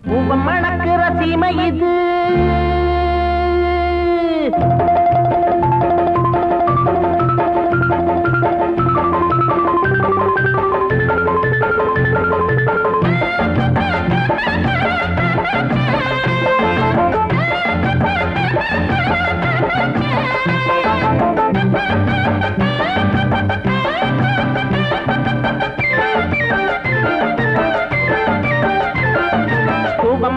மணக்கிற சீமை இது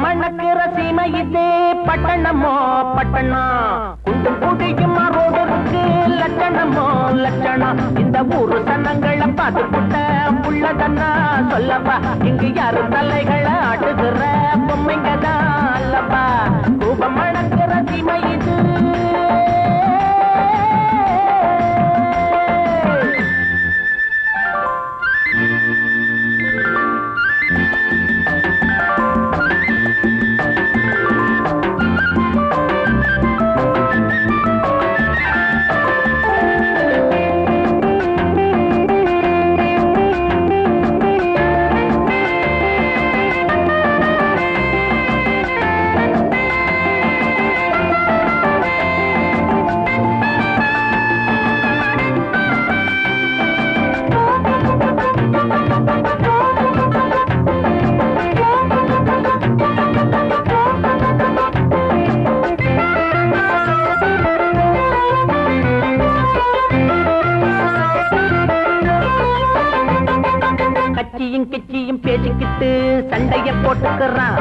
மணக்கிற சீமை இது பட்டணமோ பட்டணம் குண்டு குடிக்குமா ரோடு இருக்கு லட்சணமோ லட்சணம் இந்த ஊரு சனங்களை பார்த்து புட்ட புள்ளதன்னா சொல்லப்பா இங்கு யாரு தலைகளை ஆட்டுகிற பொம்மைங்கதான் அல்லப்பா கூபம் மணக்கிற சீமை இது கிச்சியும் பேசிக்கிட்டு சண்டைய போட்டுக்கிறான்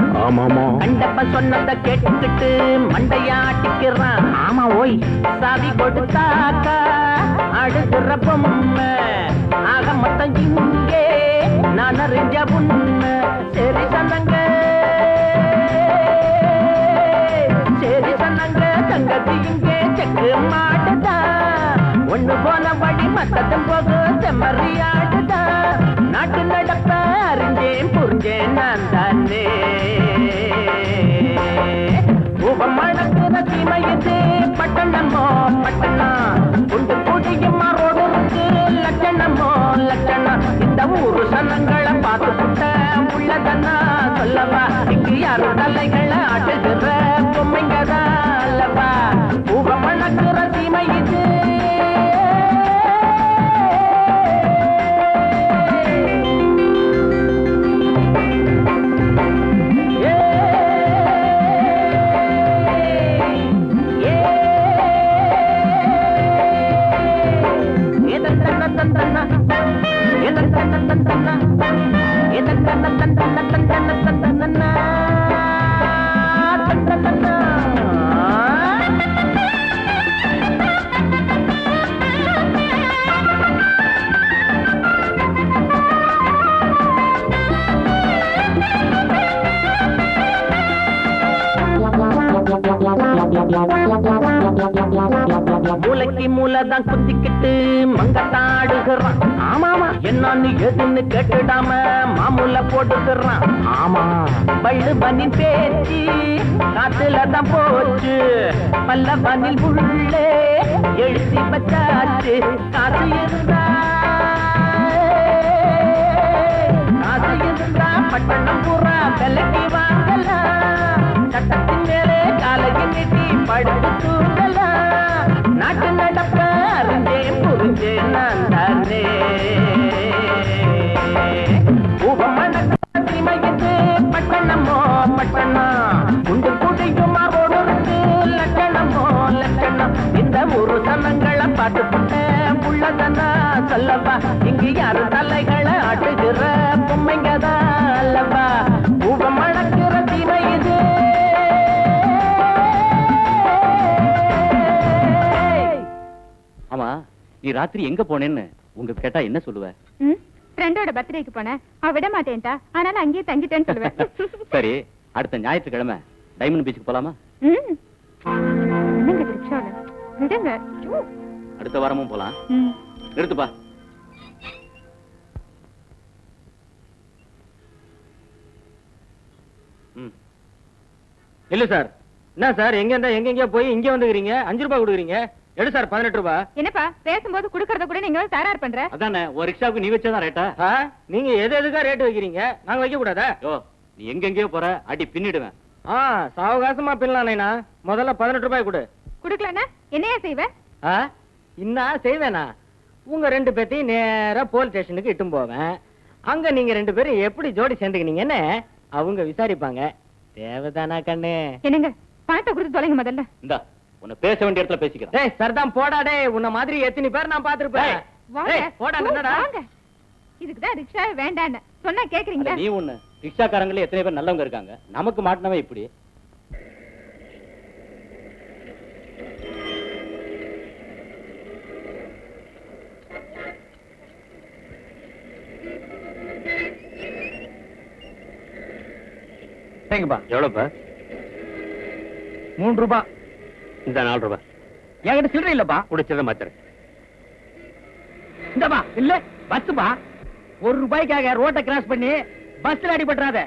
கண்டப்ப சொன்னத கேட்டுக்கிட்டு மண்டைய ஆட்டிக்கிறான் ஆமா ஓய் சாவி கொடுத்தாக்கா அழுகிற பொம்மை ஆக மொத்தம் இங்கே நான் அறிஞ்ச உண்மை சரி சொன்னங்க தங்கதி இங்கே செக்கு மாட்டுதா ஒண்ணு போன வழி மத்ததும் போக செம்மறியாடுதா நாட்டு நடப்ப அறிஞ்சேன் புரிஞ்சேன் நான் தானே உபம் மணக்கிற சீமை இது பட்டணமோ பட்டணம் குண்டு குடியுமா ரோடு இருக்கு லட்சணமோ லட்சணம் இந்த ஊரு சனங்களை பார்த்து புட்ட உள்ளதன்னா சொல்லவா இங்கு யாரு தலைகளை ஆட்டுகிற பொம்மைங்கதான் அல்லவா உபம் மணக்கிற சீமை இது மூளைக்கு மூளைதான் குத்திக்கிட்டு மங்கத்தாடுகிறான் ஆமாமா என்னன்னு எதுன்னு கேட்டுடாம மாமூல போட்டுக்கிறான் ஆமா வள்ளுவனின் பேச்சு காத்துலதான் போச்சு பல்லவனில் உள்ளே எழுதி வச்சாச்சு காசு இருந்தா பட்டணம் பூரா விலைக்கு வாங்கலாம் சட்டத்தின் மேலே காலையில் நீட்டி படுத்து தூங்கலாம் நாட்டு நடப்ப அறிஞ்சேன் புரிஞ்சேன் நான் தானே உபமணக்கிமையது பட்டணமோ பட்டணம் குண்டு குடிக்குமா ரோடு இருக்கு லட்சணமோ லட்சணம் இந்த ஒரு சனங்களை பார்த்து புட்ட உள்ளதனா சொல்லவா இங்கு யாரு தலைகளை ஆட்டுகிற பொம்மைங்கதான் அல்லவா உபமணக்கிற சீமை இது ஆமா நீ ராத்திரி எங்க போனேன்னு உங்க கேட்டா என்ன சொல்லுவ? ஃப்ரெண்டோட பர்த்டேக்கு போனேன். அவ விட மாட்டேன்டா. ஆனாலும் அங்கேயே தங்கிட்டேன்னு சொல்லுவேன். சரி, அடுத்த ஞாயிற்றுக்கிழமை டைமண்ட் பீச்சுக்கு போலாமா? என்னங்க ரிக்ஷால விடுங்க. அடுத்த வாரமும் போலாம். நிறுத்துப்பா. இல்ல சார். என்ன சார் எங்க போய் இங்க வந்துக்கிறீங்க? 5 ரூபாய் கொடுக்குறீங்க. எடு சார் 18 ரூபாய். என்னப்பா பேசும்போது குடுக்கறத கூட நீங்க தயார் பண்ற? அதானே ஒரு ரிக்ஷாவுக்கு நீ வச்சதான் ரேட்டா? நீங்க எதுக்கா ரேட் வைக்கிறீங்க? நாங்க வைக்க கூடாதா? ஓ நீ எங்கெங்கயோ போற, அடி பின்னிடுவேன். சாவகாசமா பின்னலானேண்ணா. முதல்ல 18 ரூபாய் கொடு. குடுக்கலன்னா என்னையா செய்வ? இன்னா செய்வேனா? உங்க 2 பேத்தையும் நேரா போலீஸ் ஸ்டேஷனுக்கு இட்டும் போவேன். அங்க நீங்க 2 பேரும் எப்படி ஜோடி சேர்ந்துக்கினீங்கன்னு அவங்க விசாரிப்பாங்க. தேவைதானா கண்ணு? என்னங்க பணத்தை கொடுத்து தொலைங்க முதல்ல. இந்தா, உன்னை பேச வேண்டிய இடத்துல பேசிக்கிறேன். டேய் சர்தான் போடாடே. உன்ன மாதிரி எத்தனை பேர் நான் பாத்துருப்பேன். வாங்க போடா. வாங்க. இதுக்குதான் ரிக்ஷா வேண்டான்னு சொன்னா கேக்குறீங்களா? நீ ஒண்ணு, ரிக்ஷாக்காரங்களே எத்தனை பேர் நல்லவங்க இருக்காங்க. நமக்கு மாட்டினவே இப்படி. எவ்வளவுப்பா? 3 ரூபாய். இந்த 4 ரூபாய். என்கிட்ட சில்லறை இல்லப்பா. குடிச்சத மாத்திரை. இந்தப்பா இல்ல பஸ்ஸுப்பா. 1 ரூபாய்க்காக ரோட்டை கிராஸ் பண்ணி பஸ்ல அடிபட்டுறாத.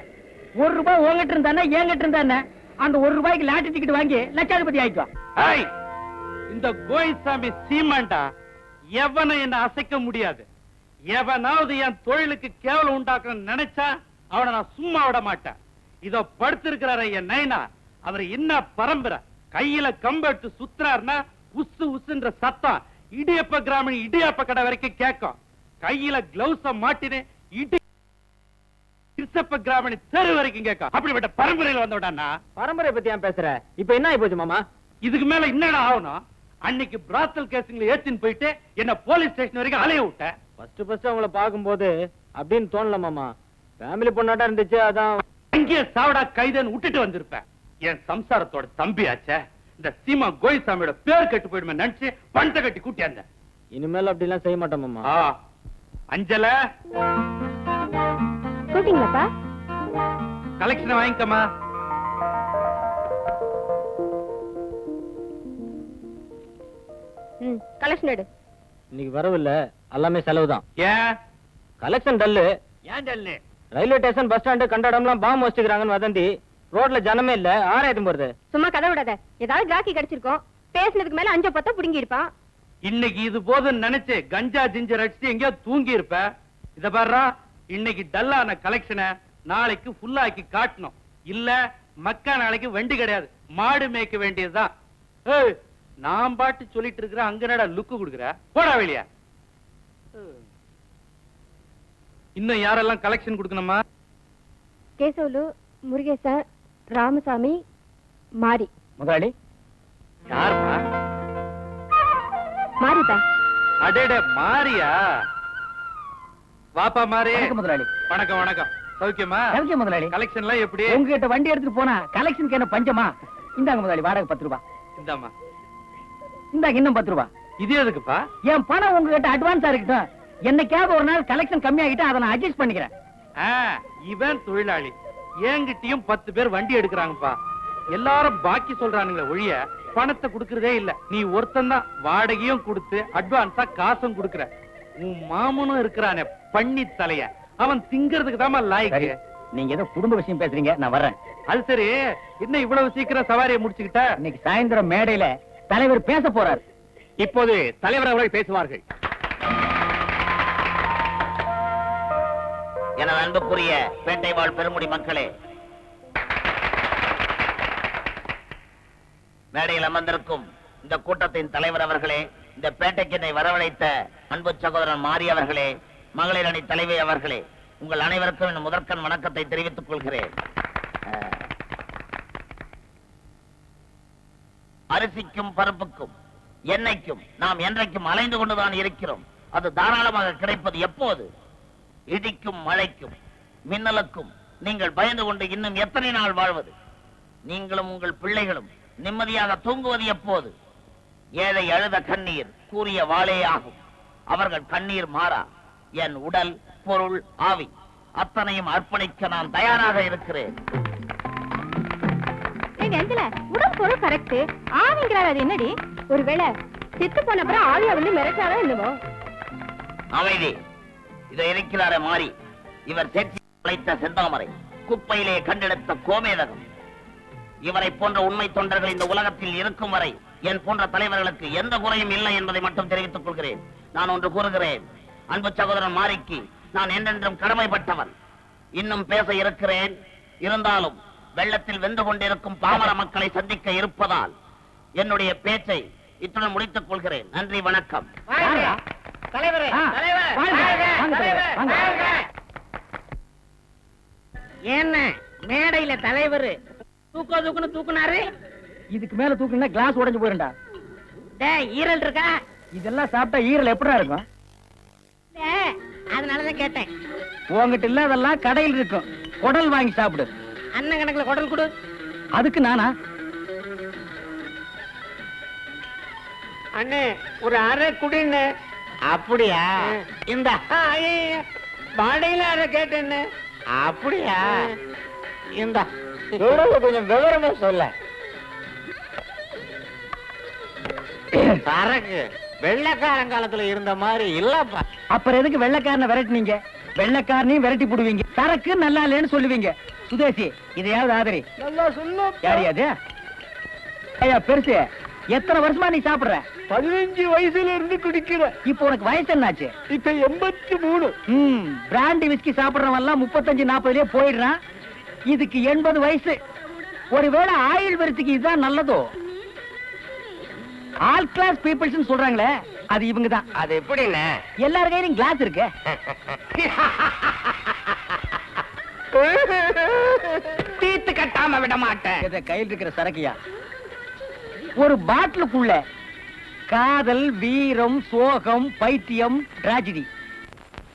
1 ரூபாய் உங்ககிட்ட இருந்தானே என்கிட்ட இருந்தானே அந்த 1 ரூபாய்க்கு லாட்டரி டிக்கெட் வாங்கி லட்சாதிபதி ஆயிடுவா. இந்த கோயில்சாமி சீமாண்டா எவனை என்ன அசைக்க முடியாது. எவனாவது என் தொழிலுக்கு கேவலம் உண்டாக்கணும்னு நினைச்சா அவனை நான் சும்மா விட மாட்டேன். இதோ படுத்திருக்கிறார என் நைனா, அவர் என்ன பரம்பரை. கையில கம்பெட்டு சுத்துறாருன்னா உசு உசுன்ற சத்தம் இடியப்ப கிராமணி இடியாப்ப கடை வரைக்கும் கேட்கும். கையில கிளவுஸ மாட்டினே இடி கிறிஸ்தப்ப கிராமணி தெரு வரைக்கும் கேட்கும். அப்படிப்பட்ட பரம்பரையில வந்தோடானா. பரம்பரை பத்தி ஏன் பேசுற? இப்ப என்ன ஆயி போச்சு மாமா? இதுக்கு மேல என்னடா ஆகணும்? அன்னைக்கு பிராத்தல் கேஸுங்களை ஏத்தின்னு போயிட்டு என்ன போலீஸ் ஸ்டேஷன் வரைக்கும் அலைய விட்ட. ஃபர்ஸ்ட் அவங்கள பாக்கும்போது அப்படின்னு தோணல மாமா. ஃபேமிலி பொண்ணாட்டா இருந்துச்சு, அதான். அங்கே சாவடா கைதன்னு விட்டுட்டு வந்திருப்பேன். என் சம்சாரத்தோட தம்பியாச்சே இந்த சீமா கோயில்சாமியோட பேர் கட்டு போயிடுமே நினைச்சு பணத்தை கட்டி கூட்டியாந்த. இனிமேல் அப்படி எல்லாம் செய்ய மாட்டோம் மாமா. அஞ்சல கூட்டிங்களாப்பா? கலெக்ஷன் வாங்கிக்கமா. கலெக்ஷன் எடு. இன்னைக்கு வரவில்ல, எல்லாமே செலவுதான். ஏன் கலெக்ஷன் டல்லு. ஏன் dull? Railway station bus stand கண்டடம்லாம் பாம்பு வச்சுக்கிறாங்கன்னு வதந்தி. ரோட்ல ஜனமே இல்ல, ஆராய்ச்சி போறது. சும்மா கதை விடாத. ஏதாவது கிராக்கி கிடைச்சிருக்கோம். பேசினதுக்கு மேல 5-10 புடுங்கி இருப்பான். இன்னைக்கு இது போதுன்னு நினைச்சு கஞ்சா ஜிஞ்சர் அடிச்சு எங்கேயோ தூங்கி இருப்ப. இத பாரு, இன்னைக்கு டல்லான கலெக்ஷனை நாளைக்கு ஃபுல்லாக்கி காட்டணும். இல்ல மக்கா நாளைக்கு வண்டி கிடையாது, மாடு மேய்க்க வேண்டியதுதான். நான் பாட்டு சொல்லிட்டு இருக்கிற அங்க நட லுக்கு கொடுக்குற. போடா வெளியா. இன்னும் யாரெல்லாம் கலெக்ஷன் கொடுக்கணுமா? கேசவலு, முருகேசன், ராமசாமி, மாரி. முதலாளி யாருமா? மாரிதா. அடேட மாரியா? வாப்பா மாரி. முதலாளி. வணக்கம் வணக்கம். சௌக்கியமா? முதலாளி. கலெக்ஷன் எல்லாம் எப்படி? உங்ககிட்ட வண்டி எடுத்துட்டு போனா கலெக்ஷனுக்கு என்ன பஞ்சமா? இந்தாங்க முதலாளி, வாடகை 10 ரூபாய். இந்தாமா. இந்தாங்க இன்னும் 10 ரூபாய். இது எதுக்குப்பா? என் பணம் உங்ககிட்ட அட்வான்ஸா இருக்கட்டும். என்னைக்காவது ஒரு நாள் கலெக்ஷன் கம்மியாகிட்டு அதை நான் அட்ஜஸ்ட் பண்ணிக்கிறேன். இவன் தொழிலாளி. என்கிட்டயும் 10 பேர் வண்டி எடுக்கிறாங்கப்பா. எல்லாரும் பாக்கி சொல்றானுங்களே ஒழிய பணத்தை கொடுக்கறதே இல்ல. நீ ஒருத்தன் தான் வாடகையும் கொடுத்து அட்வான்ஸா காசும் கொடுக்கற. உன் மாமனும் இருக்கிறானே பண்ணி தலைய, அவன் திங்கிறதுக்கு தான் லாய்க்கு. நீங்க ஏதோ குடும்ப விஷயம் பேசுறீங்க, நான் வர்றேன். அது சரி, என்ன இவ்வளவு சீக்கிரம் சவாரியை முடிச்சுக்கிட்ட? இன்னைக்கு சாயந்தரம் மேடையில தலைவர் பேச போறார். இப்போது தலைவர் அவர்கள் பேசுவார்கள். எனது அன்புக்குரிய பேட்டை வாழ் பெருமுடி மக்களே, மேடையில் அமர்ந்திருக்கும் இந்த கூட்டத்தின் தலைவர் அவர்களே, இந்த பேட்டைக்கு என்னை வரவழைத்த அன்பு சகோதரன் மாரி அவர்களே, மகளிர் அணி தலைவி அவர்களே, உங்கள் அனைவருக்கும் என் முதற்கண் வணக்கத்தை தெரிவித்துக் கொள்கிறேன். அரிசிக்கும் பருப்புக்கும் எண்ணெய்க்கும் நாம் என்றைக்கும் அலைந்து கொண்டுதான் இருக்கிறோம். அது தாராளமாக கிடைப்பது எப்போது? இடிக்கும் மழைக்கும் மின்னலுக்கும் நீங்கள் பயந்து கொண்டு இன்னும் எத்தனை நாள் வாழ்வது? நீங்களும் உங்கள் பிள்ளைகளும் நிம்மதியாக தூங்குவது எப்போது? ஏழை அழுத கண்ணீர் கூறிய வாளே ஆகும். அவர்கள் கண்ணீர் மாறா. என் உடல், பொருள், ஆவி அத்தனையும் அர்ப்பணிக்க நான் தயாராக இருக்கிறேன். உடல் பொருள் கரெக்ட், ஆவிங்கிறார் அது என்னடி? ஒருவேளை செத்து போன அப்புறம் ஆவியா வந்து மிரட்டாலும் என்னமோ. அமைதி. இதை இருக்கிறார மாறி. இவர் சேர்த்து அழைத்த செந்தாமரை, குப்பையிலே கண்டெடுத்த கோமேதகம். இவரை போன்ற உண்மை தொண்டர்கள் இந்த உலகத்தில் இருக்கும் வரை என் போன்ற தலைவர்களுக்கு எந்த குறையும் இல்லை என்பதை மட்டும் தெரிவித்துக் கொள்கிறேன். நான் ஒன்று கூறுகிறேன், அன்பு சகோதரன் மாரிக்கு நான் என்றென்றும் கடமைப்பட்டவன். இன்னும் பேச இருக்கிறேன். இருந்தாலும் வெள்ளத்தில் வெந்து கொண்டிருக்கும் பாமர மக்களை சந்திக்க இருப்பதால் என்னுடைய பேச்சை இத்துடன் முடித்துக் கொள்கிறேன். நன்றி, வணக்கம். தலைவரே, என்ன மேடையில தலைவர் தூக்குன்னு தூக்குனாரு? இதுக்கு மேல தூக்குனா கிளாஸ் உடைஞ்சு போயிருண்டா. டேய், ஈரல் இருக்கா? இதெல்லாம் சாப்பிட்டா ஈரல் எப்படா இருக்கும்? அதனாலதான் கேட்டேன். உங்ககிட்ட இல்லாதெல்லாம் கடையில் இருக்கும். குடல் வாங்கி சாப்பிடு. அண்ணன் கணக்குல குடல் கொடு. அதுக்கு நானா? அண்ணே, ஒரு அரை குடின்னு. அப்படியா? இந்த வாடையில அரை கேட்டேன்னு. அப்படியா? இந்த கொஞ்சம் விவரமா சொல்ல. சரக்கு வெள்ளைக்காரங்காலத்துல இருந்த மாதிரி இல்லப்பா. அப்புறம் எதுக்கு வெள்ளைக்காரனை விரட்டினீங்க? வெள்ளைக்காரனையும் விரட்டி போடுவீங்க. சரக்கு நல்லா இல்லைன்னு சொல்லுவீங்க. சுதேசி, இதையாவது ஆதரி. நல்லா சொல்லு. யாரியாது? ஐயா பெருசு, எத்தனை வருஷமா நீ சாப்பிடுற? 15 வயசுல இருந்து குடிக்கிற. இப்போ உனக்கு வயசு என்னாச்சு? இப்ப 83. பிராண்டி விஸ்கி சாப்பிடுறவன் எல்லாம் 35-40லயே போயிடுறான். இதுக்கு 80 வயசு. ஒருவேளை ஆயுள் விருத்திக்கு இதுதான் நல்லதோ? ஆல் கிளாஸ் பீப்புள்ஸ் சொல்றாங்களே, அது இவங்க தான். அது எப்படின்னு? எல்லார் கையிலும் கிளாஸ் இருக்கு. தீத்து கட்டாம விட மாட்டேன். இத கையில் இருக்கிற சரக்கியா? ஒரு பாட்டிலுக்குள்ள காதல், வீரம், சோகம், பைத்தியம், டிராஜடி.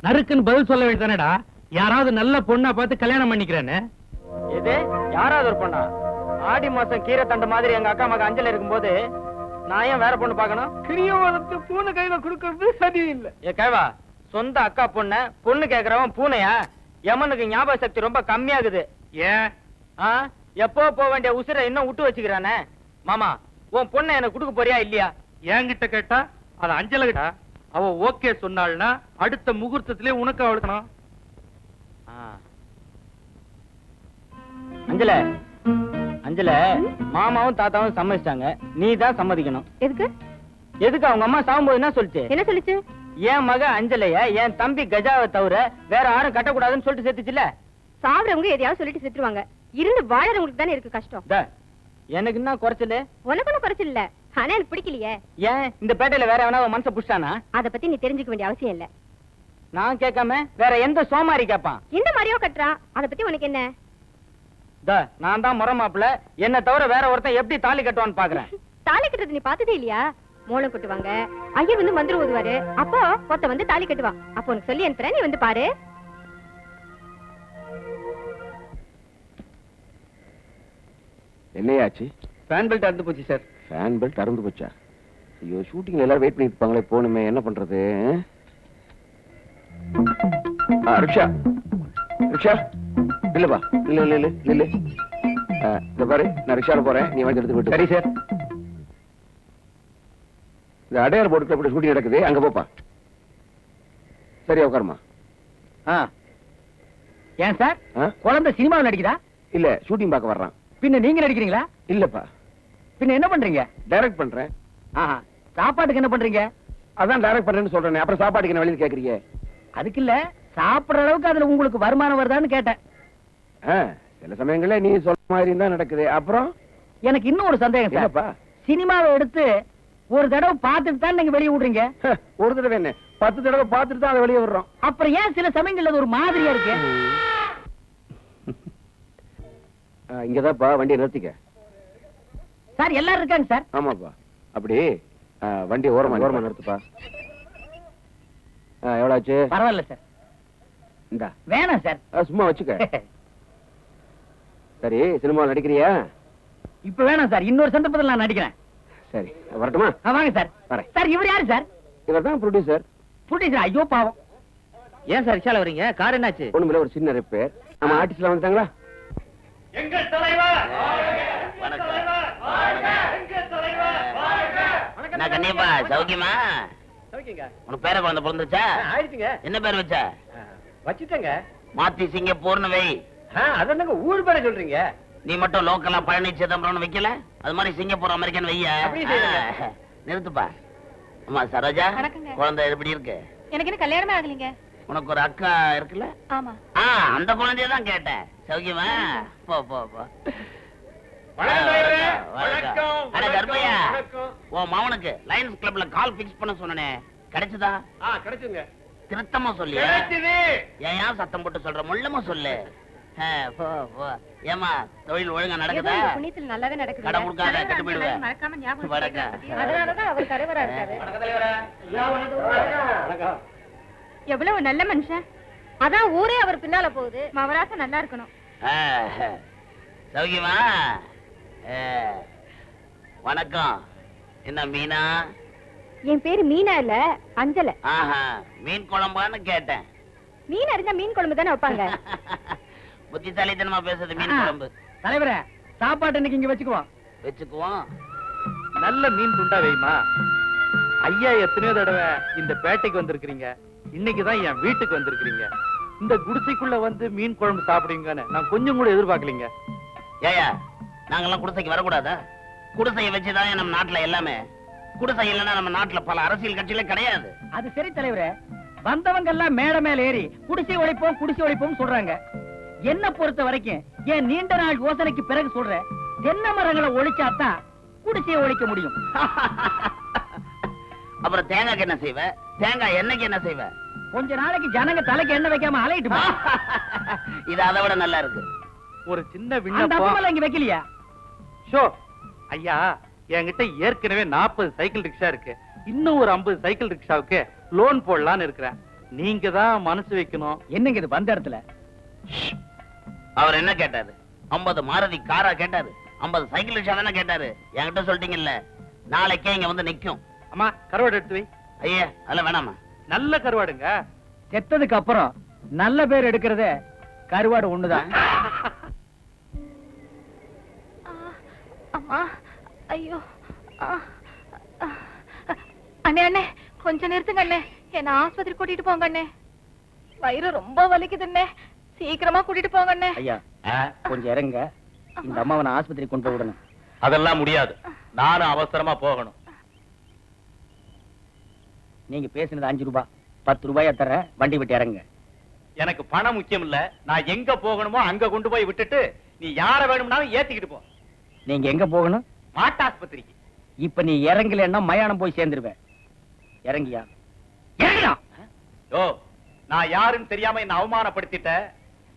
நறுக்குன்னு பதில் சொல்ல வேண்டியதானடா. யாராவது நல்ல பொண்ணா பார்த்து கல்யாணம் பண்ணிக்கிறேன்னு. இது யாராவது ஒரு பொண்ணா? ஆடி மாசம் கீரை தண்டு மாதிரி எங்க அக்கா மக அஞ்சல் இருக்கும்போது நான் ஏன் வேற பொண்ணு பார்க்கணும்? கிரிய வளர்த்து பூனை கையில கொடுக்கறது சரியில்லை. ஏ கேவா, சொந்த அக்கா பொண்ணு கேக்குறவன் பூனையா? யமனுக்கு ஞாபக சக்தி ரொம்ப கம்மியாகுது. ஏன்? எப்போ போக வேண்டிய உசிரை இன்னும் விட்டு வச்சுக்கிறானே. மாமா, உன் பொண்ணை எனக்கு கொடுக்க போறியா இல்லையா? என்கிட்ட கேட்டா அது அஞ்சல கிட்ட. அவ ஓகே சொன்னாள்னா அடுத்த முகூர்த்தத்திலே உனக்கு அவளுக்கணும். அஞ்சல, அஞ்சல, மாமாவும் தாத்தாவும் சம்மதிச்சிட்டாங்க. நீ தான் சம்மதிக்கணும். எதுக்கு? எதுக்கு? அவங்க அம்மா சாகும்போது என்ன சொல்லிச்சு? என்ன சொல்லுச்சு? என் மக அஞ்சலைய என் தம்பி கஜாவை தவிர வேற யாரும் கட்டக்கூடாதுன்னு சொல்லிட்டு செத்துச்சுல. சாப்பிடுறவங்க எதையாவது சொல்லிட்டு செத்துருவாங்க. இருந்து வாழறவங்களுக்கு தானே இருக்கு கஷ்டம். எனக்கு என்ன குறைச்சல? உனக்கு ஒன்னும் குறைச்சல் இல்ல. ஆனா எனக்கு பிடிக்கலையே. ஏன் இந்த பேட்டையில வேற எவனா மனசை புடிச்சானா? அத பத்தி நீ தெரிஞ்சுக்க வேண்டிய அவசியம் இல்ல. நான் கேட்காம வேற எந்த சோமாரி கேட்பான்? இந்த மாதிரியோ கட்டுறான். அத பத்தி உனக்கு என்ன? நான் தான் முறை மாப்பிள்ள. என்ன தவிர வேற ஒருத்தன் எப்படி தாலி கட்டுவான்னு பாக்குறேன். தாலி கட்டுறது நீ பார்த்ததே இல்லையா? மூலம் கட்டுவாங்க, ஐயர் வந்து மந்திரம் ஓதுவாரு, அப்போ ஒருத்த வந்து தாலி கட்டுவான். அப்போ உனக்கு சொல்லி அனுப்புறேன், நீ வந்து பாரு. என்னையாச்சு? ஃபேன் பெல்ட் அறுந்து போச்சு சார். ஃபேன் பெல்ட் அறுந்து போச்சா? ஐயோ, ஷூட்டிங்ல எல்லாரும் வெயிட் பண்ணிட்டு இருப்பாங்களே, போகணுமே, என்ன பண்றது? ரிக்ஷா, ரிக்ஷா, இல்லப்பா, இல்ல. இந்த பாரு, நான் ரிக்ஷால போறேன், நீ வந்து எடுத்து விட்டு. சரி சார். இந்த அடையாள போர்டுக்கு எப்படி ஷூட்டிங் நடக்குது, அங்க போப்பா. சரியா, உட்காருமா. ஏன் சார், குழந்தை சினிமாவில் நடிக்குதா? இல்ல, ஷூட்டிங் பார்க்க வர்றான். பின்ன நீங்க நடிக்கிறீங்களா? இல்லப்பா. பின்ன என்ன பண்றீங்க? டைரக்ட் பண்றேன். சாப்பாட்டுக்கு என்ன பண்றீங்க? அதான் டைரக்ட் பண்றேன்னு சொல்றேன். அப்புறம் சாப்பாட்டுக்கு என்ன வெளியில கேக்குறீங்க? அதுக்கு இல்ல, சாப்பிடுற அளவுக்கு அதுல உங்களுக்கு வருமானம் வருதான்னு கேட்டேன். சில சமயங்கள்ல நீ சொல்ற மாதிரி தான் நடக்குது. அப்புறம் எனக்கு இன்னும் ஒரு சந்தேகம் சார். சினிமாவை எடுத்து ஒரு தடவை பார்த்துட்டு தான் நீங்க வெளியே விடுறீங்க. ஒரு தடவை என்ன, 10 தடவை பார்த்துட்டு தான் அதை வெளியே விடுறோம். அப்புறம் ஏன் சில சமயங்கள்ல அது ஒரு மாதிரியா இருக்கு? இங்கதான்ப்பா வண்டியை நிறுத்திக்க. சார் எல்லாரும் இருக்காங்க சார். ஆமாப்பா. அப்படி வண்டியை ஓரமா நிறுத்துப்பா. எவ்வளவு ஆச்சு? பரவாயில்ல சார். இந்தா. வேணாம் சார். சும்மா வச்சுக்க. சரி, சினிமாவில் நடிக்கிறியா? இப்ப வேணாம் சார், இன்னொரு சந்தர்ப்பத்தில் நான் நடிக்கிறேன். சரி, வரட்டுமா? வாங்க சார். வரேன் சார். இவர் யாரு சார்? இவர் தான் ப்ரொடியூசர். ப்ரொடியூசர்? ஐயோ பாவம். ஏன் சார் ரிக்ஷால வரீங்க? கார் என்னாச்சு? ஒண்ணுமில்ல, ஒரு சின்ன ரிப்பேர். நம்ம ஆர்டிஸ்ட்ல வந்துட்டாங்களா? எங்கள் தலைவர் நான் கண்டிப்பா சௌக்கியமா? உனக்கு பேர குழந்தை பிறந்துச்சா? ஆயிடுச்சுங்க. என்ன பேர் வச்ச? வச்சுட்டேங்க. மாத்தி சிங்கப்பூர்னு வை. அதென்னங்க ஊர் பேரை சொல்றீங்க? நீ மட்டும் லோக்கலா பழனி சிதம்பரம்னு வைக்கல? அது மாதிரி சிங்கப்பூர் அமெரிக்கன் வைய. நிறுத்துப்பா. அம்மா சரோஜா, வணக்கங்க. குழந்தை எப்படி இருக்கு? எனக்கு என்ன கல்யாணமே ஆகலீங்க. உனக்கு ஒரு அக்கா இருக்குல்ல? ஆமா. அந்த குழந்தைய தான் கேட்டேன். சௌக்கியமா? போ போ போ. அட கருப்பையா, உன் மவனுக்கு லயன்ஸ் கிளப்ல கால் பிக்ஸ் பண்ண சொன்னனே, கிடைச்சதா? கிடைச்சுங்க. திருத்தமா சொல்லு. ஏன் சத்தம் போட்டு சொல்ற? முள்ளமா சொல்லு. போ போ. ஏமா தொழில் ஒழுங்கா நடக்குதா? புண்ணியத்துல நல்லாவே நடக்குது. கடன் கொடுக்காத, கெட்டு போயிடுவேன். மறக்காம ஞாபகம் வணக்கம். அதனாலதான் அவர் கரவரா இருக்காரு. எவ்வளவு நல்ல மனுஷன். அதான் ஊரே அவர் பின்னால போகுது. மவராச நல்லா இருக்கணும். சௌக்கியமா? வணக்கம். என்ன மீனா? என் பேரு மீனா இல்ல, அஞ்சல. மீன் குழம்பான்னு கேட்டேன். மீன் அறிஞ்சா மீன் குழம்பு தானே வைப்பாங்க. புத்திசாலித்தனமா பேசுறது மீன் குழம்பு. தலைவரே, சாப்பாடு இன்னைக்கு இங்க வச்சுக்குவோம். வச்சுக்குவோம். நல்ல மீன் துண்டா வைமா. ஐயா எத்தனையோ தடவை இந்த பேட்டைக்கு வந்திருக்கிறீங்க, இன்னைக்குதான் என் வீட்டுக்கு வந்திருக்கிறீங்க. இந்த குடிசைக்குள்ள வந்து மீன் குழம்பு சாப்பிடுவீங்கன்னு நான் கொஞ்சம் கூட எதிர்பார்க்கலீங்க. ஏயா, நாங்கெல்லாம் குடிசைக்கு வரக்கூடாதா? குடிசையை வச்சுதான் நம்ம நாட்டுல எல்லாமே. குடிசை இல்லைன்னா நம்ம நாட்டுல பல அரசியல் கட்சிகளே கிடையாது. அது சரி தலைவரே, வந்தவங்க எல்லாம் மேடை மேல ஏறி குடிசை ஒழிப்போம் சொல்றாங்க. என்ன பொறுத்த வரைக்கும் என் நீண்ட நாள் யோசனைக்கு பிறகு சொல்றேன், தென்னை மரங்களை ஒழிச்சாதான் குடிசையை ஒழிக்க முடியும். அப்புறம் தேங்காய்க்கு என்ன செய்வ? தேங்காய் எண்ணெய்க்கு என்ன செய்வ? கொஞ்ச நாளைக்கு ஜனங்க தலைக்கு எண்ணெய் வைக்காம அலையிட்டுமா? இது அதை விட நல்லா இருக்கு. ஒரு சின்ன விண்ணப்பம். இங்க வைக்கலையா? ஷோ ஐயா, என்கிட்ட ஏற்கனவே 40 சைக்கிள் ரிக்ஷா இருக்கு. இன்னும் ஒரு 50 சைக்கிள் ரிக்ஷாவுக்கு லோன் போடலான்னு இருக்கிறேன். நீங்க தான் மனசு வைக்கணும். என்னங்க இது வந்த இடத்துல? அவர் என்ன கேட்டாரு? 50 மாருதி காரா கேட்டாரு? 50 சைக்கிள் ரிக்ஷா தானே கேட்டாரு? என்கிட்ட சொல்லிட்டீங்கல்ல, நாளைக்கே இங்க வந்து நிக்கும். அம்மா, கருவாடு எடுத்து வை. ஐயா, அதெல்லாம் வேணாமா? நல்ல கருவாடுங்க. செத்ததுக்கு அப்புறம் நல்ல பேர் எடுக்கிறதே கருவாடு ஒண்ணுதான். அம்மா, ஐயோ. அண்ணே அண்ணே, கொஞ்சம் நிறுத்துங்க அண்ணே. என்ன ஆஸ்பத்திரி கூட்டிட்டு போங்க அண்ணே. வயிறு ரொம்ப வலிக்குது அண்ணே. சீக்கிரமா கூட்டிட்டு போங்க அண்ணே. ஐயா, கொஞ்சம் இறங்க. இந்த அம்மாவை நான் ஆஸ்பத்திரி கொண்டு போய் விடணும். அதெல்லாம் முடியாது, நானும் அவசரமா போகணும். நீங்க பேசினது 5 ரூபாய், 10 ரூபாயா தர. வண்டி விட்டு இறங்க. எனக்கு பணம் முக்கியம் இல்ல. நான் எங்க போகணுமோ அங்க கொண்டு போய் விட்டுட்டு நீ யார வேணும்னாலும் ஏத்திக்கிட்டு போ. நீங்க எங்க போகணும்? மாட்டாஸ்பத்திரிக்கு. இப்ப நீ இறங்கலன்னா மயானம் போய் சேர்ந்துருவேன். இறங்கியா? இறங்கியா? ஓ, நான் யாருன்னு தெரியாம என்ன அவமானப்படுத்திட்ட.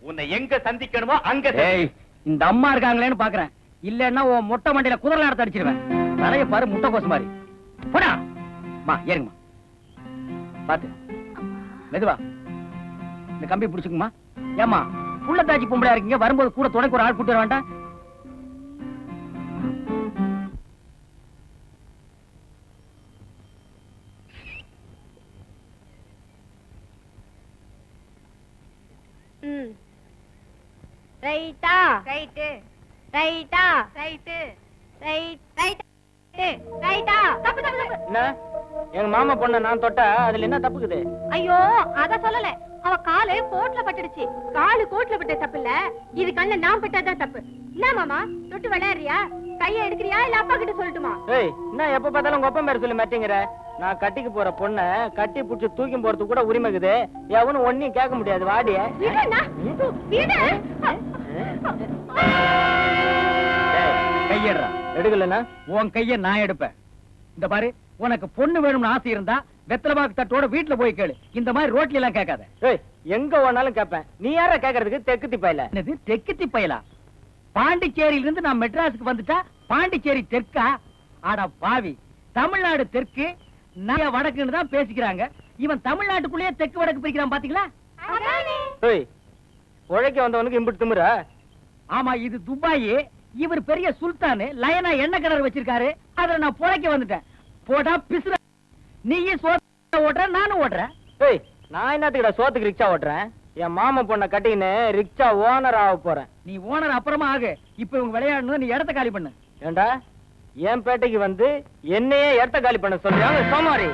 உன்னை எங்க சந்திக்கணுமோ அங்க ஏய், இந்த அம்மா இருக்காங்களேன்னு பாக்குறேன். இல்லன்னா உன் மொட்டை மண்டையில குதிரை நடத்த அடிச்சிருவேன். தலைய பாரு, முட்டை கோசு மாதிரி. போடா மா, ஏறுங்கம்மா. பாத்து மெதுவா. இந்த கம்பி பிடிச்சுக்குமா. ஏமா, புள்ள தாச்சி பொம்பளையா இருக்கீங்க, வரும்போது கூட துணைக்கு ஒரு ஆள் கூட்டு வர வேண்டாம்? ரைட்டா ரைட்டு, ரைட்டா ரைட்டு, ரைட் ரைட் ரைட்டா. தப்பு தப்பு தப்பு. என்ன, எங்க மாமா பொண்ண நான் தொட்டா அதுல என்ன தப்புக்குது? ஐயோ, அத சொல்லல. அவ காலு கோட்ல பட்டுடுச்சு. காலு கோட்ல பட்ட தப்பு இல்ல, இது கண்ண நான் பட்டாதான் தப்பு. என்ன மாமா, தொட்டு விளையாடுறியா? கைய எடுக்கிறியா இல்ல அப்பா கிட்ட சொல்லட்டுமா? ஏய், என்ன எப்ப பார்த்தாலும் உங்க அப்பா பேர் சொல்லி மாட்டேங்கிற? நான் கட்டிக்கு போற பொண்ண கட்டி புடிச்சு தூக்கி போறதுக்கு கூட உரிமை இருக்குது. எவனும் ஒன்னையும் கேட்க முடியாது. வாடிய கையடுறா. எடுக்கலன்னா உன் கைய நான் எடுப்பேன். இந்த பாரு, உனக்கு பொண்ணு வேணும்னு ஆசை இருந்தா வெத்தலபாக்கு தட்டோட வீட்டுல போய் கேளு. இந்த மாதிரி ரோட்ல எல்லாம் கேட்காத. ஏய், எங்க வேணாலும் கேட்பேன். நீ யார கேக்குறதுக்கு? தெக்குத்தி பயல. என்னது தெக்குத்தி பயலா? பாண்டிச்சேரியில இருந்து நான் மெட்ராஸுக்கு வந்துட்டா பாண்டிச்சேரி தெற்கா? ஆடா பாவி, தமிழ்நாடு தெற்கு, நான் வடக்குன்னு தான் பேசிக்கிறாங்க. இவன் தமிழ்நாட்டுக்குள்ளேயே தெற்கு வடக்கு பிரிக்கிறான் பாத்தீங்களா? ஏய், உழைக்க வந்தவனுக்கு இம்புட்டு திமிரா? ஆமா, இது துபாய். இவர் பெரிய சுல்தான். லயனா எண்ணெய் கிணறு வச்சிருக்காரு. அதுல நான் புழைக்க வந்துட்டேன். போடா பிசுற. நீயே சோத்த ஓட்டுற, நானும் ஓட்டுறேன். ஏய், நான் என்னத்துக்குடா சோத்துக்கு ரிக்ஷா ஓட்டுறேன்? என் மாமா பொண்ண கட்டின்னு ரிக்ஷா ஓனர் ஆக போறேன். நீ ஓனர் அப்புறமா ஆகு. இப்ப இவங்க விளையாடணும், நீ இடத்த காலி பண்ணு. ஏண்டா, என் பேட்டைக்கு வந்து என்னையே இடத்த காலி பண்ண சொல்றாங்க சோமாரி.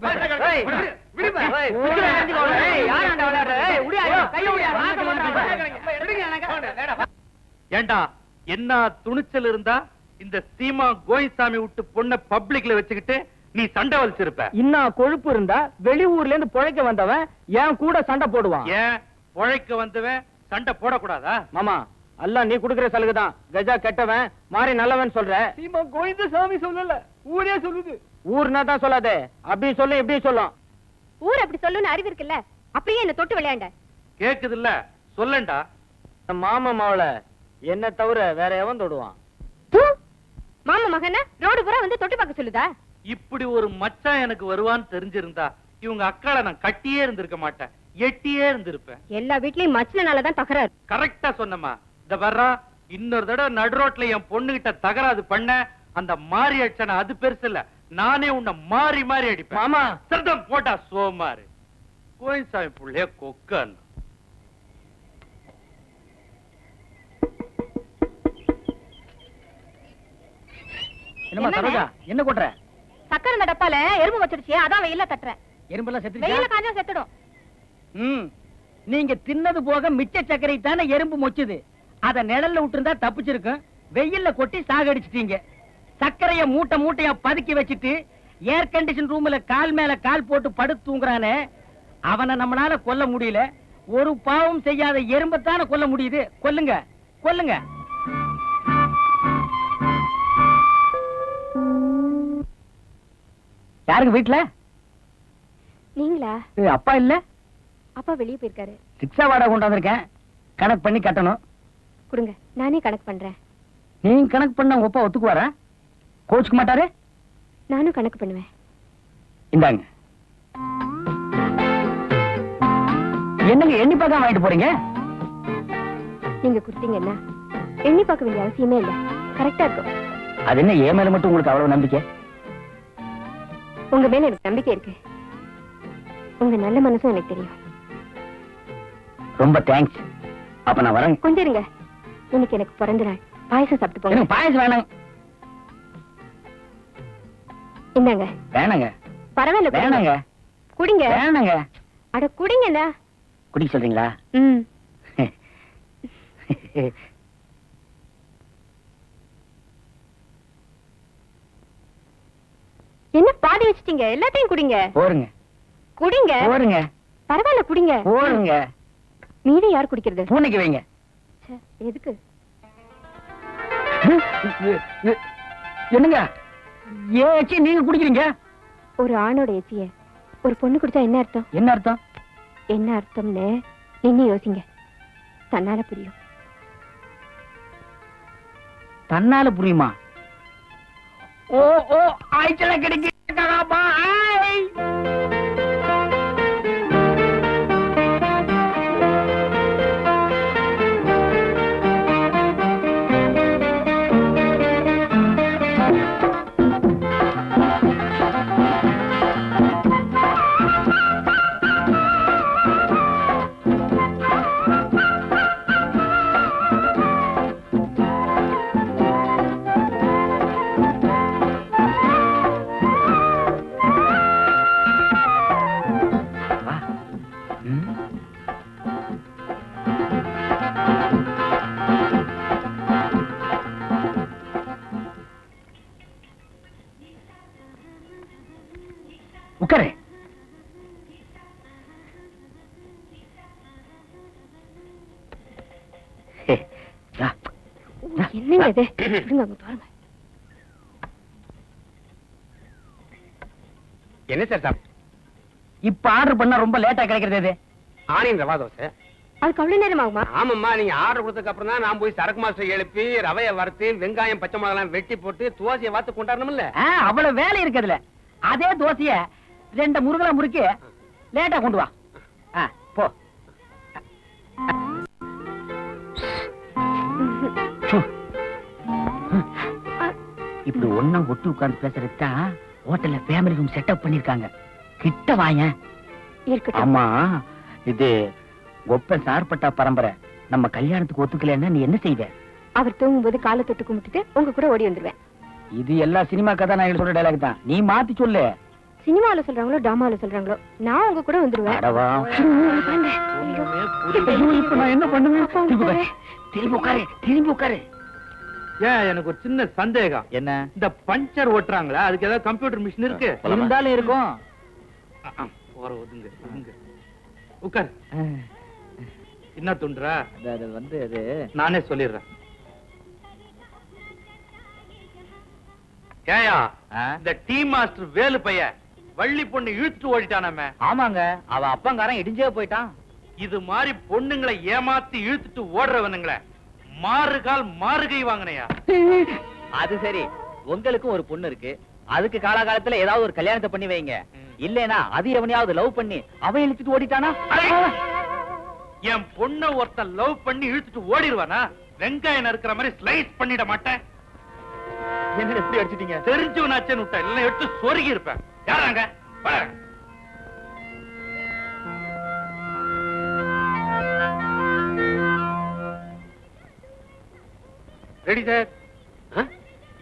விளையாட்டு பேசுற. ஏய், விடுப்பா. ஏய், விடுடா, அடிச்சுக்கோ. ஏய், யாராண்டா விளையாடுற? ஏய், விடுயா, ஐயோ, கையை விடுயா. வாங்க மாட்டாங்க. விடுங்க, எனக்கு. ஏண்டா என்ன துணிச்சல் இருந்தா இந்த சீமா கோயிசாமி விட்டு பொண்ண பப்ளிக்ல வச்சுக்கிட்டு நீ சண்டை வலிச்சிருப்ப. இன்னும் கொழுப்பு இருந்தா வெளியூர்ல இருந்து பொழைக்க வந்தவன் என் கூட சண்டை போடுவான். ஏன் உழைக்க வந்தவன் சண்டை போடக்கூடாதா? மாமா எல்லாம் நீ குடுக்கிற சலுகைதான். கஜா கெட்டவன் மாறி நல்லவன் சொல்ற. சீமா கோவிந்த சாமி சொல்லல, ஊரே சொல்லுது. ஊர்னா தான் சொல்லாதே, அப்படி சொல்லு இப்படி சொல்லும். ஊர் அப்படி சொல்லுன்னு அறிவு இருக்குல்ல, அப்படியே என்ன தொட்டு விளையாண்ட. கேக்குது இல்ல, சொல்லண்டா. மாமா மாவள என்ன தவிர வேற எவன் தொடுவான்? மாமா மகன ரோடு பூரா வந்து தொட்டு பார்க்க சொல்லுதா? இப்படி ஒரு மச்சான் எனக்கு வருவான்னு தெரிஞ்சிருந்தா இவங்க அக்காளை நான் கட்டியே இருந்திருக்க மாட்டேன், எட்டியே இருந்திருப்பேன். எல்லா வீட்லயும் மச்சினாலதான் தகராறு. கரெக்டா சொன்னமா. இந்த வர்றா இன்னொரு தடவை நடு ரோட்ல என் பொண்ணுகிட்ட தகராது பண்ண அந்த மாறி அடிச்சன அது பெருசு இல்ல, நானே உன்னை மாறி மாறி அடிப்பேன். மாமா சத்தம் போட்டா சோமாரு கோயில்சாமி புள்ளைய கொக்கன். என்னமா என்னங்க? சரோஜா என்ன கொட்டுற? சக்கரை இந்த டப்பால எறும்பு வச்சிருச்சு, அதான் வெயில தட்டுறேன். எறும்பெல்லாம் வெயில செத்துருச்சா? காஞ்சா செத்துடும். நீங்க தின்னது போக மிச்ச சர்க்கரை தானே எறும்பு மொச்சுது. அத நிழல்ல விட்டுருந்தா தப்பிச்சிருக்கும். வெயில்ல கொட்டி சாகடிச்சிட்டீங்க. சர்க்கரைய மூட்டை மூட்டையா பதுக்கி வச்சுட்டு ஏர் கண்டிஷன் ரூம்ல கால் மேல கால் போட்டு படுத்து தூங்குறானே, அவனை நம்மளால கொல்ல முடியல. ஒரு பாவம் செய்யாத எறும்பத்தான கொல்ல முடியுது. கொல்லுங்க கொல்லுங்க. யாருங்க வீட்டுல? நீங்களா? அப்பா இல்ல? அப்பா வெளியே போயிருக்காரு. சிக்ஸா வாடகை கொண்டாந்துருக்கேன், கணக்கு பண்ணி கட்டணும். கொடுங்க, நானே கணக்கு பண்றேன். நீங்க கணக்கு பண்ண உங்க அப்பா ஒத்துக்குவாரா? கோச்சுக்க மாட்டாரு? நானும் கணக்கு பண்ணுவேன். இந்தாங்க. என்னங்க எண்ணி பார்க்க வாங்கிட்டு போறீங்க? நீங்க கொடுத்தீங்கன்னா எண்ணி பார்க்க வேண்டிய அவசியமே இல்ல, கரெக்டா இருக்கும். அது என்ன ஏன் மேல மட்டும் உங்களுக்கு அவ்வளவு நம்பிக்கை? உங்க மேல எனக்கு நம்பிக்கை இருக்கு. உங்க நல்ல மனசும் எனக்கு தெரியும். ரொம்ப தேங்க்ஸ். அப்ப நான் வரேன். கொஞ்சம் இருங்க, இன்னைக்கு எனக்கு பிறந்த நாள். பாயசம் சாப்பிட்டு போங்க. எனக்கு பாயசம் வேணாங்க. இந்தாங்க. வேணாங்க. பரவாயில்ல, குடிங்க. வேணாங்க. குடிங்க. வேணாங்க. அட குடிங்கண்ணா. குடிக்க சொல்றீங்களா? ம். என்ன பாதி வச்சிட்டீங்க? எல்லாத்தையும் குடிங்க. போருங்க குடிங்க. போருங்க பரவாயில்ல, குடிங்க. போருங்க. மீதி யார் குடிக்கிறது? பூனைக்கு வைங்க. ச்சே, எதுக்கு? என்னங்க ஏச்சி நீங்க குடிக்கிறீங்க? ஒரு ஆணோட எச்சிய ஒரு பொண்ணு குடிச்சா என்ன அர்த்தம்? என்ன அர்த்தம்? என்ன அர்த்தம்னு நீங்க யோசிங்க, தன்னால புரியும். தன்னால புரியுமா? ஓ ஓ ஆய்ச்சல கிடைக்க பாய். உட்காரு. என்னங்க இது? விடுங்க, அங்க பாருங்க. என்ன சார் இப்ப ஆர்டர் பண்ணா ரொம்ப லேட்டா கிடைக்கிறது எது? ஆனியன் ரவா தோசை. அதுக்கு அவ்வளவு நேரம் ஆகுமா? ஆமாம்மா, நீங்க ஆர்டர் கொடுத்ததுக்கு அப்புறம் தான் நான் போய் சரக்கு மாஸ்டர் எழுப்பி ரவையை வறுத்து வெங்காயம் பச்சை மிளகாய் வெட்டி போட்டு தோசையை வாத்து கொண்டாடணும்ல. அவ்வளவு வேலை இருக்குதுல. அதே தோசைய ரெண்டு முருகலா முறுக்கி லேட்டா கொண்டு வா. போ. இப்படி ஒண்ணா ஒட்டி உட்கார்ந்து பேசுறதுக்கு ஹோட்டல்ல ஃபேமிலி ரூம் செட்டப் பண்ணிருக்காங்க. கிட்ட வாங்க. இருக்கட்டும். ஆமா, இது ஒப்ப சார்பட்டா பரம்பரை. நம்ம கல்யாணத்துக்கு ஒத்துக்கலன்னா நீ என்ன செய்வ? அவர் தூங்கும்போது காலை தொட்டு கும்பிட்டுட்டு உங்க கூட ஓடி வந்துருவேன். இது எல்லா சினிமா கதாநாயகர்கள் சொல்ற டைலாக் தான். நீ மாத்தி சொல்லு. சினிமால சொல்றாங்களோ டிராமால சொல்றாங்களோ நான் உங்க கூட வந்துருவேன். அடவா. ஐயோ, இப்ப நான் என்ன பண்ணுவேன்? திரும்பி உட்காரு. ஏன் எனக்கு ஒரு சின்ன சந்தேகம். என்ன? இந்த பஞ்சர் ஓட்டுறாங்களா, அதுக்கு ஏதாவது கம்ப்யூட்டர் மிஷின் இருக்கு? இருந்தாலும் இருக்கும். போற ஒதுங்க ஒதுங்க. உட்கார். என்ன துண்டுறா? அது வந்து அது நானே சொல்லிடுறேன். ஏயா, இந்த டீ மாஸ்டர் வேலு பையன் வள்ளி பொண்ணு இழுத்துட்டு ஓடிட்டானாமே. ஆமாங்க, அவ அப்பங்காரன் இடிஞ்சே போயிட்டான். இது மாதிரி பொண்ணுங்களை ஏமாத்தி இழுத்துட்டு ஓடுறவனுங்களே மாறுகால் மாறுகை வாங்கினையா? அது சரி, உங்களுக்கும் ஒரு பொண்ணு இருக்கு, அதுக்கு காலகாலத்துல ஏதாவது ஒரு கல்யாணத்தை பண்ணி வைங்க. இல்லனா அது எவனையாவது லவ் பண்ணி அவன் இழுத்துட்டு ஓடிட்டானா? என் பொண்ண ஒருத்தன் லவ் பண்ணி இழுத்துட்டு ஓடிடுவானா? வெங்காயம் இருக்கிற மாதிரி ஸ்லைஸ் பண்ணிட மாட்டேன். என்ன எப்படி அடிச்சிட்டீங்க? தெரிஞ்சவனாச்சேன்னு விட்டேன், இல்ல எடுத்து சொருகி இருப்பேன். யாராங்க? Ready sir.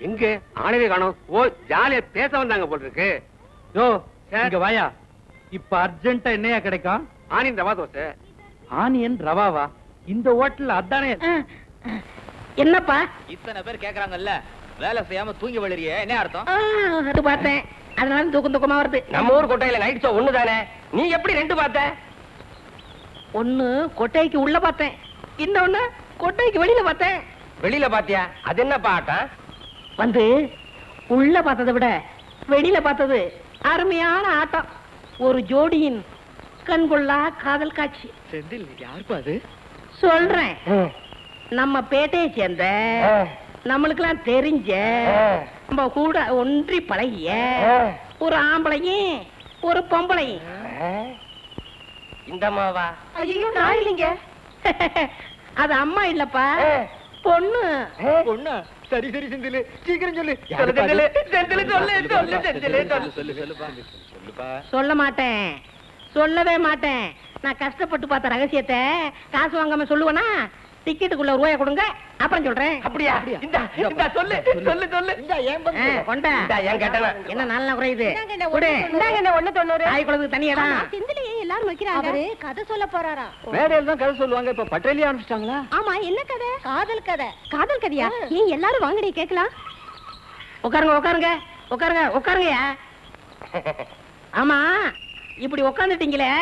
எங்க ஆளவே காணோம்? ஓ, ஜாலியா பேச வந்தாங்க போல இருக்கு. யோ, இங்க வாயா. இப்ப அர்ஜென்ட்டா என்னையா கிடைக்கும்? ஆனியன் ரவா தோசை. ஆனியன் ரவாவா? இந்த ஹோட்டல்ல அதானே. என்னப்பா? இத்தனை பேர் கேக்குறாங்கல்ல, வேலை செய்யாம தூங்கி வளரியே, என்ன அர்த்தம்? அது பார்த்தேன், அதனால தூக்கமா வருது. நம்ம ஊர் கொட்டையில நைட் ஷோ ஒண்ணு தானே, நீ எப்படி ரெண்டு பார்த்த? ஒண்ணு கொட்டைக்கு உள்ள பார்த்தேன், இன்னொன்னு கொட்டைக்கு வெளியில பார்த்தேன். வெளியில பாத்தியா? அது என்னப்பா ஆட்டம்? வந்து உள்ள பார்த்ததை விட வெளியில பார்த்தது அருமையான ஆட்டம். ஒரு ஜோடியின் கண்கொள்ளா காதல் காட்சி. செந்தில், யாருப்பா அது? சொல்றேன். நம்ம பேட்டையை சேர்ந்த, நம்மளுக்கெல்லாம் தெரிஞ்ச, நம்ம கூட ஒன்றி பழகிய ஒரு ஆம்பளையும் ஒரு பொம்பளையும். இந்த அம்மாவா? ஐயோ, நான் இல்லைங்க. அது அம்மா இல்லப்பா, பொண்ணு. பொண்ணா? சரி சரி செந்தில், சீக்கிரம் சொல்லு. செந்தில், செந்தில் சொல்லு, சொல்லு செந்தில், சொல்லு. சொல்ல மாட்டேன், சொல்லவே மாட்டேன். நான் கஷ்டப்பட்டு பார்த்த ரகசியத்தை காசு வாங்காம சொல்லுவேனா? டிக்கெட்டுக்குள்ள ரூபாய் கொடுங்க, அப்புறம் சொல்றேன். அப்படியா? இந்த இந்த சொல்லு சொல்லு சொல்லு. கொண்டா. ஏன் கேட்டனா? என்ன நல்லா குறையுது? கொடு. தாய் குளத்துக்கு தனியடா. செந்திலையே எல்லாரும் வைக்கிறாங்க. அவரு கதை சொல்ல போறாரா? மேடையில தான் கதை சொல்லுவாங்க, இப்ப பட்டேலியே ஆரம்பிச்சிட்டாங்களா? ஆமா, என்ன கதை? காதல் கதை. காதல் கதையா? ஏன் எல்லாரும் வாங்கடி கேக்கலாம்? உட்காருங்க உட்காருங்க உட்காருங்க உட்காருங்கயா. ஆமா, இப்படி உட்காந்துட்டீங்களே,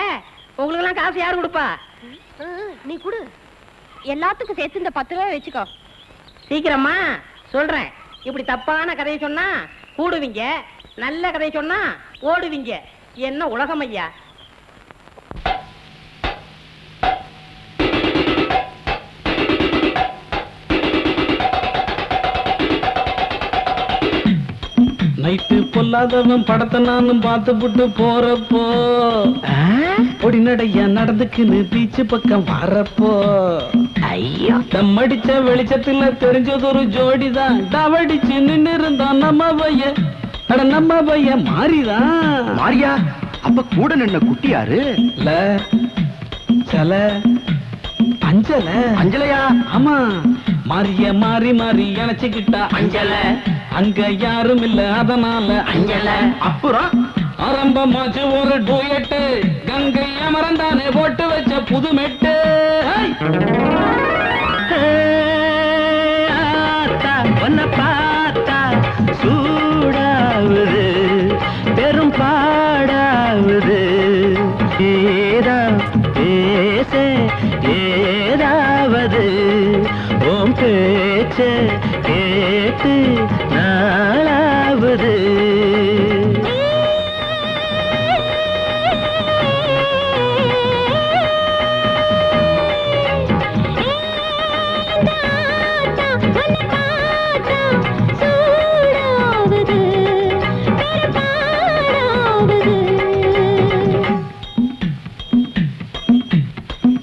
உங்களுக்கு எல்லாம் காசு யாரு கொடுப்பா? நீ குடு. எல்லாத்துக்கும் சேர்த்து இந்த 10 ரூபாய் வச்சுக்கோ. சீக்கிரமா சொல்றேன். இப்படி தப்பான கதையை சொன்னா கூடுவீங்க, நல்ல கதையை சொன்னா ஓடுவீங்க. என்ன உலகம் ஐயா? நைட்டு பொல்லாதவன் படத்தை நானும் பார்த்துப்புட்டு போறப்போ பொடி நடையா நடந்துக்குன்னு பீச்சு பக்கம் வரப்போ ஐயோ தம்மடிச்ச வெளிச்சத்துல தெரிஞ்சதொரு ஜோடிதான் டவடிச்சு நின்னு இருந்தான் நம்ம பையன். அட நம்ம பையன் மாறிதான். மாரியா? அப்ப கூட நின்ன குட்டி யாரு? இல்ல சல அஞ்சல. அஞ்சலையா? ஆமா, மாறிய மாறி மாறி இணைச்சுக்கிட்டா அஞ்சல. அங்க யாரும் இல்ல, அதனால அஞ்சல. அப்புறம் ஆரம்பமாச்சு ஒரு டூயட்டு, கங்கை அமரந்தானே போட்டு வச்ச புது மெட்டு. ஒன்ன பார்த்தா சூடாவுது, பெரும் பாடாவுது. ஏதா பேச ஏதாவது ஓம் பேச்ச கேட்டு நாளாவது.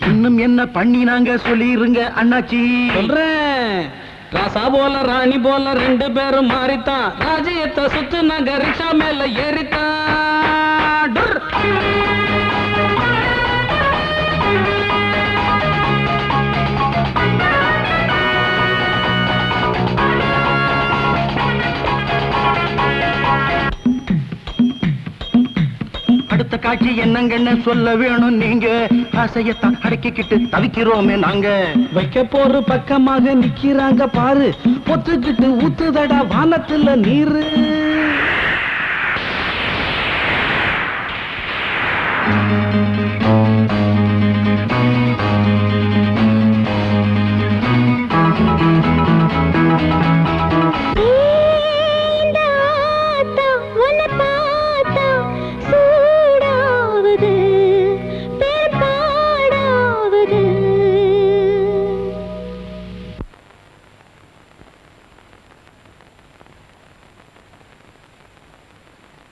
இன்னும் என்ன பண்ணி நாங்க சொல்லிருங்க அண்ணாச்சி. சொல்றேன். ராசா போல ராணி போல 2 பேரும் மாறித்தான், ராஜ்யத்தை சுத்து நாங்க ரிக்ஷா மேல ஏறித்தான். டுர். காட்சி என்னங்கன்னு சொல்ல வேணும் நீங்க. ஆசையத்தான் அடக்கிக்கிட்டு தவிக்கிறோமே நாங்க. வைக்க போற பக்கமாக நிக்கிறாங்க பாரு, பொத்துக்கிட்டு ஊத்துதடா வானத்துல நீரு.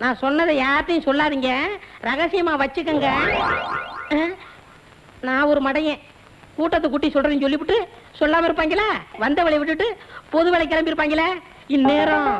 நான் சொன்னதை யார்ட்டையும் சொல்லாதீங்க, ரகசியமா வச்சுக்கங்க. நான் ஒரு மடையன், கூட்டத்தை கூட்டி சொல்றேன்னு சொல்லிவிட்டு சொல்லாம இருப்பாங்களா? வந்த வேலையை விட்டுட்டு பொது வேலை கிளம்பி இருப்பாங்களா இந்நேரம்?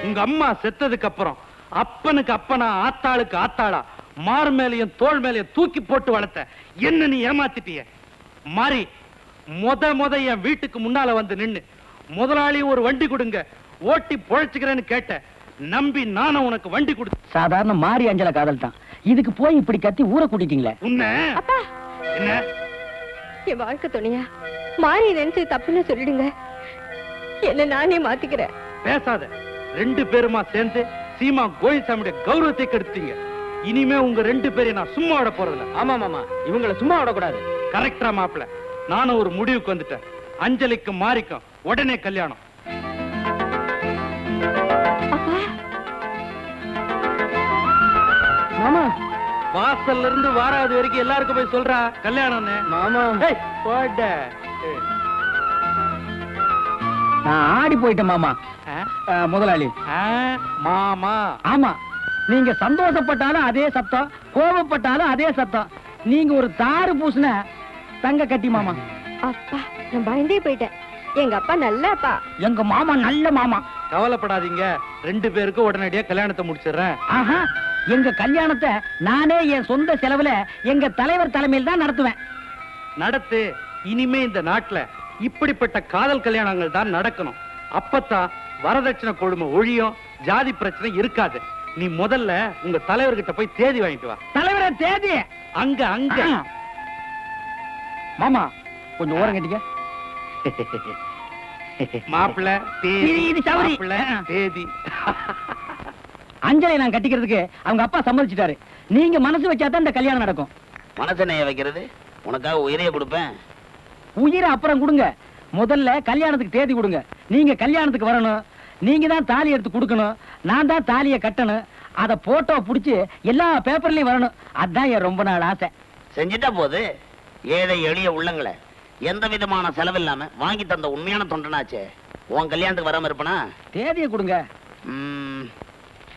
உங்க அம்மா செத்ததுக்கு அப்புறம் அப்பனுக்கு அப்பனா ஆத்தாளுக்கு ஆத்தாளா மார் மேலையும் தோல் மேலையும் தூக்கி போட்டு வளர்த்த என்ன நீ ஏமாத்திட்டிய. மாறி முத என் வீட்டுக்கு முன்னால வந்து நின்னு முதலாளி ஒரு வண்டி கொடுங்க ஓட்டி பொழைச்சுக்கிறேன்னு கேட்ட. நம்பி நானும் உனக்கு வண்டி கொடு. சாதாரண மாறி அஞ்சல காதல் தான், இதுக்கு போய் இப்படி கத்தி ஊரை கூட்டிட்டீங்களே. உன்ன என்ன என் வாழ்க்கை துணையா மாறி நினைச்சு தப்புன்னு சொல்லிடுங்க, என்ன நானே மாத்திக்கிறேன். பேசாத. ரெண்டு பேருமா சேர்ந்து சீமா கோயில்சாமியுடைய கௌரவத்தை கெடுத்தீங்க. இனிமே உங்க ரெண்டு பேரையும் நான் சும்மா விட போறதில்ல. ஆமா மாமா, இவங்களை சும்மா விடக்கூடாது. கரெக்டா மாப்பிள, நானும் ஒரு முடிவுக்கு வந்துட்டேன். அஞ்சலிக்கும் மாறிக்கும் உடனே கல்யாணம். மாமா வாசல்ல இருந்து வாராது வரைக்கும் எல்லாருக்கும் போய் சொல்றா கல்யாணம். மாமா போட நான் ஆடி போயிட்டேன் மாமா. முதலாளி மாமா. ஆமா, நீங்க சந்தோஷப்பட்டாலும் அதே சத்தம், கோபப்பட்டாலும் அதே சத்தம். நீங்க ஒரு தாறு பூசின தங்க கட்டி மாமா. அப்பா நான் பயந்தே போயிட்டேன். எங்க அப்பா நல்ல அப்பா. எங்க மாமா நல்ல மாமா. கவலைப்படாதீங்க, ரெண்டு பேருக்கும் உடனடியா கல்யாணத்தை முடிச்சிடுறேன். ஆஹா, எங்க கல்யாணத்தை நானே என் சொந்த செலவுல எங்க தலைவர் தலைமையில் தான் நடத்துவேன். நடத்து. இனிமே இந்த நாட்டுல இப்படிப்பட்ட காதல் கல்யாணங்கள் தான் நடக்கணும். அப்பத்தான் வரதட்சணை கொடுமை ஒழியும், ஜாதி பிரச்சனை இருக்காது. நீ முதல்ல உங்க தலைவர்கிட்ட போய் தேதி வாங்கிட்டு வா. தலைவர தேதி அங்க அங்க. மாமா கொஞ்சம் ஓரம் கட்டிக்க. மாப்பிள்ள தேதி. தேதி. அஞ்சலை நான் கட்டிக்கிறதுக்கு அவங்க அப்பா சம்மதிச்சிட்டாரு. நீங்க மனசு வச்சாதான் இந்த கல்யாணம் நடக்கும். மனசு நெய்ய வைக்கிறது, உனக்காக உயிரைய கொடுப்பேன். உயிரை அப்புறம் கொடுங்க, முதல்ல கல்யாணத்துக்கு தேதி கொடுங்க. நீங்க கல்யாணத்துக்கு வரணும், நீங்க தான் தாலி எடுத்து கொடுக்கணும், நான் தான் தாலியை கட்டணும். அத போட்டோ புடிச்சு எல்லா பேப்பர்லயும் வரணும். அதான் என் ரொம்ப நாள் ஆசை. செஞ்சுட்டா போது. ஏழை எளிய உள்ளங்களை எந்த விதமான செலவில்லாம வாங்கி தந்த உண்மையான தொண்டனாச்சே. உன் கல்யாணத்துக்கு வராம இருப்பனா? தேதியை கொடுங்க.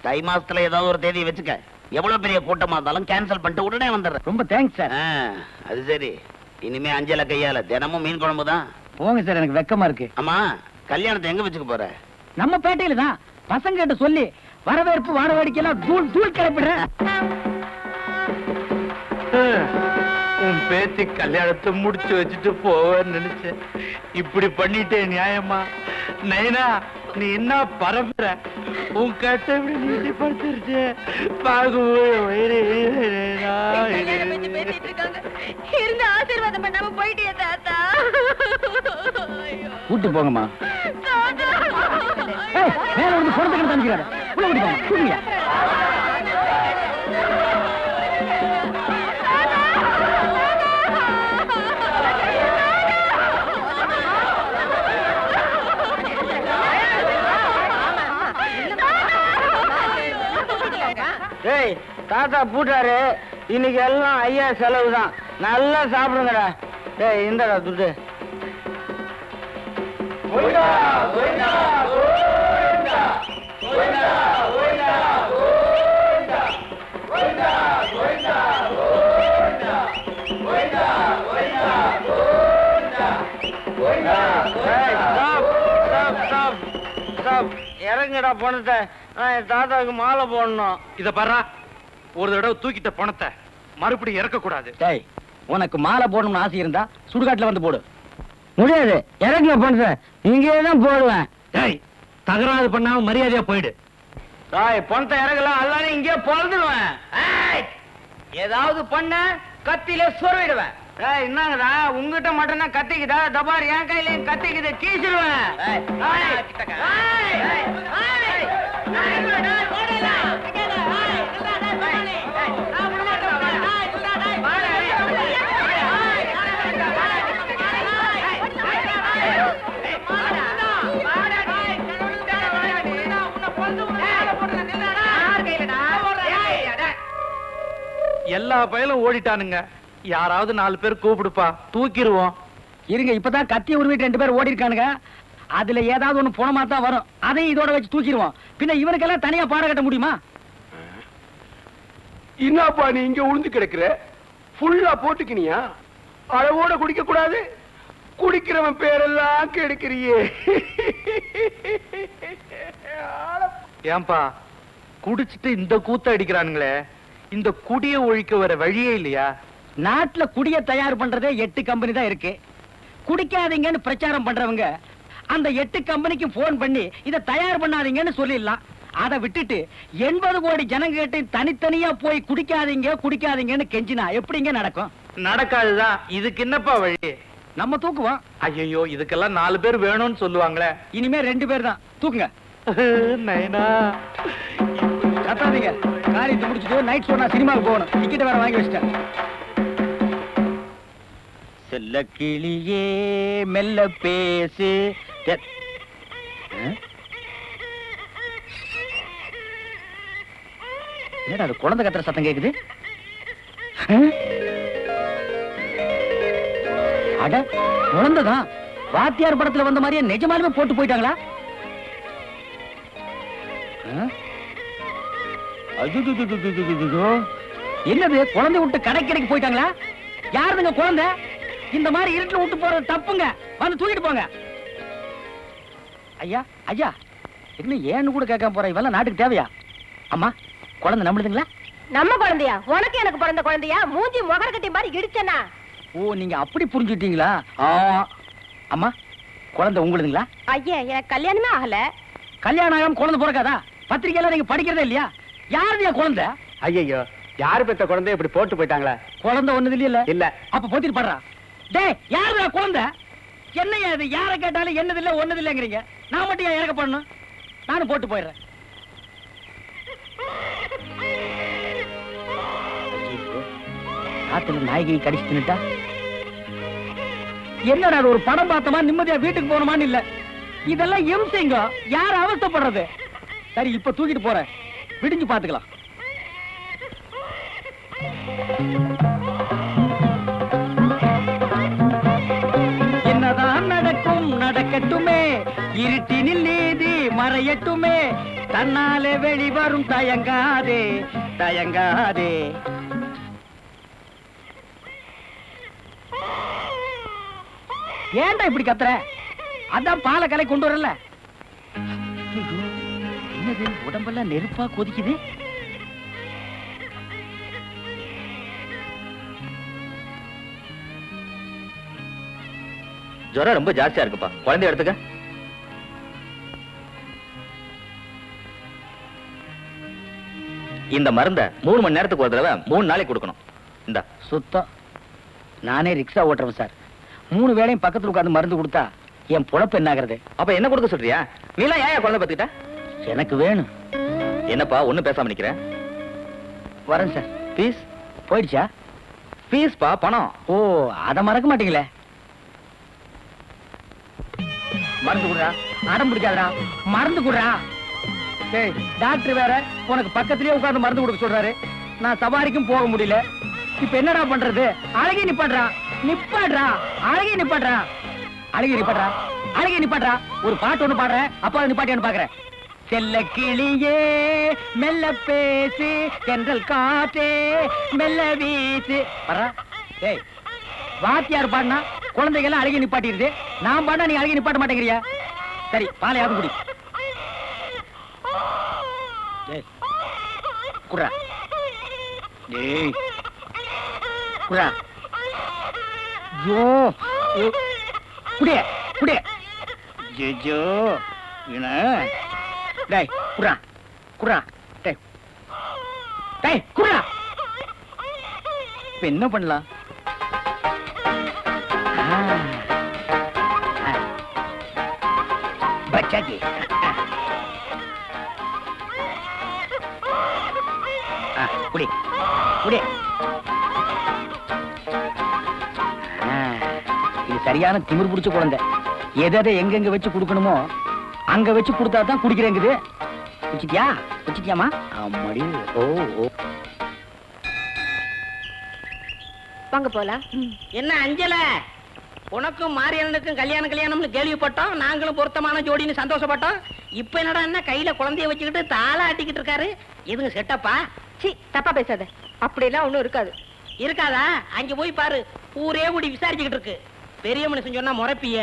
தை மாசத்துல ஏதாவது ஒரு தேதியை வச்சுக்க. எவ்வளவு பெரிய கூட்டமா இருந்தாலும் கேன்சல் பண்ணிட்டு உடனே வந்துடுறேன். ரொம்ப தேங்க்ஸ் சார். அது சரி, இனிமே அஞ்சல கையால தினமும் மீன் குழம்பு தான். போங்க சார், எனக்கு வெக்கமா இருக்கு. ஆமா, கல்யாணத்தை எங்க வச்சுக்க போற? நம்ம பேட்டையில தான். பசங்க கிட்ட சொல்லி வரவேற்பு வார வேடிக்கையெல்லாம் தூள் தூள் கிளப்பிடுறேன். உன் பேத்தி கல்யாணத்தை முடிச்சு வச்சுட்டு போவேன்னு நினைச்சேன். இப்படி பண்ணிட்டே நியாயமா? நைனா, நீ என்ன பரம்பரை? உன் கட்ட இப்படி நீட்டி படுத்துருச்சு. ஆசீர்வாதம் பண்ணாம போயிட்டே தாத்தா. கூட்டு போங்கம்மா. மேல வந்து பொறுத்துக்கிட்டு தந்துக்கிறாரு. உள்ள கூட்டி போங்க. கூட்டிங்க. ஏய், தாத்தா பூட்டாரு. இன்னைக்கு எல்லாம் ஐயா செலவு தான். நல்லா சாப்பிடுங்கடா. ஏய், இந்தடா துட்டு. இறங்குடா பணத்தை நான் என் தாத்தாவுக்கு மாலை போடணும். இத பாரா, ஒரு தடவை தூக்கிட்ட பணத்தை மறுபடியும் இறக்க கூடாது. டேய், உனக்கு மாலை போடணும்னு ஆசை இருந்தா சுடுகாட்டுல வந்து போடு. முடியாது, இறங்குல பணத்தை இங்கே தான் போடுவேன். டேய், தகராறு பண்ணாம மரியாதையா போயிடு. பணத்தை இறங்கலாம், எல்லாரும் இங்கே பொழுதுடுவேன். ஏதாவது பண்ண கத்தியில சொருவிடுவேன். என்னங்கடா உங்ககிட்ட மட்டும் தான் கத்திக்குதா? தபார் என் கையில கத்திக்குது, கீச்சிடுவேன். எல்லா பயலும் ஓடிட்டானுங்க. யாராவது 4 பேர் கூப்பிடுப்பா, தூக்கிடுவோம். இருங்க, இப்பதான் கத்திய உருவிட்டு 2 பேர் ஓடி இருக்கானுங்க. அதுல ஏதாவது ஒண்ணு போனமா தான் வரும். அதையும் இதோட வச்சு தூக்கிடுவோம். பின்ன இவனுக்கெல்லாம் தனியா பாடம் கட்ட முடியுமா? என்னப்பா நீ இங்க உளுந்து கிடக்குற? ஃபுல்லா போட்டுக்கினியா? அளவோட குடிக்க கூடாது? குடிக்கிறவன் பேரெல்லாம் கெடுக்கிறியே. ஏன்பா குடிச்சிட்டு இந்த கூத்த அடிக்கிறானுங்களே, இந்த குடிய ஒழிக்க வர வழியே இல்லையா? நாட்டுல குடிய தயார் பண்றதே 8 கம்பெனி தான் இருக்கு. குடிக்காதீங்கன்னு பிரச்சாரம் பண்றவங்க அந்த 8 கம்பெனிக்கு போன் பண்ணி இத தயார் பண்ணாதீங்கன்னு சொல்லிடலாம். அதை விட்டுட்டு 80 கோடி ஜனங்க கிட்ட தனித்தனியா போய் குடிக்காதீங்க குடிக்காதீங்கன்னு கெஞ்சினா எப்படிங்க நடக்கும்? நடக்காதுதான். இதுக்கு என்னப்பா வழி? நம்ம தூக்குவோம். ஐயோ, இதுக்கெல்லாம் 4 பேர் வேணும்னு சொல்லுவாங்களே. இனிமே 2 பேர் தான். தூக்குங்க. நைனா, கத்தாதீங்க. காரியத்தை முடிச்சுட்டு நைட் ஷோ நான் சினிமாவுக்கு போகணும். டிக்கெட் வேற வாங்கி வச்சிட்டேன். செல்ல கிளியே மெல்ல பேசு. என்னடா அது குழந்தை கத்துற சத்தம் கேக்குது? அட, குழந்தைதான். வாத்தியார் படத்துல வந்த மாதிரியே நிஜமாலுமே போட்டு போயிட்டாங்களா? என்னது, குழந்தை விட்டு கடைக்கு போயிட்டாங்களா? யாருங்க குழந்தை? இந்த மாதிரி இருட்டுல விட்டு போறது தப்புங்க. வந்து தூக்கிட்டு போங்க. ஐயா ஐயா, என்ன ஏன்னு கூட கேட்காம போற? இவெல்லாம் நாட்டுக்கு தேவையா? அம்மா, குழந்தை நம்மளுதுங்களா? நம்ம குழந்தையா? உனக்கு எனக்கு பிறந்த குழந்தையா? மூஞ்சி முகர கட்டி மாதிரி இடிச்சனா? ஓ, நீங்க அப்படி புரிஞ்சுட்டீங்களா? அம்மா, குழந்தை உங்களுதுங்களா? ஐயா, எனக்கு கல்யாணமே ஆகல. கல்யாணம் ஆகாம குழந்தை பிறக்காதா? பத்திரிக்கையில நீங்க படிக்கிறதே இல்லையா? யாருடைய குழந்தை? ஐயோ, யாரு பெத்த குழந்தைய இப்படி போட்டு போயிட்டாங்களா? குழந்தை ஒண்ணுது இல்ல. இல்ல. அப்ப போத்திட்டு படுறா. டேய், யாருடைய குழந்தை? என்னையா இது? யார கேட்டாலும் என்னது இல்ல ஒண்ணுது இல்லங்கிறீங்க. நான் மட்டும் ஏன் இறக்க பண்ணணும்? நானும் போட்டு போயிடுறேன். காத்துல நாய்கை கடிச்சு தின்னுட்டா என்னடா? ஒரு படம் பார்த்தமா நிம்மதியா வீட்டுக்கு போனோமான்னு இல்ல. இதெல்லாம் எம்சிங்க. யார் அவஸ்தைப்படுறது? சரி, இப்ப தூக்கிட்டு போறேன். விடிஞ்சு பாத்துக்கலாம். என்னதான் நடக்கும் நடக்கட்டுமே, இருட்டினில் நீதி மறையட்டுமே, தன்னாலே வெளிவரும் தயங்காதே தயங்காதே. ஏன்டா இப்படி கத்துற? அதான் பாலை கலை கொண்டு வரல. என்னது, உடம்பெல்லாம் நெருப்பா கொதிக்குது? ஜுரம் ரொம்ப ஜாஸ்தியா இருக்குப்பா. குழந்தை எடுத்துக்க. இந்த மருந்த 3 மணி நேரத்துக்கு ஒரு தடவை 3 நாளைக்கு கொடுக்கணும். இந்த சுத்தம். நானே ரிக்ஷா ஓட்டுறேன் சார். 3 வேளையும் பக்கத்துல உட்கார்ந்து மருந்து கொடுத்தா என் பொழப்பு என்ன ஆகுறது? அப்ப என்ன கொடுக்க சொல்றியா? நீலாம் ஏன் குழந்தை பத்துக்கிட்ட? எனக்கு வேணும். என்னப்பா ஒண்ணும் பேசாம நிக்கிறேன்? வரேன் சார். பீஸ் போயிடுச்சா? பீஸ்பா, பணம். ஓ, அத மறக்க மாட்டீங்களே. மருந்து குடுறா. அடம் பிடிக்காதடா, மருந்து குடுறா. டேய், டாக்டர் வேற உனக்கு பக்கத்துலயே உட்கார்ந்து மருந்து கொடுக்க சொல்றாரு. நான் சவாரிக்கும் போக முடியல. இப்ப என்னடா பண்றது? அழகி நிப்பாட்றா, நிப்பாட்றா, அழகி நிப்பாட்றா, அழகி நிப்பாட்றா, அழகி நிப்பாட்றா. ஒரு பாட்டு ஒண்ணு பாடுறேன், அப்பா நிப்பாட்டியான்னு பாக்குறேன். செல்ல கிளியே மெல்ல பேசு, தென்றல் காற்றே மெல்ல வீசு. வர்றா. டேய், வாத்தியார் பாடினா குழந்தைகள் அழகி நிப்பாட்டிருது. நான் பாடினா நீ அழகி நிப்பாட்ட மாட்டேங்கிறியா? சரி, பாலையாவது குடி. குடுறா. டேய் குடுறா. ஜோ குடிய குடிய ஜோ இன. டேய் குடுறா குடுறா. டேய் டேய் குடுறா. இப்ப என்ன பண்ணலாம்? பச்சாக்கி குடி குடி. இது சரியான திமிர் பிடிச்ச குழந்தை. எதை எங்கெங்க வச்சு குடுக்கணுமோ அங்க வச்சு கொடுத்தா தான் குடிக்கிறேங்குது. குச்சிட்டியா குச்சிட்டியாமா? ஆமாடி. ஓ ஓ வாங்க போலாம். என்ன அஞ்சல, உனக்கும் மாரியண்ணனுக்கும் கல்யாணம்னு கேள்விப்பட்டோம். நாங்களும் பொருத்தமான ஜோடின்னு சந்தோஷப்பட்டோம். இப்ப என்னடா என்ன கையில குழந்தைய வச்சுக்கிட்டு தாள ஆட்டிக்கிட்டு இருக்காரு. இதுங்க செட்டப்பா? சி, தப்பா பேசாத. அப்படிலாம் ஒண்ணும் இருக்காது. இருக்காதா? அங்க போய் பாரு, ஊரே கூடி விசாரிச்சுக்கிட்டு இருக்கு. பெரிய மனுஷன் சொன்னா முறைப்பிய.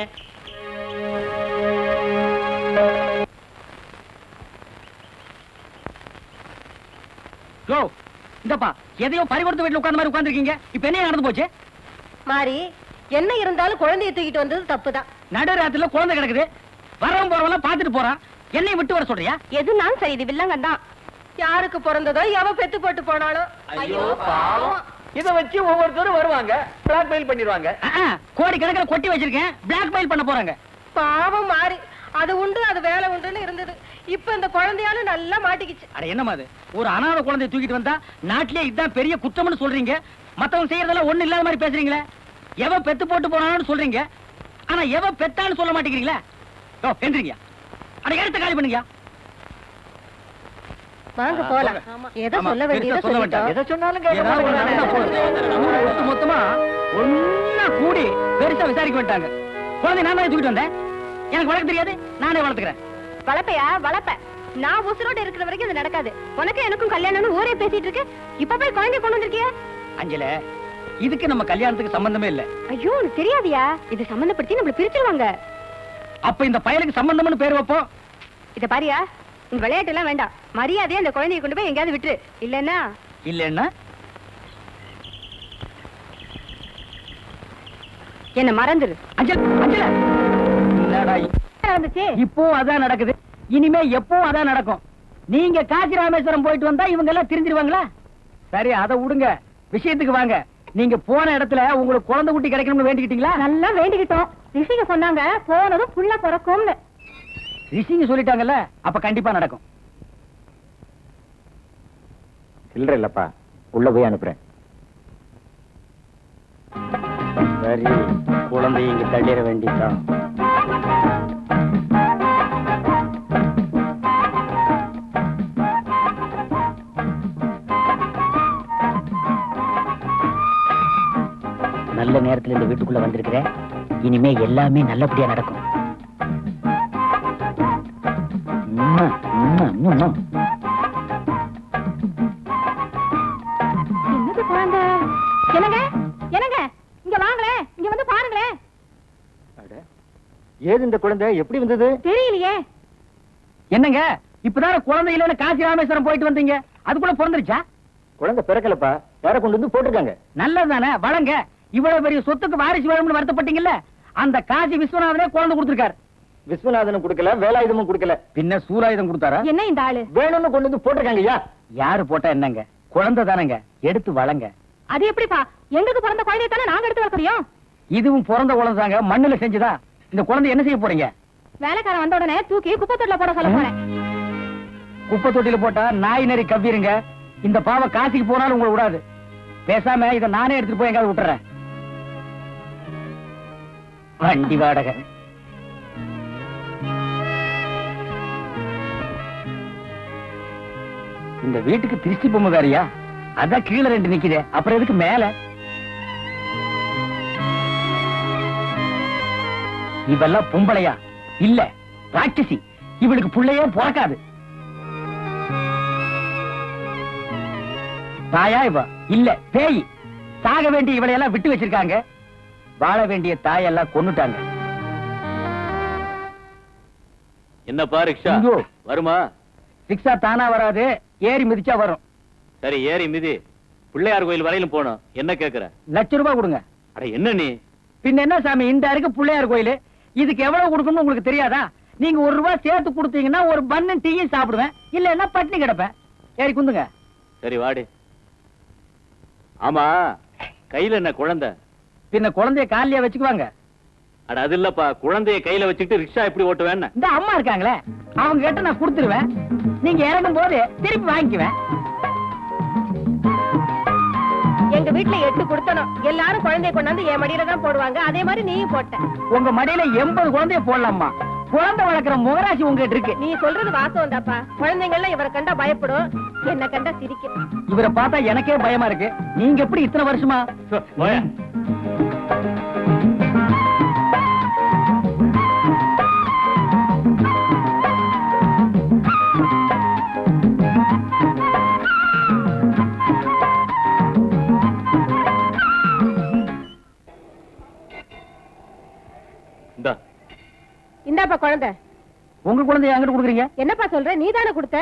இந்தப்பா எதையோ பறிகொடுத்த வீட்டுல உட்கார்ந்த மாதிரி உட்கார்ந்துருக்கீங்க. இப்ப என்ன நடந்து போச்சு? மாறி, என்ன இருந்தாலும் குழந்தைய தூக்கிட்டு வந்தது தப்புதான். நடு ராத்திரில குழந்தை கிடக்குது. வரவன் போறவெல்லாம் பாத்துட்டு போறான். என்னையும் விட்டு வர சொல்றியா? எதுனாலும் சரி, இது வில்லங்கன் தான். யாருக்கு பிறந்ததோ எவ பெத்து போட்டு போனாலும். ஐயோ பாவம். இத வச்சு ஒவ்வொருத்தரும் வருவாங்க, பிளாக்மெயில் பண்ணிடுவாங்க. கோடி கணக்கில் கொட்டி வச்சிருக்கேன், பிளாக்மெயில் பண்ண போறாங்க. பாவம் மாறி, அது உண்டு அது வேலை உண்டுன்னு இருந்தது. இப்ப இந்த குழந்தையாலும் நல்லா மாட்டிக்கிச்சு. அட என்னமா அது? ஒரு அனாதை குழந்தையை தூக்கிட்டு வந்தா நாட்டிலே இதுதான் பெரிய குற்றம்னு சொல்றீங்க. மத்தவங்க செய்யறதெல்லாம் ஒண்ணு இல்லாத மாதிரி பேசுறீங்களே. எவ பெத்து போட்டு போனான்னு சொல்றீங்க, ஆனா எவ பெத்தான்னு சொல்ல மாட்டேங்கிறீங்களா? எந்திரிங்க, அட எடுத்து காலி பண்ணுங்க. வாங்க போலாம். எதை சொல்ல வேண்டியதை சொல்லிட்டோம். எதை சொன்னாலும் மொத்தமா ஒன்னா கூடி பெருசா விசாரிக்க வேண்டாங்க. குழந்தை நான் தான் தூக்கிட்டு வந்தேன். எனக்கு வளர்க்க தெரியாது, நானே வளர்த்துக்கிறேன். வளப்பையா வளப்ப? நான் உசுரோட இருக்கிற வரைக்கும் இது நடக்காது. உனக்கு எனக்கும் கல்யாணம்னு ஊரே பேசிட்டு இருக்கு. இப்ப போய் குழந்தை கொண்டு வந்திருக்கிய. அஞ்சல, இதுக்கு நம்ம கல்யாணத்துக்கு சம்பந்தமே இல்ல. ஐயோ, உனக்கு தெரியாதியா? இது சம்பந்தப்படுத்தி நம்மள பிரிச்சிருவாங்க. அப்ப இந்த பயலுக்கு சம்பந்தம்னு பேர் வைப்போம். இத பாரியா, இந்த விளையாட்டு எல்லாம் வேண்டாம். மரியாதையா அந்த குழந்தையை கொண்டு போய் எங்கயாவது விட்டுரு. இல்லன்னா இல்லன்னா என்ன மறந்துரு. அஞ்சல் அஞ்சல, என்னடா நடந்துச்சு? இப்போ அதான் நடக்குது, இனிமே எப்பவும் அதான் நடக்கும். நீங்க காசி ராமேஸ்வரம் போயிட்டு வந்தா இவங்க எல்லாம் தெரிஞ்சிருவாங்களா? சரி, அதை விடுங்க, விஷயத்துக்கு வாங்க. நீங்க போன இடத்துல உங்களுக்கு குழந்தை குட்டி கிடைக்கணும்னு வேண்டிக்கிட்டீங்களா? நல்லா வேண்டிக்கிட்டோம். ரிஷிங்க சொன்னாங்க போனதும் புள்ள பிறக்கும்னு. ரிஷிங்க சொல்லிட்டாங்கல்ல, அப்ப கண்டிப்பா நடக்கும். இல்ல இல்லப்பா, உள்ள போய் அனுப்புறேன். சரி, குழந்தை இங்க தள்ளிட வேண்டியதான். நல்ல நேரத்துல இந்த வீட்டுக்குள்ள வந்திருக்கிறேன். இனிமே எல்லாமே நல்லபடியா நடக்கும். என்னது குழந்தை? என்னங்க என்னங்க, இங்க வாங்களே, இங்க வந்து பாருங்களே. ஏது இந்த குழந்தை எப்படி வந்தது? தெரியலையே. என்னங்க, இப்பதான் குழந்தை இல்லைன்னு காசி ராமேஸ்வரம் போயிட்டு வந்தீங்க, அதுக்குள்ள பிறந்துருச்சா? குழந்தை பிறக்கலப்பா, வேற கொண்டு வந்து போட்டிருக்காங்க. நல்லதுதானே, வளங்க. இவ்வளவு பெரிய சொத்துக்கு வாரிசு வேணும்னு வருத்தப்பட்டீங்கல்ல, அந்த காசி விஸ்வநாதனே குழந்தை கொடுத்திருக்காரு. விஸ்வநாதனும் கொடுக்கல, வேலாயுதமும் கொடுக்கல, பின்ன சூலாயுதம் கொடுத்தாரா? என்ன இந்த ஆளு? வேணும்னு கொண்டு வந்து போட்டிருக்காங்க. ஐயா, யாரு போட்டா என்னங்க, குழந்தை தானங்க, எடுத்து வளங்க. அது எப்படிப்பா? எங்களுக்கு பிறந்த குழந்தைய தானே நாங்க எடுத்து வளர்க்கறியோம். இதுவும் பிறந்த குழந்தை தாங்க, மண்ணுல செஞ்சுதா. இந்த குழந்தை என்ன செய்ய போறீங்க? வேலைக்காரன் வந்த உடனே தூக்கி குப்பை தொட்டில போட சொல்ல போறேன். குப்பை தொட்டில போட்டா நாய் நரி கவ்விருங்க. இந்த பாவ காசிக்கு போனாலும் உங்களை விடாது. பேசாம இதை நானே எடுத்துட்டு போய் எங்காவது விட்டுறேன். வண்டி வாடகை. இந்த வீட்டுக்கு திருஷ்டி பொம்மை வேறையா? அதான் கீழே 2 நிக்குதே, அப்புறம் எதுக்கு மேல? இவெல்லாம் பொம்பளையா? இல்ல, ராட்சசி. இவளுக்கு புள்ளையே பிறக்காது. தாயா இவ? இல்ல, பேய். சாக வேண்டிய இவளையெல்லாம் விட்டு வச்சிருக்காங்க, வாழ வேண்டிய தாயெல்லாம் கொன்னுட்டாங்க. என்னப்பா ரிக்ஷா ஐயோ. வருமா? ரிக்ஷா தானா வராது, ஏறி மிதிச்சா வரும். சரி ஏறி மிதி. பிள்ளையார் கோயில் வரையிலும் போகணும். என்ன கேக்குற? ₹1,00,000 கொடுங்க. அட என்ன நீ? பின்ன என்ன சாமி, இந்த இருக்கு பிள்ளையார் கோயில், இதுக்கு எவ்வளவு கொடுக்கணும்னு உங்களுக்கு தெரியாதா? நீங்க ₹1 சேர்த்து கொடுத்தீங்கன்னா ஒரு பன்னு டீயும் சாப்பிடுவேன், இல்லன்னா பட்டினி கிடப்பேன். ஏறி குந்துங்க. சரி வாடி. ஆமா, கையில என்ன குழந்தை? பின்ன குழந்தைய காலியா வச்சுக்குவாங்க. அட அது இல்லப்பா, குழந்தைய கையில வச்சுட்டு ரிக்ஷா எப்படி ஓட்டுவேன்னு. இந்த அம்மா இருக்காங்களே, அவங்க கிட்ட நான் கொடுத்துருவேன். நீங்க இறங்கும் போது திருப்பி வாங்கிக்குவேன். எங்க வீட்டுல 8 கொடுத்தனும். எல்லாரும் குழந்தைய கொண்டாந்து என் மடியில தான் போடுவாங்க. அதே மாதிரி நீயும் போட்ட. உங்க மடியில 80 குழந்தைய போடலாமா? குழந்தை வளர்க்குற முகராசி உங்ககிட்ட இருக்கு. நீ சொல்றது வாசம் தாப்பா. குழந்தைங்க எல்லாம் இவரை கண்டா பயப்படும், என்ன கண்டா சிரிக்கும். இவரை பார்த்தா எனக்கே பயமா இருக்கு. நீங்க எப்படி இத்தனை வருஷமா? இந்தாப்பா குழந்தை. உங்க குழந்தைய என்கிட்ட கொடுக்குறீங்க? என்னப்பா சொல்ற? நீ தானே கொடுத்த.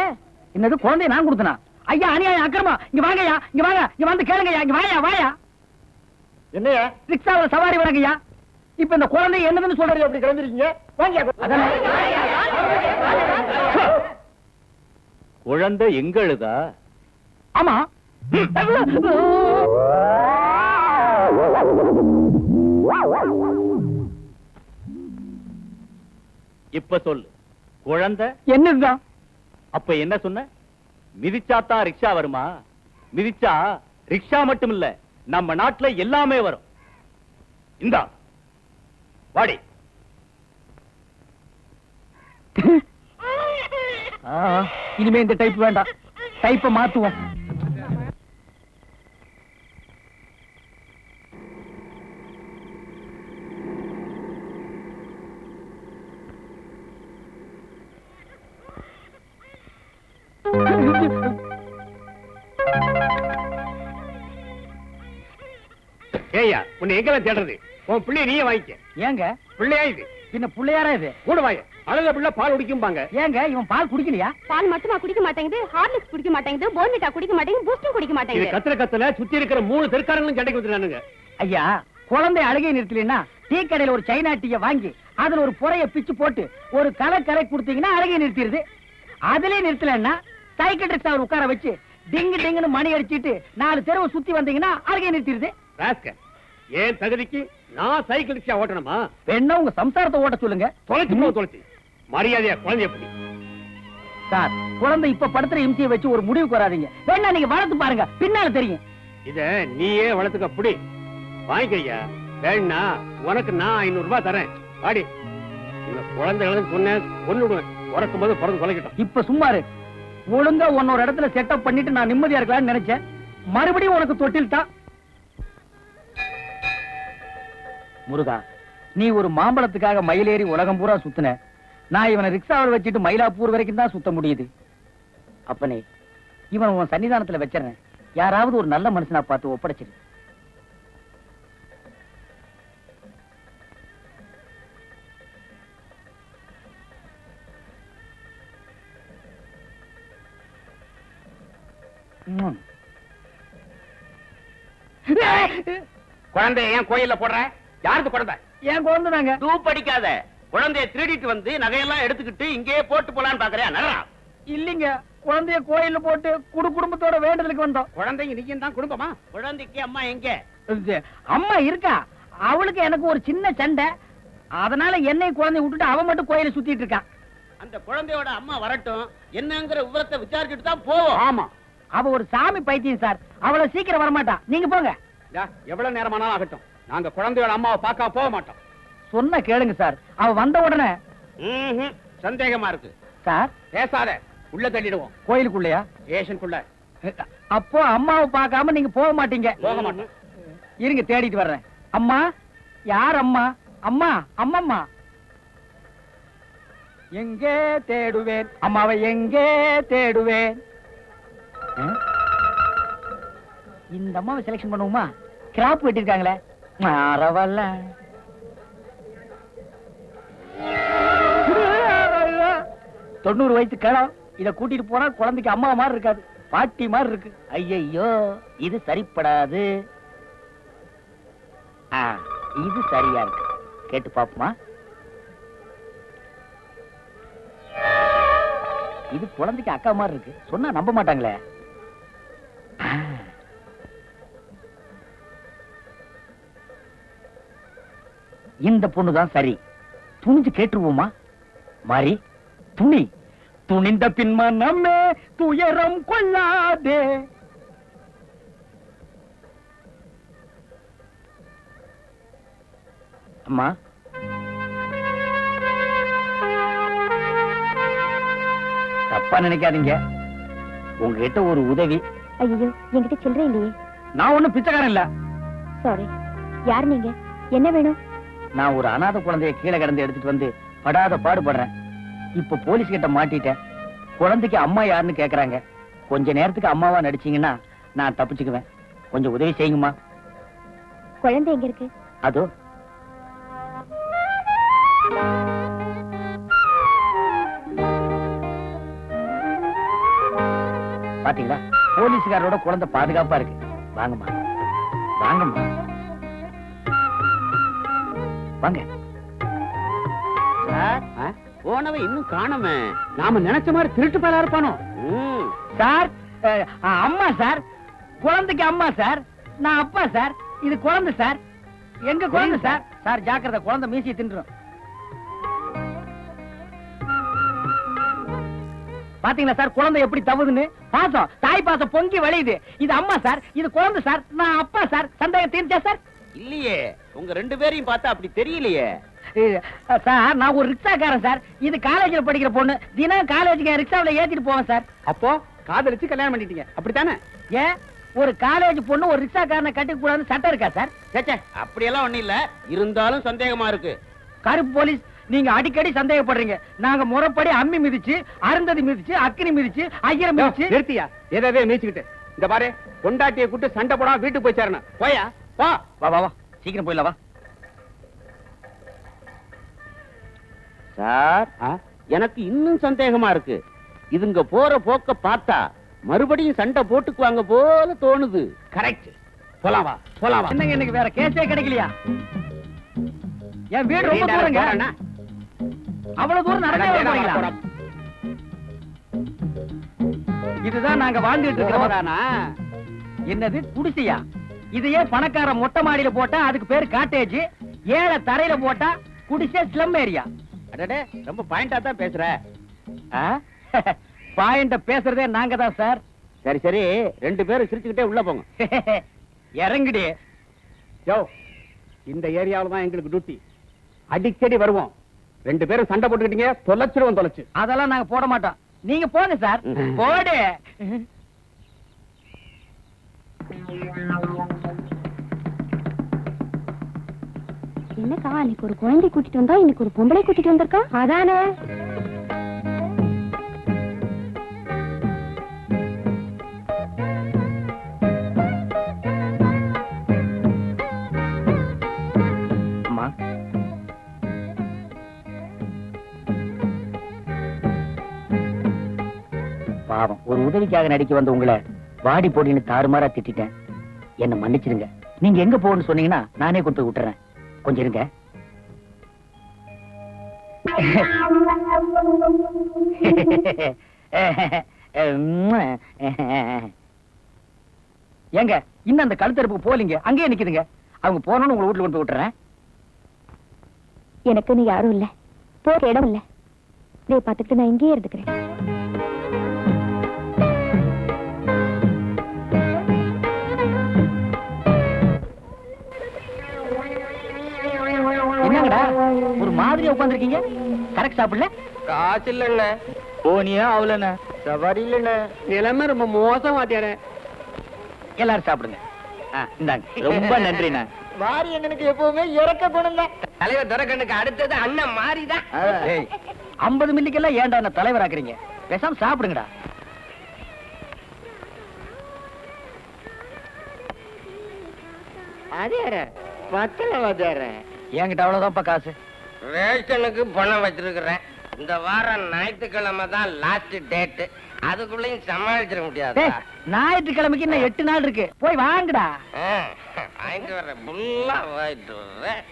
என்னது குழந்தைய நான் கொடுத்தனா? ஐயா அநியாயம், அக்கிரமா. இங்க வாங்கய்யா, இங்க வாங்க, இங்க வந்து கேளுங்கய்யா. இங்க வாயா வாயா. என்னையா ரிக்ஷாவில் சவாரி வரங்கய்யா. இப்ப இந்த குழந்தை என்னதுன்னு சொல்றது அப்படி கிளம்பிருக்கீங்க? குழந்தை எங்க அழுதா? ஆமா. இப்ப சொல்லு, குழந்தை என்னதுதான்? அப்ப என்ன சொன்ன? மிதிச்சாத்தான் ரிக்ஷா வருமா? மிதிச்சா ரிக்ஷா மட்டும் இல்ல, நம்ம நாட்டுல எல்லாமே வரும். இந்தா வாடி. இனிமே இந்த டைப் வேண்டாம், டைப்பை மாத்துவோம். ஏய்யா, உன்னை எங்கெல்லாம் தேடுறது? உன் பிள்ளைய நீயே வாங்கிக்க. ஏங்க பிள்ளையா இது? பின்ன பிள்ளையாரா இது? கூட வாங்க. அழுத பிள்ளை பால் குடிக்கும்பாங்க. ஏங்க இவன் பால் குடிக்கலையா? பால் மட்டுமா குடிக்க மாட்டேங்குது, ஹார்லிக்ஸ் குடிக்க மாட்டேங்குது, போர்ன்விட்டா குடிக்க மாட்டேங்குது, பூஸ்டும் குடிக்க இது மாட்டேங்குது. கத்துல சுத்தி இருக்கிற 3 தெருக்காரங்களும் சண்டைக்கு வந்துட்டானுங்க. ஐயா, குழந்தை அழுகை நிறுத்தலைன்னா டீ கடையில ஒரு சைனா டீய வாங்கி அதுல ஒரு புறைய பிச்சு போட்டு ஒரு கரை கொடுத்தீங்கன்னா அழுகை நிறுத்திடுது. அதுலயே நிறுத்தலன்னா சைக்கிள் ரிக்ஷா உட்கார வச்சு டிங்கு டிங்குன்னு மணி அடிச்சிட்டு 4 தெருவை சுத்தி வந்தீங்கன்னா அழுகை நிறுத்திடுது. ஏன் தகுதிக்கு நான் சைக்கிள் ரிக்ஷா ஓட்டணுமா? வேணா உங்க சம்சாரத்தை ஓட்ட சொல்லுங்க. தொலைச்சு மரியாதையா குழந்தைய பிடி. சார், குழந்தை இப்ப படுத்துற இம்சியை வச்சு ஒரு முடிவுக்கு வராதீங்க. வேணா நீங்க வளர்த்து பாருங்க, பின்னால தெரியும். இத நீயே வளர்த்துக்க புடி. வாங்கிக்கையா. வேணா உனக்கு நான் 500 ரூபாய் தரேன். வாடி. இந்த குழந்தைகளுக்கு சொன்னேன், கொண்டு விடுவேன். உறக்கும் போது பிறந்து கொலைக்கட்டும். இப்ப சும்மாரு. ஒழுங்கா ஒரு இடத்துல செட்டப் பண்ணிட்டு நான் நிம்மதியா இருக்கலாம்னு நினைச்சேன். மறுபடியும் உனக்கு தொட்டில் தான். முருகா, நீ ஒரு மாம்பழத்துக்காக மயிலேறி உலகம் பூரா சுத்தின. நான் இவனை ரிக்ஷாவில் வச்சுட்டு மயிலாப்பூர் வரைக்கும் தான் சுத்த முடியுது. அப்பனே, இவன் உன் சன்னிதானத்துல வச்சிடறேன். யாராவது ஒரு நல்ல மனுஷனா பார்த்து ஒப்படைச்சிரு. குழந்தை ஏன் கோயில்ல போடுற? யாருக்கு குழந்தை? ஏன் குழந்தை தாங்க. டூப் அடிக்காத. குழந்தைய திருடிட்டு வந்து நகையெல்லாம் எடுத்துக்கிட்டு இங்கேயே போட்டு போலான்னு பாக்குறியா? நல்லா இல்லீங்க, குழந்தைய கோயில்ல போட்டு குடும்பத்தோட வேண்டுதலுக்கு வந்தோம். குழந்தைங்க நீங்க தான் குடும்பமா? குழந்தைக்கு அம்மா எங்க? அம்மா இருக்கா. அவளுக்கு எனக்கு ஒரு சின்ன சண்டை. அதனால என்னை குழந்தைய விட்டுட்டு அவன் மட்டும் கோயில சுத்திட்டு இருக்கான். அந்த குழந்தையோட அம்மா வரட்டும், என்னங்கிற விவரத்தை விசாரிச்சுட்டு தான் போவோம். ஆமா, அவ ஒரு சாமி பைத்தியம் சார். அவளை சீக்கிரம் வரமாட்டா. நீங்க போங்க. எவ்வளவு நேரமானாலும் ஆகட்டும். நாங்க குழந்தையோட அம்மாவை பார்க்க போக மாட்டோம். சொன்ன கேளுங்க சார். அவ வந்த உடனே சந்தேகமா இருக்கு சார். பேசாத, உள்ள தள்ளிடுவோம். கோயிலுக்குள்ளயா? ஸ்டேஷனுக்குள்ள. அப்போ அம்மாவை பார்க்காம நீங்க போக மாட்டீங்க? போக மாட்டோம். இருங்க, தேடிட்டு வர்றேன். அம்மா, யார் அம்மா? அம்மா, அம்மம்மா. எங்கே தேடுவேன் அம்மாவை, எங்கே தேடுவேன்? இந்த அம்மாவை செலக்ஷன் பண்ணுவோமா? கிராப் வெட்டிருக்காங்களே, மறவல்ல. 90 வயசு கிழம். இத கூட்டிட்டு போனா குழந்தைக்கு அம்மா மாதிரி இருக்காது. பாட்டி மாதிரி இருக்கு. ஐயையோ, இது சரிப்படாது. இது சரியா இருக்கு. கேட்டு பாப்போமா? இது குழந்தைக்கு அக்கா மாதிரி இருக்கு. சொன்னா நம்ப மாட்டாங்களே. இந்த பொண்ணுதான் சரி. துணிஞ்சு கேட்டுருவோமா? மாறி துணி. துணிந்த பின்மா நம்மே துயரம் கொள்ளாதே. அம்மா, தப்பா நினைக்காதீங்க. உங்ககிட்ட ஒரு உதவி. ஐயோ, என்கிட்ட சில்லறை இல்லையே. நான் ஒண்ணும் பிச்சைக்காரன் இல்ல. சாரி. யார் நீங்க? என்ன வேணும்? நான் ஒரு அநாத குழந்தைய கீழே கிடந்து எடுத்துட்டு வந்து படாத பாடுபடுறேன். இப்ப போலீஸ் கிட்ட மாட்டிட்டேன். குழந்தைக்கு அம்மா யாருன்னு கேக்குறாங்க. கொஞ்ச நேரத்துக்கு அம்மாவா நடிச்சீங்கன்னா நான் தப்பிச்சுக்குவேன். கொஞ்சம் உதவி செய்யுங்கம்மா. குழந்தை எங்க இருக்கு? அதோ. பாத்தீங்களா, போலீஸ்காரோட குழந்தை பாதுகாப்பா இருக்கு. வாங்கம்மா, வாங்கம்மா, வாங்க. சார், போனவ இன்னும் காணோமே. நாம நினைச்ச மாதிரி திருட்டு பயலா இருப்பானோ? சார், அம்மா சார், குழந்தைக்கு அம்மா சார், நான் அப்பா சார், இது குழந்தை சார், எங்க குழந்தை சார். சார் ஜாக்கிரதை, குழந்தை மீசி தின்றும். பாத்தீங்களா சார், குழந்தை எப்படி தவுதுன்னு? பாசம், தாய் பாசம் பொங்கி வழியுது. இது அம்மா சார், இது குழந்தை சார், நான் அப்பா சார். சந்தேகம் தீர்ச்சா சார்? இல்லையே, உங்க ரெண்டு பேரையும் பார்த்தா அப்படி தெரியலையே. சார், நான் ஒரு ரிக்ஷாக்காரன் சார். இது காலேஜ்ல படிக்கிற பொண்ணு. தினம் காலேஜுக்கு ரிக்ஷாவில ஏத்திட்டு போவேன் சார். அப்போ காதலிச்சு கல்யாணம் பண்ணிட்டீங்க, அப்படித்தானே? ஏன் ஒரு காலேஜ் பொண்ணு ஒரு ரிக்ஷாக்காரனை கட்டிக்க கூடாதுன்னு சட்டம் இருக்கா சார்? சேச்சே, அப்படியெல்லாம் ஒண்ணும் இல்ல. இருந்தாலும் சந்தேகமா இருக்கு. கருப்பு போலீஸ், நீங்க அடிக்கடி சந்தேகப்படுறீங்க. நாங்க முறைப்படி அம்மி மிதிச்சு, அருந்ததி மிதிச்சு, அக்கினி மிதிச்சு, ஐயரை மிதிச்சு. நிறுத்தியா? எதவே மிதிச்சுக்கிட்டு இந்த பாரு, பொண்டாட்டியை கூட்டு சண்டை போடாம வீட்டுக்கு போய் சேரணும். போயா, வா வா வா வா, சீக்கிரம் போயிடலாம் வா. சார், எனக்கு இன்னும் சந்தேகமா இருக்கு. இதுங்க போற போக்க பார்த்தா மறுபடியும் சண்டை போட்டுக்குவாங்க போல தோணுது. கரெக்ட். போலாம் வா, போலாம் வா. என்னங்க, எனக்கு வேற கேஸே கிடைக்கலையா? என் வீடு ரொம்ப தூரங்க. அவ்வளவு தூரம் நடந்தே போறீங்களா? இதுதான் நாங்க வாழ்ந்துட்டு இருக்கிறோம். என்னது குடிசையா? இதையே பணக்கார மொட்டை மாடியில போட்டா அதுக்கு பேரு காட்டேஜ், ஏழை தரையில போட்டா குடிசை ஸ்லம் ஏரியா. அடடே, ரொம்ப பாயிண்டா தான் பேசுற. பாயிண்ட பேசுறதே நாங்க தான் சார். சரி சரி, ரெண்டு பேரும் சிரிச்சுக்கிட்டே உள்ள போங்க. இறங்குடி. யோ, இந்த ஏரியாவில தான் எங்களுக்கு டியூட்டி. அடிக்கடி வருவோம். ரெண்டு பேரும் சண்டை போட்டுக்கிட்டீங்க, தொலைச்சிருவோம் தொலைச்சு. அதெல்லாம் நாங்க போட மாட்டோம். நீங்க போங்க சார். போடு. என்னக்கா, அன்னைக்கு ஒரு குழந்தை கூட்டிட்டு வந்தா, இன்னைக்கு ஒரு பொம்பளை கூட்டிட்டு வந்திருக்கா? அதானே. அம்மா, பாவம், ஒரு உதவிக்காக நடிக்க வந்த உங்களை வாடி போடின்னு தாறுமாறா திட்டிட்டேன். என்ன மன்னிச்சிருங்க. நீங்க எங்க போகணும்னு சொன்னீங்கன்னா நானே கொண்டு விட்டுறேன். கொஞ்சம் இருங்க. ஏங்க, இன்னும் அந்த கழுத்தறுப்புக்கு போலீங்க, அங்கேயே நிக்குதுங்க. அவங்க போனோன்னு உங்களை வீட்டுல கொண்டு விட்டுறேன். எனக்குன்னு யாரும் இல்ல, போற இடம் இல்ல. இதை பார்த்துக்கிட்டு நான் இங்கேயே இருந்துக்கிறேன். என்னங்கடா ஒரு மாதிரியா உட்காந்துருக்கீங்க? கரெக்ட் சாப்பிடல? காசு இல்லண்ண, போனியா அவளண்ண? சவாரி இல்லண்ண, நிலைமை ரொம்ப மோசம் வாத்தியாரே. எல்லாரும் சாப்பிடுங்க. இந்தாங்க. ரொம்ப நன்றிண்ணா. மாறி எங்களுக்கு எப்பவுமே இறக்க குணம் தான். தலைவர் துரைக்கண்ணுக்கு அடுத்தது அண்ணன் மாறிதான். 50 மில்லிக்கெல்லாம் ஏன்டா என்ன தலைவர் ஆக்குறீங்க? பேசாம சாப்பிடுங்கடா. அதே பத்தல வாத்தியார, என்கிட்ட அவ்வளவுதான்ப்பா காசு. ரேஷனுக்கு பணம் வச்சிருக்கிறேன். இந்த வாரம் ஞாயிற்றுக்கிழமை தான் லாஸ்ட் டேட். அதுக்குள்ளயும் சமாளிச்சிட முடியாது. ஞாயிற்றுக்கிழமைக்கு இன்னும் 8 நாள் இருக்கு. போய் வாங்குடா. வாங்கிட்டு வர்றேன், ஃபுல்லா வாங்கிட்டு வர்றேன்.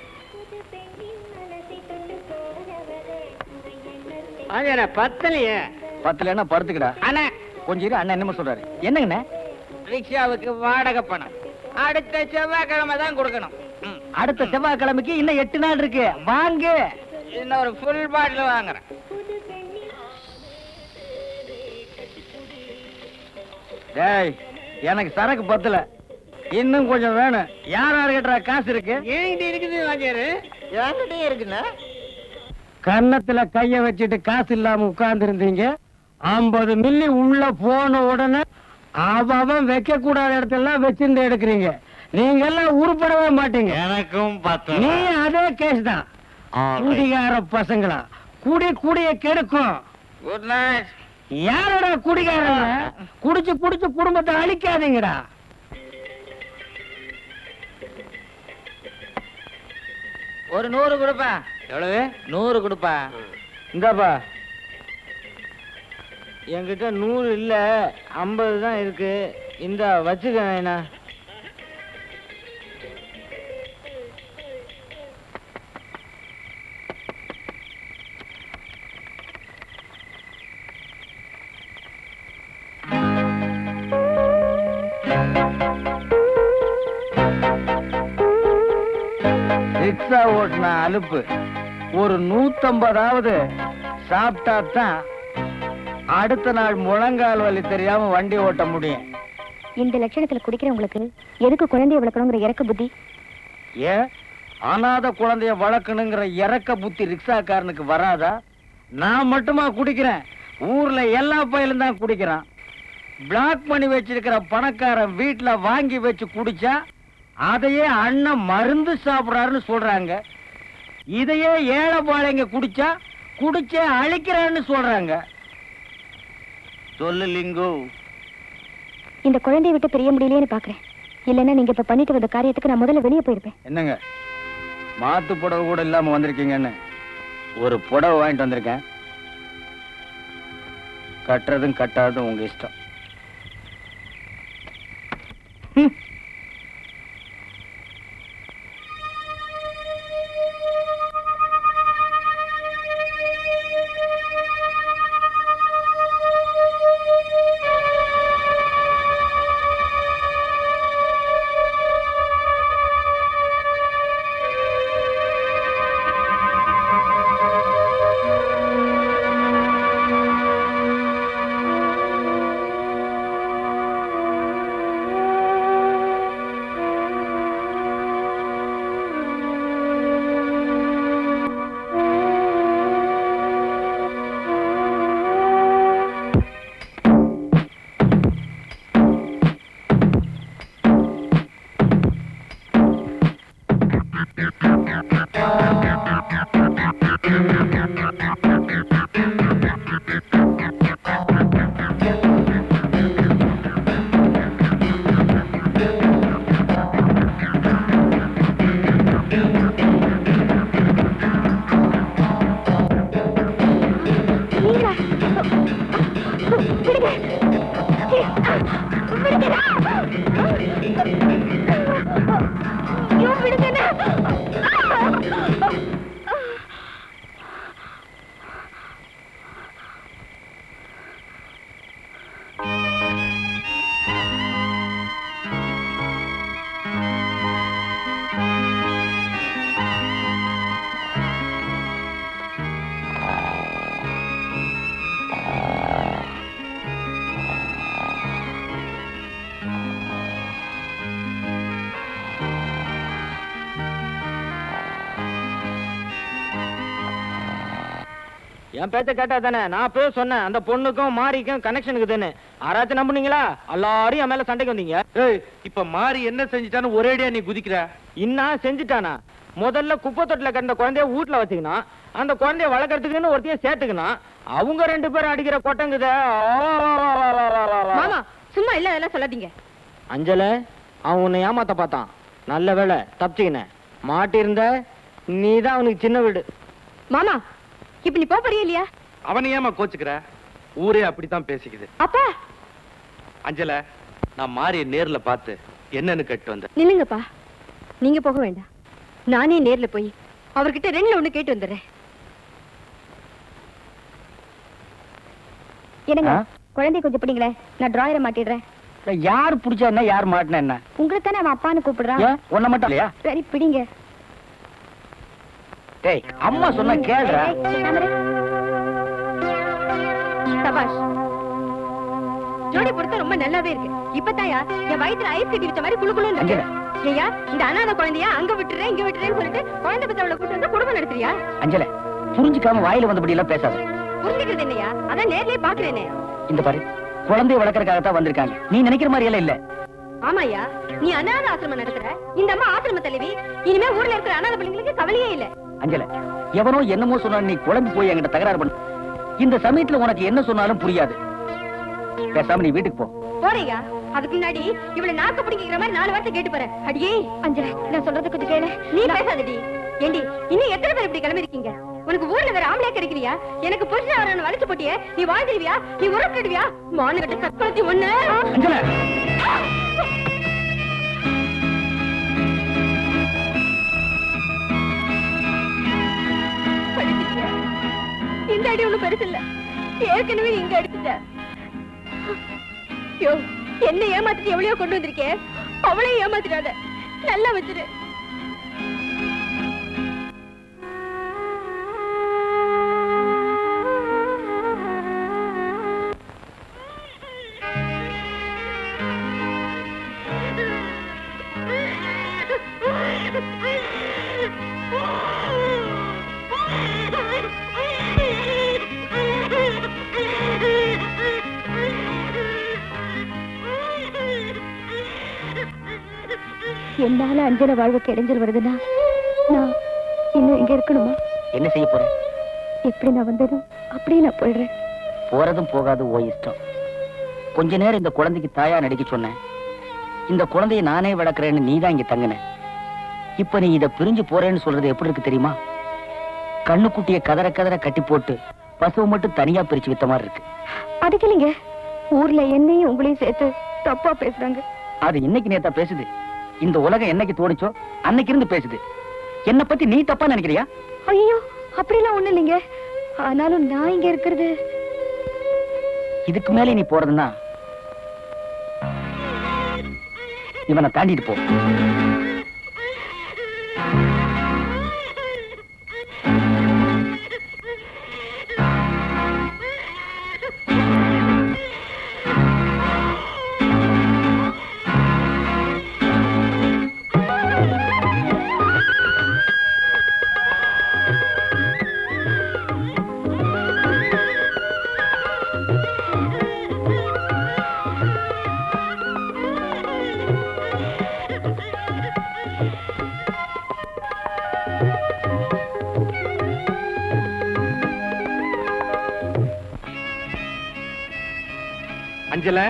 பத்தலையே. பத்தலைன்னா படுத்துக்கடா. அண்ணா கொஞ்சம் இரு, அண்ணன் என்னமோ சொல்றாரு. என்னங்கண்ணே? ரிக்ஷாவுக்கு வாடகை பணம் அடுத்த செவ்வாய்க்கிழமை தான் கொடுக்கணும். அடுத்த செவ்வாய்க்கிழமைக்கு இன்னும் 8 நாள் இருக்கு. வாங்கு. இன்னும் ஒரு ஃபுல் பாட்டில் வாங்குறேன். டேய், எனக்கு சரக்கு பத்தல, இன்னும் கொஞ்சம் வேணும். யார் கேட்டா காசு இருக்கு? என்கிட்ட இருக்குது வாங்கியாரு. என்கிட்டயே இருக்குண்ணா. கன்னத்துல கைய வச்சுட்டு காசு இல்லாம உட்கார்ந்து இருந்தீங்க. 50 மில்லி உள்ள போன உடனே அவன் வைக்க கூடாத இடத்தெல்லாம் வச்சிருந்து எடுக்கிறீங்க. நீங்க எல்லாம் உருப்படவே மாட்டீங்க. எனக்கும் நீ அதே கேஸ் தான். குடிகார பசங்களா, குடிய கெடுக்கும். Good night. யாரோட குடிகாரங்க? குடிச்சு குடிச்சு குடும்பத்தை அழிக்காதீங்கடா. ஒரு 100 கொடுப்பா. எவ்வளவு? 100 கொடுப்பா. இந்தாப்பா, என்கிட்ட 100 இல்ல, 50 தான் இருக்கு. இந்த வச்சுக்க. ரிக்ஷா ஓட்டின அலுப்பு ஒரு 150ஆவது சாப்பிட்டா தான் அடுத்த நாள் முழங்கால் வலி தெரியாம வண்டி ஓட்ட முடியும். இந்த லட்சணத்துல குடிக்கிறவங்களுக்கு எதுக்கு குழந்தைய வளர்க்கணுங்கிற இறக்க புத்தி? ஏன் அனாத குழந்தைய வளர்க்கணுங்கிற இறக்க புத்தி ரிக்ஷாக்காரனுக்கு வராதா? நான் மட்டுமா குடிக்கிறேன்? ஊர்ல எல்லா பயிலும் தான் குடிக்கிறான். பிளாக் பண்ணி வச்சிருக்கிற பணக்காரன் வீட்டுல வாங்கி வச்சு குடிச்சா அதையே அண்ணன் மருந்து சாப்பிடாருன்னு சொல்றாங்க. இதையே ஏழை பாளைங்க குடிச்சா குடிச்சே அழிக்கிறான்னு சொல்றாங்க. சொல்லு லிங்கு. இந்த குழந்தைய விட்டு பிரிய முடியலையேன்னு பாக்குறேன். இல்லைன்னா நீங்க இப்ப பண்ணிட்டு வந்த காரியத்துக்கு நான் முதல்ல வெளியே போயிருப்பேன். என்னங்க மாத்து புடவை கூட இல்லாம வந்திருக்கீங்கன்னு ஒரு புடவை வாங்கிட்டு வந்திருக்கேன். கட்டுறதும் கட்டாததும் உங்க இஷ்டம். என் பேச்ச கேட்டா தானே? நான் அப்பவே சொன்னேன் அந்த பொண்ணுக்கும் மாரிக்கும் கனெக்ஷனுக்கு தானே. யாராச்சும் நம்புனீங்களா? எல்லாரும் என் மேல சண்டைக்கு வந்தீங்க. இப்ப மாறி என்ன செஞ்சுட்டான்னு ஒரேடியா நீ குதிக்கிற? இன்னும் செஞ்சுட்டானா? முதல்ல குப்பை தொட்டில கிடந்த குழந்தைய வீட்டுல வச்சுக்கணும். அந்த குழந்தைய வளர்க்கறதுக்குன்னு ஒருத்தைய சேர்த்துக்கணும். அவங்க 2 பேரும் அடிக்கிற கொட்டங்குத. மாமா சும்மா இல்ல அதெல்லாம் சொல்லாதீங்க. அஞ்சல, அவன் உன்னை ஏமாத்த பார்த்தான். நல்ல வேலை தப்பிச்சுக்கின. மாட்டி இருந்த நீதான் அவனுக்கு சின்ன வீடு. மாமா இப்ப நீ போறியா இல்லையா? அவனை ஏமா கோச்சுக்கிற? ஊரே அப்படித்தான் பேசிக்குது. அப்பா அஞ்சல, நான் மாறிய நேர்ல பார்த்து என்னன்னு கேட்டு வந்தேன். நில்லுங்கப்பா, நீங்க போக வேண்டாம். நானே நேர்ல போய் அவர்கிட்ட 2ல 1 கேட்டு வந்துடுறேன். என்னங்க, குழந்தை கொஞ்சம் பிடிங்களே, நான் டிராயரை மாட்டிடுறேன். யார் பிடிச்சா என்ன, யார் மாட்டினா என்ன? உங்களுக்கு தானே அவன் அப்பான்னு கூப்பிடுறான். உன்ன மட்டும் இல்லையா? சரி பிடிங்க. டேய், அம்மா சொன்னா கேளுடா. சபாஷ், ஜோடி பொறுத்த ரொம்ப நல்லாவே இருக்கு. இப்பதாயா என் வயித்துல ஐஸ் கட்டி வச்ச மாதிரி குளுகுளுன்னு இருக்கு. ஐயா, இந்த அனாதை குழந்தையா அங்க விட்டுறேன் இங்க விட்டுறேன்னு சொல்லிட்டு குழந்தை பத்தவளை கூட்டு வந்து குடும்பம் நடத்துறியா? அஞ்சல, புரிஞ்சுக்காம வாயில வந்தபடி எல்லாம் பேசாத. புரிஞ்சுக்கிறது என்னையா? அதான் நேர்லயே பாக்குறேனே. இந்த பாரு, குழந்தைய வளர்க்கறதுக்காகத்தான் வந்திருக்காங்க. நீ நினைக்கிற மாதிரி எல்லாம் இல்ல. ஆமாயா, நீ அனாத ஆசிரமம் நடத்துற. இந்த அம்மா ஆசிரம தலைவி. இனிமே ஊர்ல இருக்கிற அனாதை பிள்ளைங்களுக்கு கவலையே இல்ல. அஞ்சல, எவனோ என்னமோ சொன்னா நீ குழம்பு போய் என்கிட்ட தகராறு பண்ண. இந்த சமயத்துல உனக்கு என்ன சொன்னாலும் புரியாது. பேசாம நீ வீட்டுக்கு போ. போறியா? அதுக்கு முன்னாடி இவளை நாக்கு பிடிக்கிற மாதிரி 4 வார்த்தை கேட்டு போறேன். அடியே அஞ்சல, நான் சொல்றது கொஞ்சம் கேளு. நீ பேசாதடி. ஏண்டி, இன்னும் எத்தனை பேர் இப்படி கிளம்பி இருக்கீங்க? உனக்கு ஊர்ல வேற ஆம்பளையா கிடைக்கிறியா? எனக்கு புருஷன் அவரை வளைச்சு போட்டியே, நீ வாழ்ந்துருவியா? நீ உருப்பிடுவியா? மானுகிட்ட கற்பழத்தி ஒண்ணு. அஞ்சல, இந்த அடி ஒண்ணு பெருசு இல்ல, ஏற்கனவே இங்க அடிச்சுட்ட. யோ, என்ன ஏமாத்திட்டு எவ்வளையோ கொண்டு வந்திருக்கே, அவளையும் ஏமாத்திடாத, நல்லா வச்சிரு. என்னால அஞ்சன வாழ்வுக்கு இடைஞ்சல் வருதுன்னா நான் இன்னும் இங்க இருக்கணுமா? என்ன செய்ய போற? எப்படி நான் வந்ததும் அப்படியே நான் போயிடுறேன். போறதும் போகாது ஓ இஷ்டம். கொஞ்ச நேரம் இந்த குழந்தைக்கு தாயா நடிக்க சொன்னேன். இந்த குழந்தையை நானே வளர்க்கிறேன்னு நீதான் இங்க தங்கின. இப்ப நீ இத பிரிஞ்சு போறேன்னு சொல்றது எப்படி இருக்கு தெரியுமா? கண்ணுக்குட்டிய கதற கதற கட்டி போட்டு பசுவை மட்டும் தனியா பிரிச்சு வித்த மாதிரி இருக்கு. அதுக்கில்லைங்க, ஊர்ல என்னையும் உங்களையும் சேர்த்து தப்பா பேசுறாங்க. அது இன்னைக்கு நேத்தா பேசுது. இந்த உலகம் என்னைக்கு தோணிச்சோ அன்னைக்கு இருந்து பேசுது. என்ன பத்தி நீ தப்பா நினைக்கிறியா? ஐயோ, அப்படிலாம் ஒண்ணு இல்லைங்க. ஆனாலும் நான் இங்க இருக்கிறது. இதுக்கு மேலே நீ போறதுன்னா இவனை தாண்டிட்டு போ. அஞ்சல,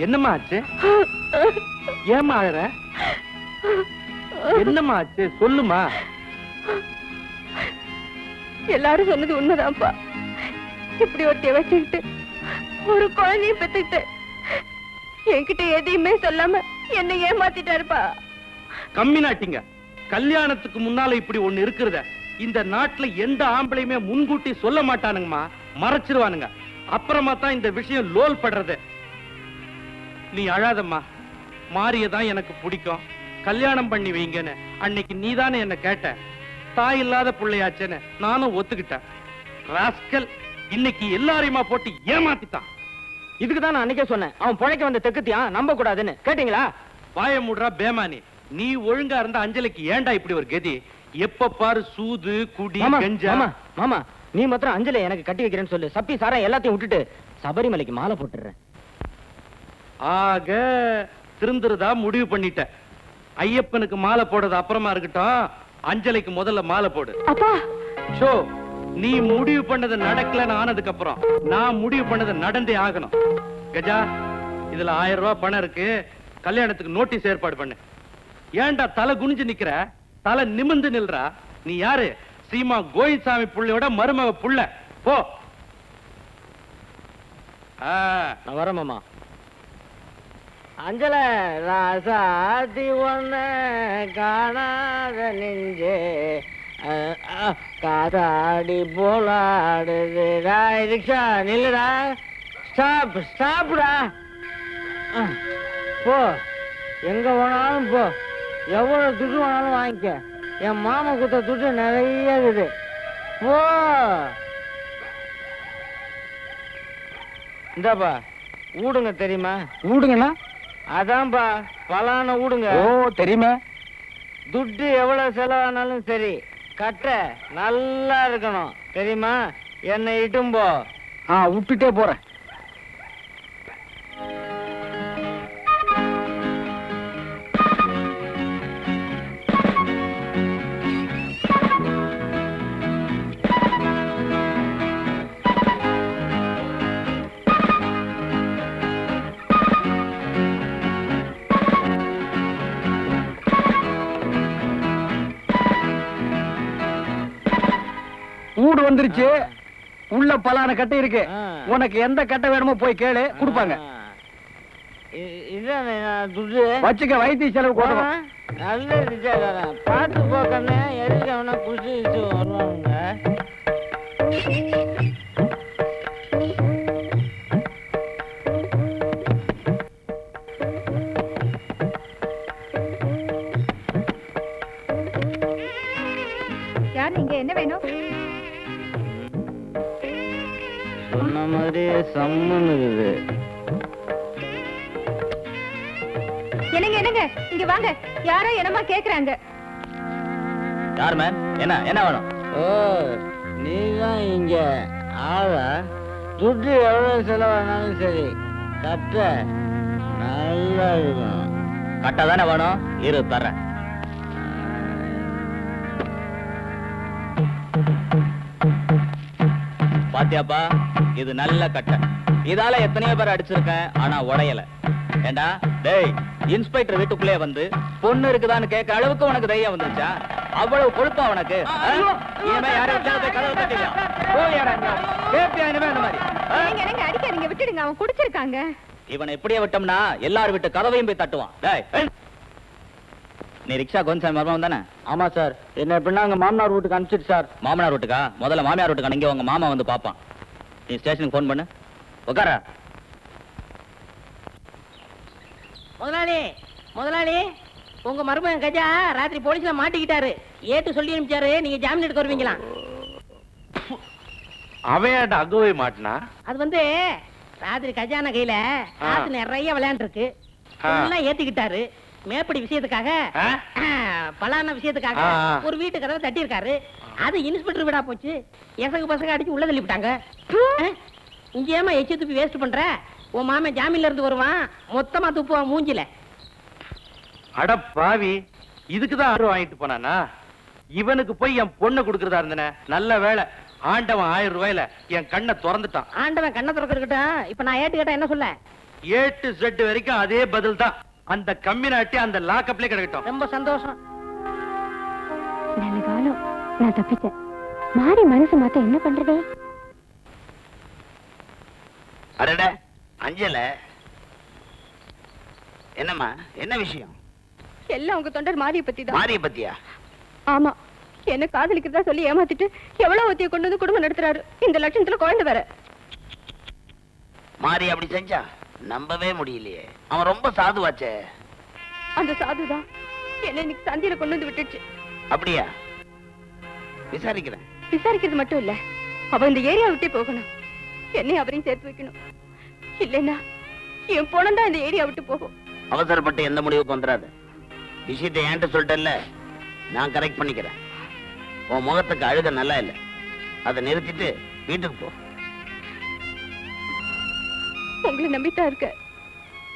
என்னம்மா ஆச்சு? ஏம்மா அழற? என்னம்மா ஆச்சு சொல்லுமா. எல்லாரும் சொன்னது உண்மைதான்ப்பா. இப்படி ஒருத்தைய வச்சுக்கிட்டு ஒரு குழந்தைய பெத்துக்கிட்டு என்கிட்ட எதையுமே சொல்லாம என்ன ஏமாத்திட்டாருப்பா. கம்மி நாட்டிங்க. கல்யாணத்துக்கு முன்னால இப்படி ஒண்ணு இருக்குறத இந்த நாட்டுல எந்த ஆம்பளையுமே முன்கூட்டி சொல்ல மாட்டானுங்கம்மா, மறைச்சிருவானுங்க. அப்புறமா தான் இந்த விஷயம் லோல் படுறது. நீ அழாதம்மா, மாரியதான் எனக்கு பிடிக்கும், கல்யாணம் பண்ணி வைங்கன்னு அன்னைக்கு நீதானே என்ன கேட்ட. தாய் இல்லாத பிள்ளையாச்சேன்னு நானும் ஒத்துக்கிட்டேன். ராஸ்கல் இன்னைக்கு எல்லாரையுமா போட்டு ஏமாத்திட்டான். இதுக்குதான் நான் அன்னைக்கே சொன்னேன், அவன் பிழைக்க வந்த தெக்குத்தியான் நம்ப கூடாதுன்னு. கேட்டீங்களா? வாய மூடுறா பேமானி. நீ ஒழுங்கா இருந்தா அஞ்சலிக்கு ஏன்டா இப்படி ஒரு கதி? எப்ப பாரு சூது குடி கஞ்சா. மாமா, நீ மாத்திரம் அஞ்சலை எனக்கு கட்டி வைக்கிறேன்னு சொல்லு. சப்பி சாரம் எல்லாத்தையும் விட்டுட்டு சபரிமலைக்கு மாலை போட்டுறேன். ஆக திருந்துறதா முடிவு பண்ணிட்ட. ஐயப்பனுக்கு மாலை போடுறது அப்புறமா இருக்கட்டும், அஞ்சலிக்கு முதல்ல மாலை போடு. அப்பா, ஷோ, நீ முடிவு பண்ணது நடக்கலன்னு ஆனதுக்கு அப்புறம் நான் முடிவு பண்ணது நடந்தே ஆகணும். கஜா, இதுல 1000 ரூபாய் பணம் இருக்கு, கல்யாணத்துக்கு நோட்டீஸ் ஏற்பாடு பண்ணு. ஏன்டா தலை குனிஞ்சு நிக்கிற? தலை நிமிந்து நில்றா. நீ யாரு? சீமா கோயில்சாமி புள்ளையோட மருமக புள்ள. போ. நான் வரேன் மாமா. அஞ்சல ராசாதி ஒன்ன காணாத நெஞ்சே காதாடி போலாடுது. ரிக்ஷா நில்லுடா. ஸ்டாப் ஸ்டாப்டா. போ, எங்க வேணாலும் போ, எவ்வளவு துட்டு வேணாலும் வாங்கிக்க. என் மாமா குத்த துட்டு நிறைய இருக்குது. போ. இந்தாப்பா ஊடுங்க. தெரியுமா? ஊடுங்கண்ணா? அதான்பா பலான ஊடுங்க. ஓ தெரியுமா? துட்டு எவ்வளவு செலவானாலும் சரி, கட்ட நல்லா இருக்கணும். தெரியுமா? என்னை இட்டும் போ. விட்டுட்டே போறேன். ஊடு வந்துருச்சு. உள்ள பலான கட்டை இருக்கு. உனக்கு எந்த கட்டை வேணுமோ போய் கேளு, கொடுப்பாங்க. இதான் துட்டு வச்சுக்க, வைத்திய செலவு கொடுக்கணும். நல்ல பார்த்து போக்கன்னு எதுக்கு அவனா குடிச்சு வருவாங்க. யார் நீங்க? என்ன வேணும்? சொன்ன மாதிரியே சம்மன் இருக்குது. என்னங்க என்னங்க, இங்க வாங்க. யாரோ என்னமா கேக்குறாங்க. யார் மேம்? என்ன என்ன வேணும்? ஓ, நீதான் இங்க ஆளா? துட்டு எவ்வளவு செலவானாலும் சரி, கட்ட நல்லா இருக்கும். கட்டா தானே வேணும்? இரு தர்றேன். பாத்தியாப்பா, இது நல்ல கட்டை. இதால எத்தனையோ பேர் அடிச்சிருக்கேன், ஆனா உடையல. ஏண்டா டேய், இன்ஸ்பெக்டர் வீட்டுக்குள்ளே வந்து பொண்ணு இருக்குதான்னு கேட்க அளவுக்கு உனக்கு தைரியம் வந்துருச்சா? அவ்வளவு கொழுப்பா உனக்கு? இனிமே யாரும் கதவை தட்டிக்கலாம். என்னங்க என்னங்க அடிக்காதீங்க, விட்டுடுங்க. அவன் குடிச்சிருக்காங்க. இவனை இப்படியே விட்டோம்னா எல்லாரும் விட்டு கதவையும் போய் தட்டுவான். டேய், நீ ரிக்ஷா கோவிந்தசாமி மருமகன் தானே? ஆமா சார். என்ன எப்படின்னா அங்க மாமனார் வீட்டுக்கு அனுப்பிச்சிட்டு சார். மாமனார் வீட்டுக்கா? முதல்ல மாமியார் வீட்டுக்கு இங்க உங்க மாமா வந்து பாப்பான். நீ ஸ்டேஷனுக்கு போன் பண்ணு. உட்கார. முதலாளி முதலாளி, உங்க மருமகன் கஜா ராத்திரி போலீஸ்ல மாட்டிக்கிட்டாரு. ஏட்டு சொல்லி அனுப்பிச்சாரு, நீங்க ஜாமீன் எடுக்க வருவீங்களா? அவன் அங்கவே மாட்டினா? அது வந்து ராத்திரி கஜான கையில காசு நிறைய விளையாண்டு இருக்கு. எல்லாம் ஏத்திக்கிட்டாரு. மேப்படி விஷயத்துக்காக, பலான விஷயத்துக்காக ஒரு வீட்டு கதவை தட்டி இருக்காரு. அது இன்ஸ்பெக்டர் விடா போச்சு. எசகு பசங்க அடிச்சு உள்ள தள்ளி விட்டாங்க. இங்க ஏமா எச்சி துப்பி வேஸ்ட் பண்ற? உன் மாமன் ஜாமீன்ல இருந்து வருவான், மொத்தமா துப்புவான் மூஞ்சில. அட பாவி, இதுக்குதான் ஆர்வம் வாங்கிட்டு போனானா? இவனுக்கு போய் என் பொண்ணு கொடுக்கறதா இருந்தன. நல்ல வேலை, ஆண்டவன் 1000 ரூபாயில என் கண்ணை திறந்துட்டான். ஆண்டவன் கண்ணை திறக்கட்டும். இப்ப நான் ஏட்டு கேட்டா என்ன சொல்ல? A to Z வரைக்கும் அதே பதில் தான். அந்த கம்மினாட்டி அந்த லாக்கப்ல கிடக்கட்டும். ரொம்ப சந்தோஷம். நல்ல காலம், நான் தப்பிச்சேன். மாறி மனசு மாத்த என்ன பண்றது? அடட அஞ்சல, என்னம்மா, என்ன விஷயம்? எல்லாம் உங்க தொண்டர் மாரியை பத்தி தான். மாரிய பத்தியா? ஆமா, என்ன காதலிக்கிறதா சொல்லி ஏமாத்திட்டு எவ்வளவு ஒத்திய கொண்டு வந்து குடும்பம் நடத்துறாரு. இந்த லட்சணத்துல குழந்தை வேற. மாரி அப்படி செஞ்சா நம்பவே முடியலையே. அவன் ரொம்ப சாதுவாச்சே. அந்த சாதுதான் என்ன இன்னைக்கு சந்தியில கொண்டு வந்து விட்டுச்சு. அப்படியா? விசாரிக்கிறேன். விசாரிக்கிறது மட்டும் இல்ல, அவ இந்த ஏரியா விட்டே போகணும். என்னை அவரையும் சேர்த்து வைக்கணும். இல்லைன்னா என் பணம் தான் இந்த ஏரியா விட்டு போகும். அவசரப்பட்டு எந்த முடிவுக்கு வந்துடாது. விஷயத்தை ஏன்ட்ட சொல்லிட்டல்ல, நான் கரெக்ட் பண்ணிக்கிறேன். உன் முகத்துக்கு அழுக நல்லா இல்லை, அதை நிறுத்திட்டு வீட்டுக்கு போ. உங்களை நம்பித்தான் இருக்க.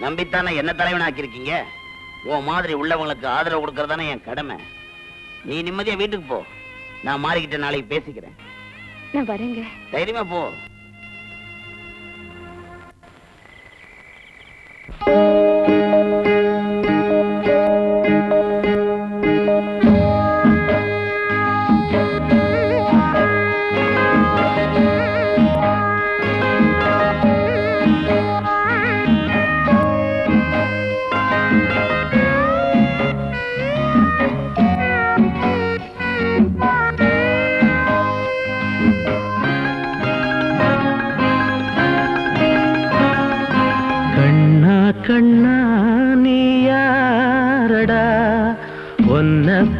நம்பித்தானே என்ன தலைவன் ஆக்கியிருக்கீங்க. உன் மாதிரி உள்ளவங்களுக்கு ஆதரவு கொடுக்கறதானே என் கடமை. நீ நிம்மதியா வீட்டுக்கு போ. நான் மாறிக்கிட்ட நாளைக்கு பேசிக்கிறேன். நான் வரேங்க. தைரியமா போ.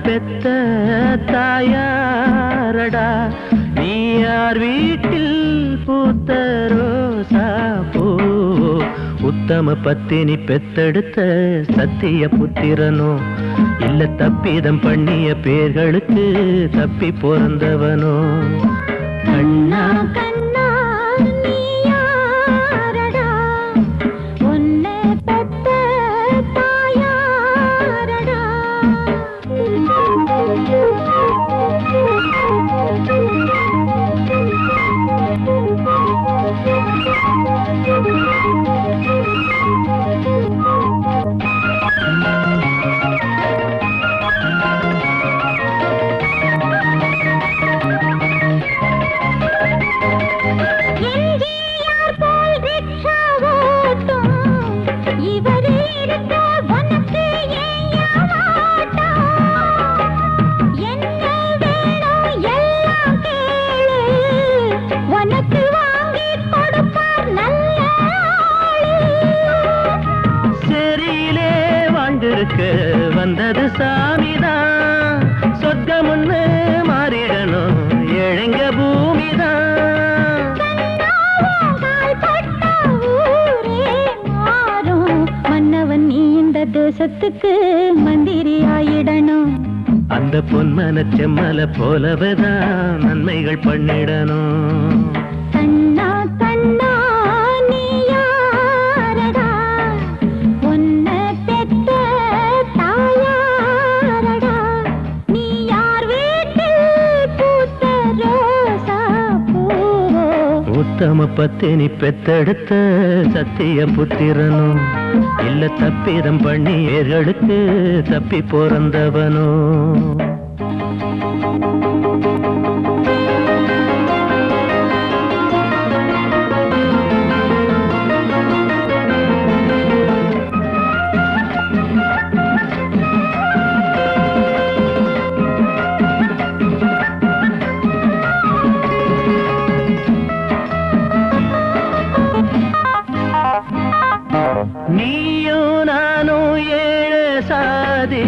பெத்த தாயாரடா நீ யார் வீட்டில் பூத்த ரோசா பூ உத்தம பத்தினி பெத்தெடுத்த சத்திய புத்திரனோ இல்ல தப்பிதம் பண்ணிய பேர்களுக்கு தப்பி பிறந்தவனோ கண்ணா கண்ணா நீ யாரடா உன்னை பெத்த தாயாரடா எம்ஜிஆர் போல் ரிக்ஷா ஓட்டும் இவர் இருக்க உனக்கு ஏயாவாட்டம் என்ன வேணும் எல்லாம் கேளு உனக்கு வாங்கி கொடுப்பார் நல்ல ஆளு சரியிலே வாழ்ந்திருக்க வந்தது சாமிதான் சொர்க்கமுன்னு மாறிடணும் ஏழைங்க பூமிதான் மன்னவன் நீ இந்த தேசத்துக்கு மந்திரி ஆயிடணும் அந்த பொன்மன செம்மல போலவேதான் நன்மைகள் பண்ணிடணும் கண்ணா கண்ணா நீ யாரடா உன்னை பெத்த தாயாரடா நீ யார் வீட்டில் பூத்த ரோசா பூவோ உத்தம பத்தினி பெத்தெடுத்த சத்திய புத்திரனும் இல்ல தப்பிதம் பண்ணி ஏர்களுக்கு தப்பி பிறந்தவனோ நீயும் நானும் ஏழு சாதி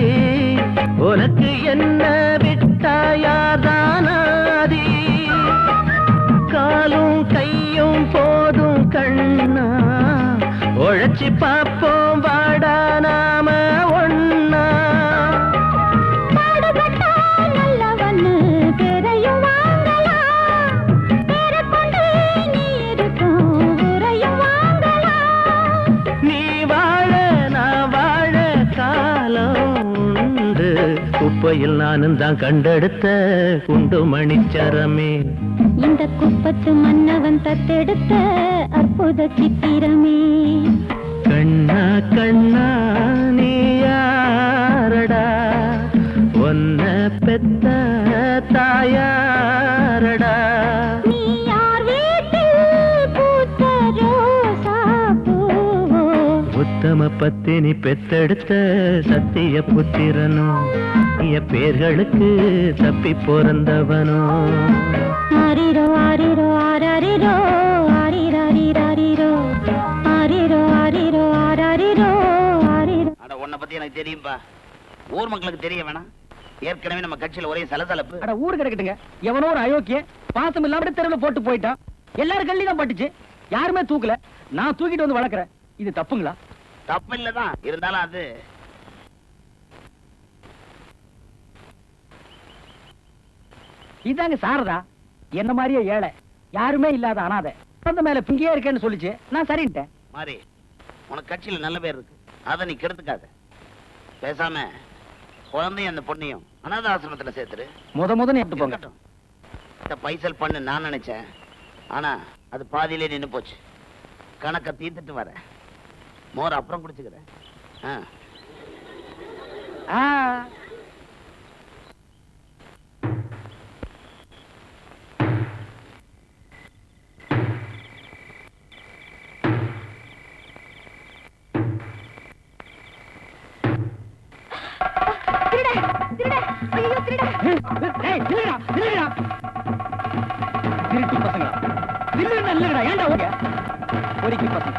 உனக்கு என்ன விட்டாயாதானாதி காலும் கையும் போதும் கண்ணா உழைச்சி பார்ப்போம் வாடா நாம ஒண்ணா பாடுபட்டா நல்லவன்னு பேரையும் வாங்கலாம் பேரை கொண்டு நீ இருக்கும் ஊரையும் வாங்கலாம் நீ வாழ நான் வாழ காலம் உண்டு குப்பையில் நானும் தான் கண்டெடுத்த குண்டு மணிச்சரமே இந்த குப்பத்து மன்னவன் தத்தெடுத்த அற்புத சித்திரமே கண்ணா கண்ணா நீ யாரடா ஒன்ன பெத்த தாயாரடா நீ யார் வீட்டில் பூத்த ரோசா பூவோ உத்தம பத்தினி பெத்தெடுத்த சத்திய புத்திரனோ பேர்களுக்கு தப்பி பிறந்தவனோ ஆரிரோ ஆரிரோ ஆராரிரோ ஆரிராரிராரிரோ ஆரிரோ ஆரிரோ ஆராரிரோ ஆரிரோ அட உன்னை பத்தி எனக்கு தெரியும்பா ஊர் மக்களுக்கு தெரிய வேணாம் ஏற்கனவே நம்ம கட்சியில ஒரே சலசலப்பு அட ஊரு கிடக்கட்டுங்க எவனோ ஒரு அயோக்கிய பாசம் இல்லாம தெருவில் போட்டு போயிட்டான் எல்லாரும் கல்லி தான் பட்டுச்சு யாருமே தூக்கல நான் தூக்கிட்டு வந்து வளர்க்குறேன் இது தப்புங்களா தப்பு இல்லதான் இருந்தாலும் அது இதாங்க சாரதா என்ன மாதிரியே ஏழை யாருமே இல்லாத அனாதை அந்த மேல பிங்கியே இருக்கேன்னு சொல்லிச்சு நான் சரின்ட்டேன் மாறி உனக்கு கட்சியில நல்ல பேர் இருக்கு அதை நீ கெடுத்துக்காத பேசாம குழந்தையும் அந்த பொண்ணையும் அனாத ஆசிரமத்துல சேர்த்துரு முத எடுத்து போங்க இந்த பைசல் பண்ணு நான் நினைச்சேன் ஆனா அது பாதியிலே நின்னு போச்சு கணக்க தீர்த்துட்டு வரேன் மோர் அப்புறம் குடிச்சுக்கிறேன் ஆ திருட்டு பசங்களா இல்லடா இல்லடா ஏன்டா ஓங்க பொறுக்கி பசங்க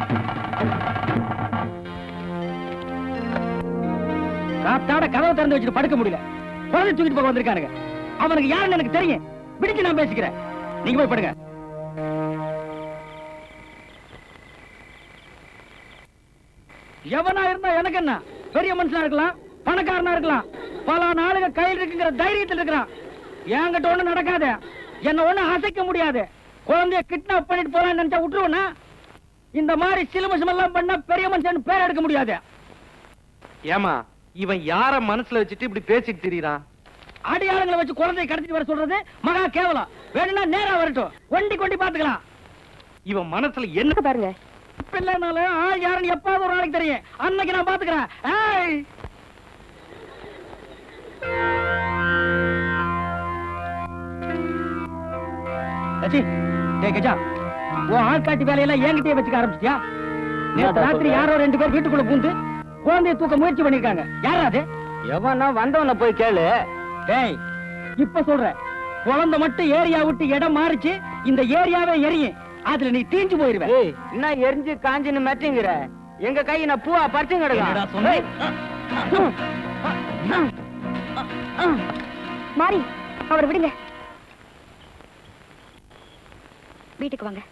காத்தாட கதவை திறந்து வச்சுட்டு படுக்க முடியல குழந்தை தூக்கிட்டு போக வந்திருக்கானுங்க. அவனுக்கு யாருன்னு எனக்கு தெரியும். பிடிச்சு நான் பேசிக்கிறேன். நீங்க போய் படுங்க. எவனா இருந்தா எனக்கு என்ன? பெரிய மனுஷனா இருக்கலாம், பணக்காரனா இருக்கலாம், பல நாளுங்க கையில் இருக்குங்கிற தைரியத்தில் இருக்கிறான். என்கிட்ட ஒண்ணு நடக்காது. என்ன ஒண்ணு அசைக்க முடியாது. குழந்தைய கிட்னாப் பண்ணிட்டு போலான்னு நினைச்சா விட்டுருவனா? இந்த மாதிரி சிலுமசம் எல்லாம் பண்ணா பெரிய மனுஷன் பேர் எடுக்க முடியாது. ஏமா இவன் யார மனசுல வச்சுட்டு இப்படி பேசிட்டு திரியறான்? அடியாளங்களை வச்சு குழந்தையை கடத்திட்டு வர சொல்றது மகா கேவலம். வேணும்னா நேரா வரட்டும், ஒண்டி கொண்டி பாத்துக்கலாம். இவன் மனசுல என்ன பாருங்க. பிள்ளைனால ஆள் யாருன்னு எப்பாவது ஒரு நாளைக்கு தெரியும். அன்னைக்கு நான் பாத்துக்கிறேன். ஏய், லட்சி, டேய் கஜா, உன் ஆள்காட்டி வேலையெல்லாம் என்கிட்டயே வச்சுக்க ஆரம்பிச்சிட்டியா? நேத்து ராத்திரி யாரோ 2 பேர் வீட்டுக்குள்ள பூந்து குழந்தையை தூக்க முயற்சி பண்ணிருக்காங்க. யாரா அது? எவனா வந்தவன போய் கேளு. டேய், இப்ப சொல்றேன், குழந்தை மட்டும் ஏரியா விட்டு இடம் மாறிச்சு, இந்த ஏரியாவே எரியும். அதுல நீ தீஞ்சு போயிருவே. ஏய், என்ன எரிஞ்சு காஞ்சின்னு மெட்டிங்கிற? எங்க கை நான் பூவா பறிச்சுங்க என்னடா சொன்னேன்? மாறி, அவர் விடுங்க. வீட்டுக்கு வாங்க.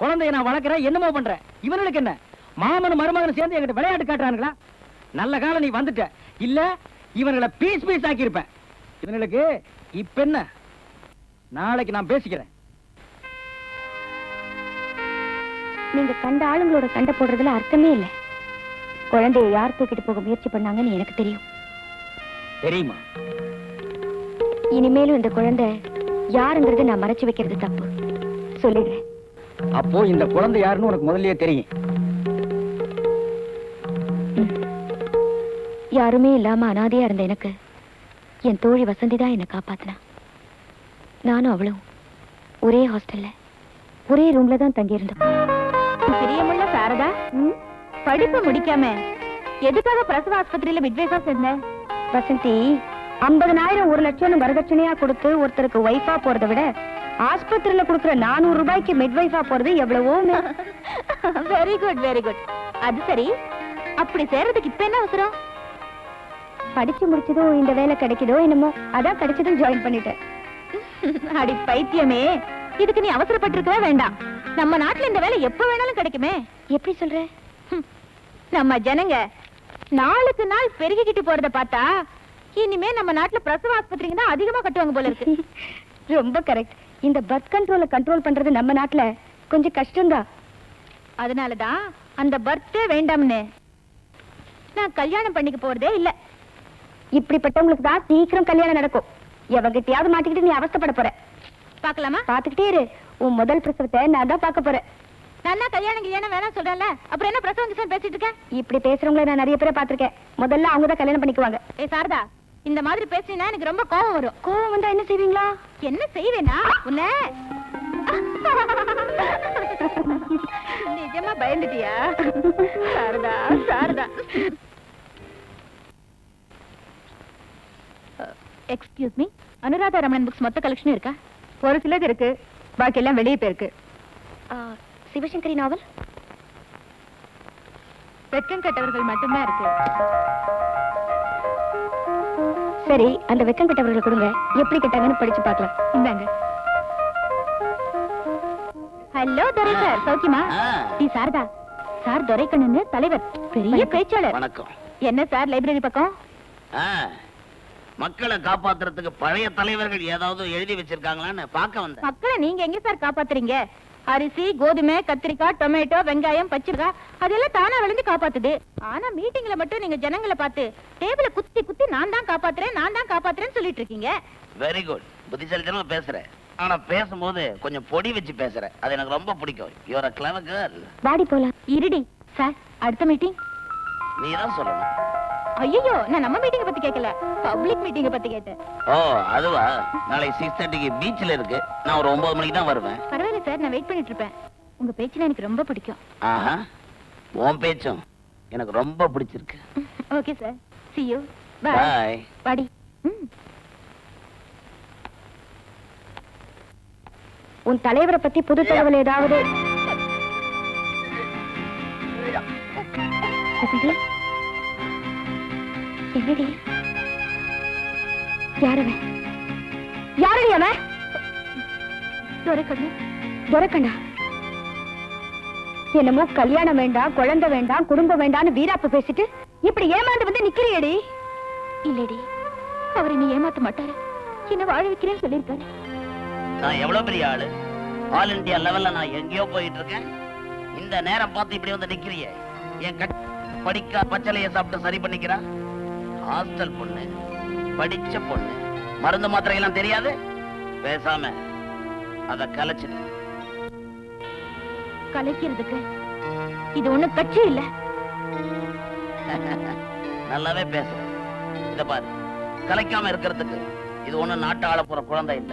குழந்தைய நான் வளர்க்கிறேன், என்னமோ பண்றேன். இவனுக்கு என்ன? மாமன் மருமகன் சேர்ந்து என்கிட்ட விளையாட்டு காட்டுறானுங்களா? நல்ல காலம் நீ வந்துட்ட. இல்ல இவங்களை பீஸ் பீஸ் ஆக்கி இருப்பேன். இவங்களுக்கு இப்ப என்ன? நாளைக்கு நான் பேசிக்கிறேன். நீங்க கண்ட ஆளுங்களோட சண்டை போடுறதுல அர்த்தமே இல்லை. குழந்தைய யார் தூக்கிட்டு போக முயற்சி பண்ணாங்கன்னு எனக்கு தெரியும். தெரியுமா? இனிமேலும் இந்த குழந்தை யாருங்கிறது நான் மறைச்சு வைக்கிறது தப்பு. சொல்லிடுறேன். அப்போ இந்த குழந்தை யாருன்னு உனக்கு முதல்லயே தெரியும். யாருமே இல்லாம அனாதையா இருந்த எனக்கு என் தோழி வசந்தி தான் என்னை காப்பாத்தினா. நானும் அவளும் ஒரே ஹாஸ்டல்ல ஒரே ரூம்ல தான் தங்கியிருந்தோம். பிரியமுள்ள சாரதா, படிப்பு முடிக்காம எதுக்காக பிரசவ ஆஸ்பத்திரியில மிட்வைஃபா சேர்ந்த? வசந்தி, 50,000 1 லட்சம் வரதட்சணையா கொடுத்து ஒருத்தருக்கு ஒய்ஃபா போறதை விட ஆஸ்பத்திரியில கொடுக்குற 400 ரூபாய்க்கு மிட்வைஃபா போறது எவ்வளவோ. Very good, very good. அது சரி, அப்படி சேர்றதுக்கு இப்ப என்ன அவசரம்? படிச்சு முடிச்சதோ இந்த வேலை கிடைக்குதோ என்னமோ, அதான் கிடைச்சதும் ஜாயின் பண்ணிட்டேன். அடி பைத்தியமே, இதுக்கு நீ அவசரப்பட்டிருக்கவே வேண்டாம். நம்ம நாட்டுல இந்த வேலை எப்ப வேணாலும் கிடைக்குமே. எப்படி சொல்ற? நம்ம ஜனங்க நாளுக்கு நாள் பெருகிக்கிட்டு போறத பார்த்தா இனிமே நம்ம நாட்டுல பிரசவ ஆஸ்பத்திரிங்க தான் அதிகமா கட்டுவாங்க போல இருக்கு. ரொம்ப கரெக்ட். இந்த பர்த் கண்ட்ரோல கண்ட்ரோல் பண்றது நம்ம நாட்டுல கொஞ்சம் கஷ்டம்தான். அதனாலதான் அந்த பர்த்தே வேண்டாம்னு நான் கல்யாணம் பண்ணிக்க போறதே இல்ல. இப்படிப்பட்டவங்களுக்கு தான் சீக்கிரம் கல்யாணம் நடக்கும். எவகிட்டயாவது மாட்டிக்கிட்டு நீ அவஸ்தைப்பட போற. பாக்கலாமா? பாத்துக்கிட்டே இரு. உன் முதல் பிரசவத்தை நான் தான் பார்க்க போறேன். நான் தான் கல்யாணம் வேணாம் சொல்றேன்ல, அப்புறம் என்ன பிரசவம் கிசன் பேசிட்டு இருக்கேன்? இப்படி பேசுறவங்களை நான் நிறைய பேரை பாத்திருக்கேன். முதல்ல அவங்க தான் கல்யாணம் பண்ணிக்குவாங்க. ஏ சாரதா, இந்த மாதிரி பேசினா எனக்கு ரொம்ப கோவம் வரும். கோவம் வந்தா என்ன செய்வீங்களா? என்ன செய்வேனா? உன்ன நிஜமா பயந்துட்டியா? Sharada, Sharada. Excuse me, Anuradha Ramanan books மொத்த கலெக்ஷன் இருக்கா? ஒரு சிலது இருக்கு, பாக்கி எல்லாம் வெளியே போயிருக்கு. சிவசங்கரி நாவல் வெக்கம் கட்டவர்கள் மட்டும்தான் இருக்கு. சரி, அந்த வெக்கம் கட்டவர்கள் கொடுங்க. எப்படி கட்டாங்கன்னு படிச்சு பார்க்கலாம். இந்தாங்க. ஹலோ துரை சார், சௌக்கியமா? டி சாரதா, சார் துரைக்கண்ணு தலைவர், பெரிய பேச்சாளர். வணக்கம். என்ன சார் லைப்ரரி பக்கம்? மக்களை காப்பாத்துறதுக்கு பழைய தலைவர்கள் ஏதாவது எழுதி வச்சிருக்காங்களான்னு பார்க்க வந்தேன். மக்களை நீங்க எங்க சார் காப்பாத்துறீங்க? அரிசி, கோதுமை, கத்திரிக்காய், டொமேட்டோ, வெங்காயம், பச்சைக்காய் அதெல்லாம் தானா விளைஞ்சு காப்பாத்துது. ஆனா மீட்டிங்ல மட்டும் நீங்க ஜனங்களை பார்த்து டேபிள குத்தி குத்தி நான் தான் காப்பாத்துறேன்னு சொல்லிட்டு இருக்கீங்க. வெரி குட், புத்திசாலித்தனமா பேசுறேன். ஆனா பேசும்போது கொஞ்சம் பொடி வச்சு பேசுற, அது எனக்கு ரொம்ப பிடிக்கும். You are a clever girl. வாடி போலாம். இருடி சார், அடுத்த மீட்டிங் நீ தான் சொல்லணும். ஐயோ, நான் நம்ம மீட்டிங்க பத்தி கேட்கல, பப்ளிக் மீட்டிங்க பத்தி கேட்டேன். ஓ அதுவா? நாளைக்கு 6:30க்கு பீச்ல இருக்கு. நான் ஒரு 9 மணிக்கு தான் வருவேன். பரவாயில்ல சார், நான் வெயிட் பண்ணிட்டு இருப்பேன். உங்க பேச்சுல எனக்கு ரொம்ப பிடிக்கும். ஆஹா, உன் பேச்சும் எனக்கு ரொம்ப பிடிச்சிருக்கு. Okay sir, see you. Bye. Bye. வாடி. உன் தலைவரை பத்தி புது தகவல் ஏதாவது? வசந்தி, என்னடி? யாரவன்? யாரடி அவன்? துரைக்கண்ணா. என்னமோ கல்யாணம் வேண்டாம், குழந்தை வேண்டாம், குடும்பம் வேண்டாம்னு வீராப்பு பேசிட்டு இப்படி ஏமாந்து வந்து நிக்கிறியடி. இல்லடி, அவர் என்ன ஏமாத்த மாட்டாரு. என்ன வாழ வைக்கிறேன்னு சொல்லியிருக்காரு. நான் எவ்வளவு பெரிய ஆளு, ஆல் இந்தியா லெவல்ல நான் எங்கேயோ போயிட்டு இருக்கேன். இந்த நேரம் பார்த்து இப்படி வந்து நிக்கிறிய. என் படிக்க பச்சளைய சாப்பிட்டு சரி பண்ணிக்கிறா. ஹாஸ்டல் பொண்ணு, படிச்ச பொண்ணு, மருந்து மாத்திரை எல்லாம் தெரியாது. பேசாம அத கலைச்சிடு. கலைக்கிறதுக்கு இது ஒண்ணு கட்சி இல்ல. நல்லாவே பேச. இத பாரு, கலைக்காம இருக்கிறதுக்கு இது ஒண்ணு நாட்டு ஆள போற குழந்தை இல்ல.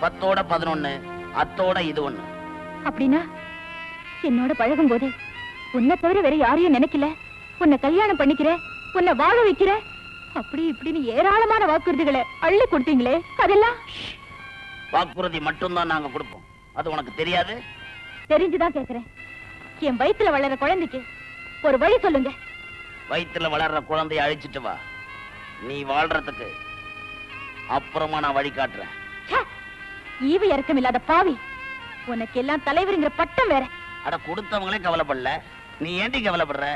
10ஓட 11, அத்தோட இது ஒண்ணு. அப்படின்னா என்னோட பழகும் போது உன்னை தவிர வேற யாரையும் நினைக்கல, உன்னை கல்யாணம் பண்ணிக்கிற, உன்னை வாழ வைக்கிற, அப்படி இப்படின்னு ஏராளமான வாக்குறுதிகளை அள்ளி கொடுத்தீங்களே, அதெல்லாம் வாக்குறுதி மட்டும்தான் நாங்க கொடுப்போம். அது உனக்கு தெரியாது? தெரிஞ்சுதான் கேக்குறேன். என் வயித்துல வளர்ற குழந்தைக்கு ஒரு வழி சொல்லுங்க. வயித்துல வளர்ற குழந்தைய அழிச்சிட்டு வா, நீ வாழ்றதுக்கு அப்புறமா நான் வழி காட்டுறேன். ஈவு இறக்கம் இல்லாத பாவி, உனக்கு எல்லாம் தலைவருங்கிற பட்டம் வேற. அட, கொடுத்தவங்களே கவலைப்படல, நீ ஏண்டி கவலைப்படுற?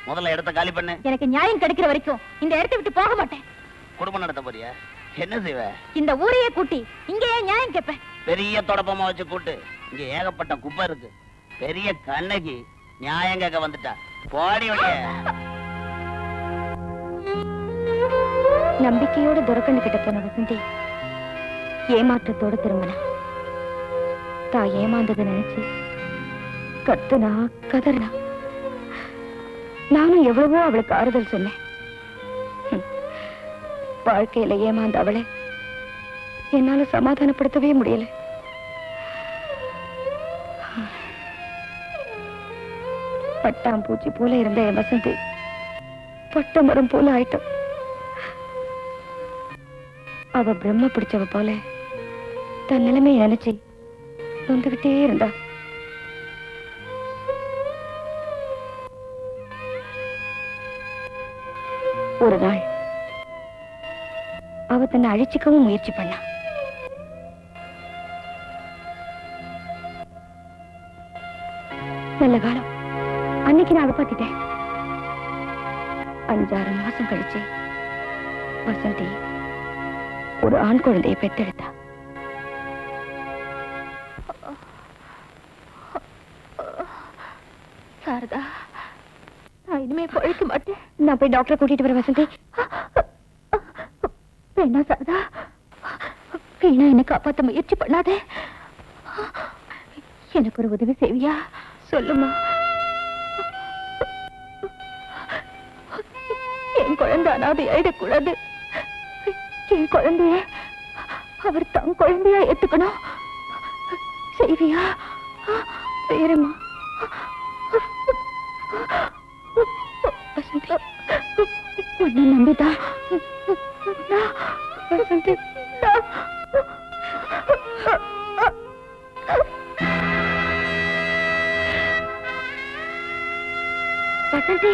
முதல்ல இடத்த காலி பண்ணு. எனக்கு நியாயம் கிடைக்கிற வரைக்கும் இந்த இடத்தை விட்டு போக மாட்டேன். குடும்பம் நடத்த போறியா? என்ன செய்வ? இந்த ஊரையே கூட்டி இங்கேயே நியாயம் கேட்பேன். பெரிய தொடப்பமா வச்சு கூட்டு. இங்க ஏகப்பட்ட குப்பை இருக்கு. பெரிய கண்ணகி நியாயம் கேட்க வந்துட்டா. போடி வழிய. நம்பிக்கையோட துரக்கண்ணு கிட்ட போன வசந்தி ஏமாற்றத்தோட திரும்பினா. தான் ஏமாந்ததை நினைச்சு கத்துனா, கதறினா. நானும் எவ்வளவோ அவளுக்கு ஆறுதல் சொன்னேன். வாழ்க்கையில ஏமாந்த அவளை என்னால சமாதானப்படுத்தவே முடியல. பட்டாம்பூச்சி போல இருந்த என் வசந்தி பட்ட மரம் போல ஆயிட்டோம். அவ பிரம்ம பிடிச்சவ போல தன் நிலைமையை நினைச்சு நொந்துகிட்டே இருந்தா. ஒரு நாள் அவ தன்னை அழிச்சிக்கவும் முயற்சி பண்ணா. நல்ல காலம், அன்னைக்கு நான் காப்பாத்திட்டேன். 5-6 மாசம் கழிச்சு வசந்தி ஒரு ஆண் குழந்தையை பெற்றெடுத்தா. சாரதா, நான் இனிமே பழைக்க மாட்டேன். நான் போய் டாக்டரை கூட்டிட்டு வரேன். வசந்தி, வேணா சாரதா, வேணா என்ன காப்பாத்த முயற்சி பண்ணாதே. எனக்கு ஒரு உதவி செய்வியா? சொல்லுமா. என் குழந்தை அனாதை ஆயிடக்கூடாது. என் குழந்தைய அவர் தன் குழந்தையா ஏத்துக்கணும். செய்வியா? வேறமா வசந்தி, உன்னை நம்பிதான் வசந்தி. வசந்தி,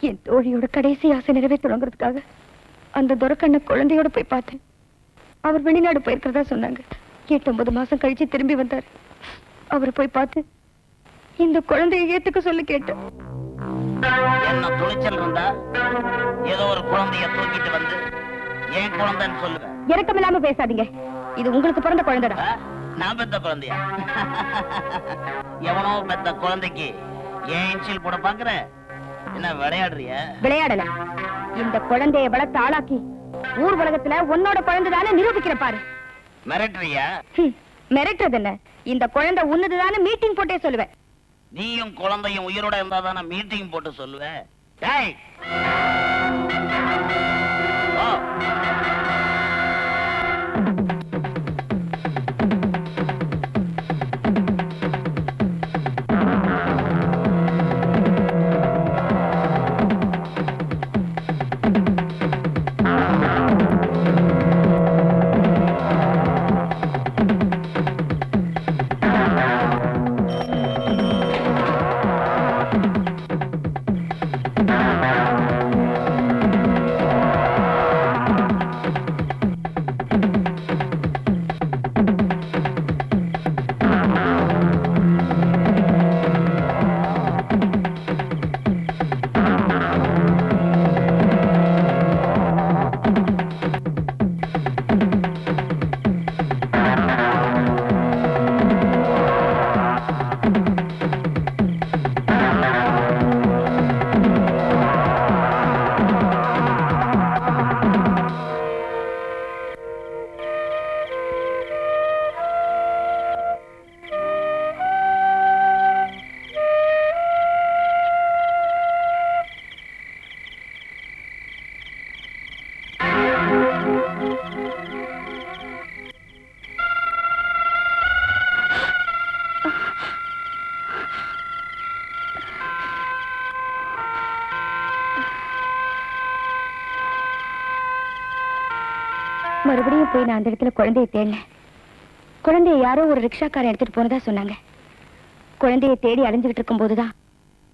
என் தோழியோட கடைசி ஆசை நிறைவேற்றணுங்கிறதுக்காக அந்த துரக்கண்ண குழந்தையோட போய் பார்த்தேன். அவர் வெளிநாடு போயிருக்கிறதா சொன்னாங்க. 8-9 மாசம் கழிச்சு திரும்பி வந்தார். அவரை போய் பார்த்து இந்த குழந்தையை ஏத்துக்க சொல்லி கேட்டேன். என்ன துணிச்சல் இருந்தா ஏதோ ஒரு குழந்தைய தூக்கிட்டு வந்து ஏன் குழந்தைன்னு சொல்லுவேன். இறக்கமில்லாம பேசாதீங்க. இது உங்களுக்கு பிறந்த குழந்தைடா. நான் பெத்த குழந்தையா? எவனோ பெத்த குழந்தைக்கு ஏன் இன்சில் போட பாக்குற? என்ன விளையாடுறிய? விளையாடல. இந்த குழந்தையை வளர்த்து ஆளாக்கி ஊர் உலகத்துல உன்னோட குழந்தைதானே நிரூபிக்கிற பாரு. மிரட்டுறியா? மிரட்டுறது என்ன? இந்த குழந்தை உன்னதுதானே மீட்டிங் போட்டே சொல்லுவேன். நீயும் குழந்தையும் உயிரோட இருந்தா தானே மீட்டிங் போட்டு சொல்லுவேன். டேய் மறுபடியும் போய் நான் அந்த இடத்துல குழந்தையை தேடினேன். குழந்தைய யாரோ ஒரு ரிக்ஷாக்காரன் எடுத்துட்டு போனதா சொன்னாங்க. குழந்தையை தேடி அலைஞ்சுகிட்டு இருக்கும் போதுதான்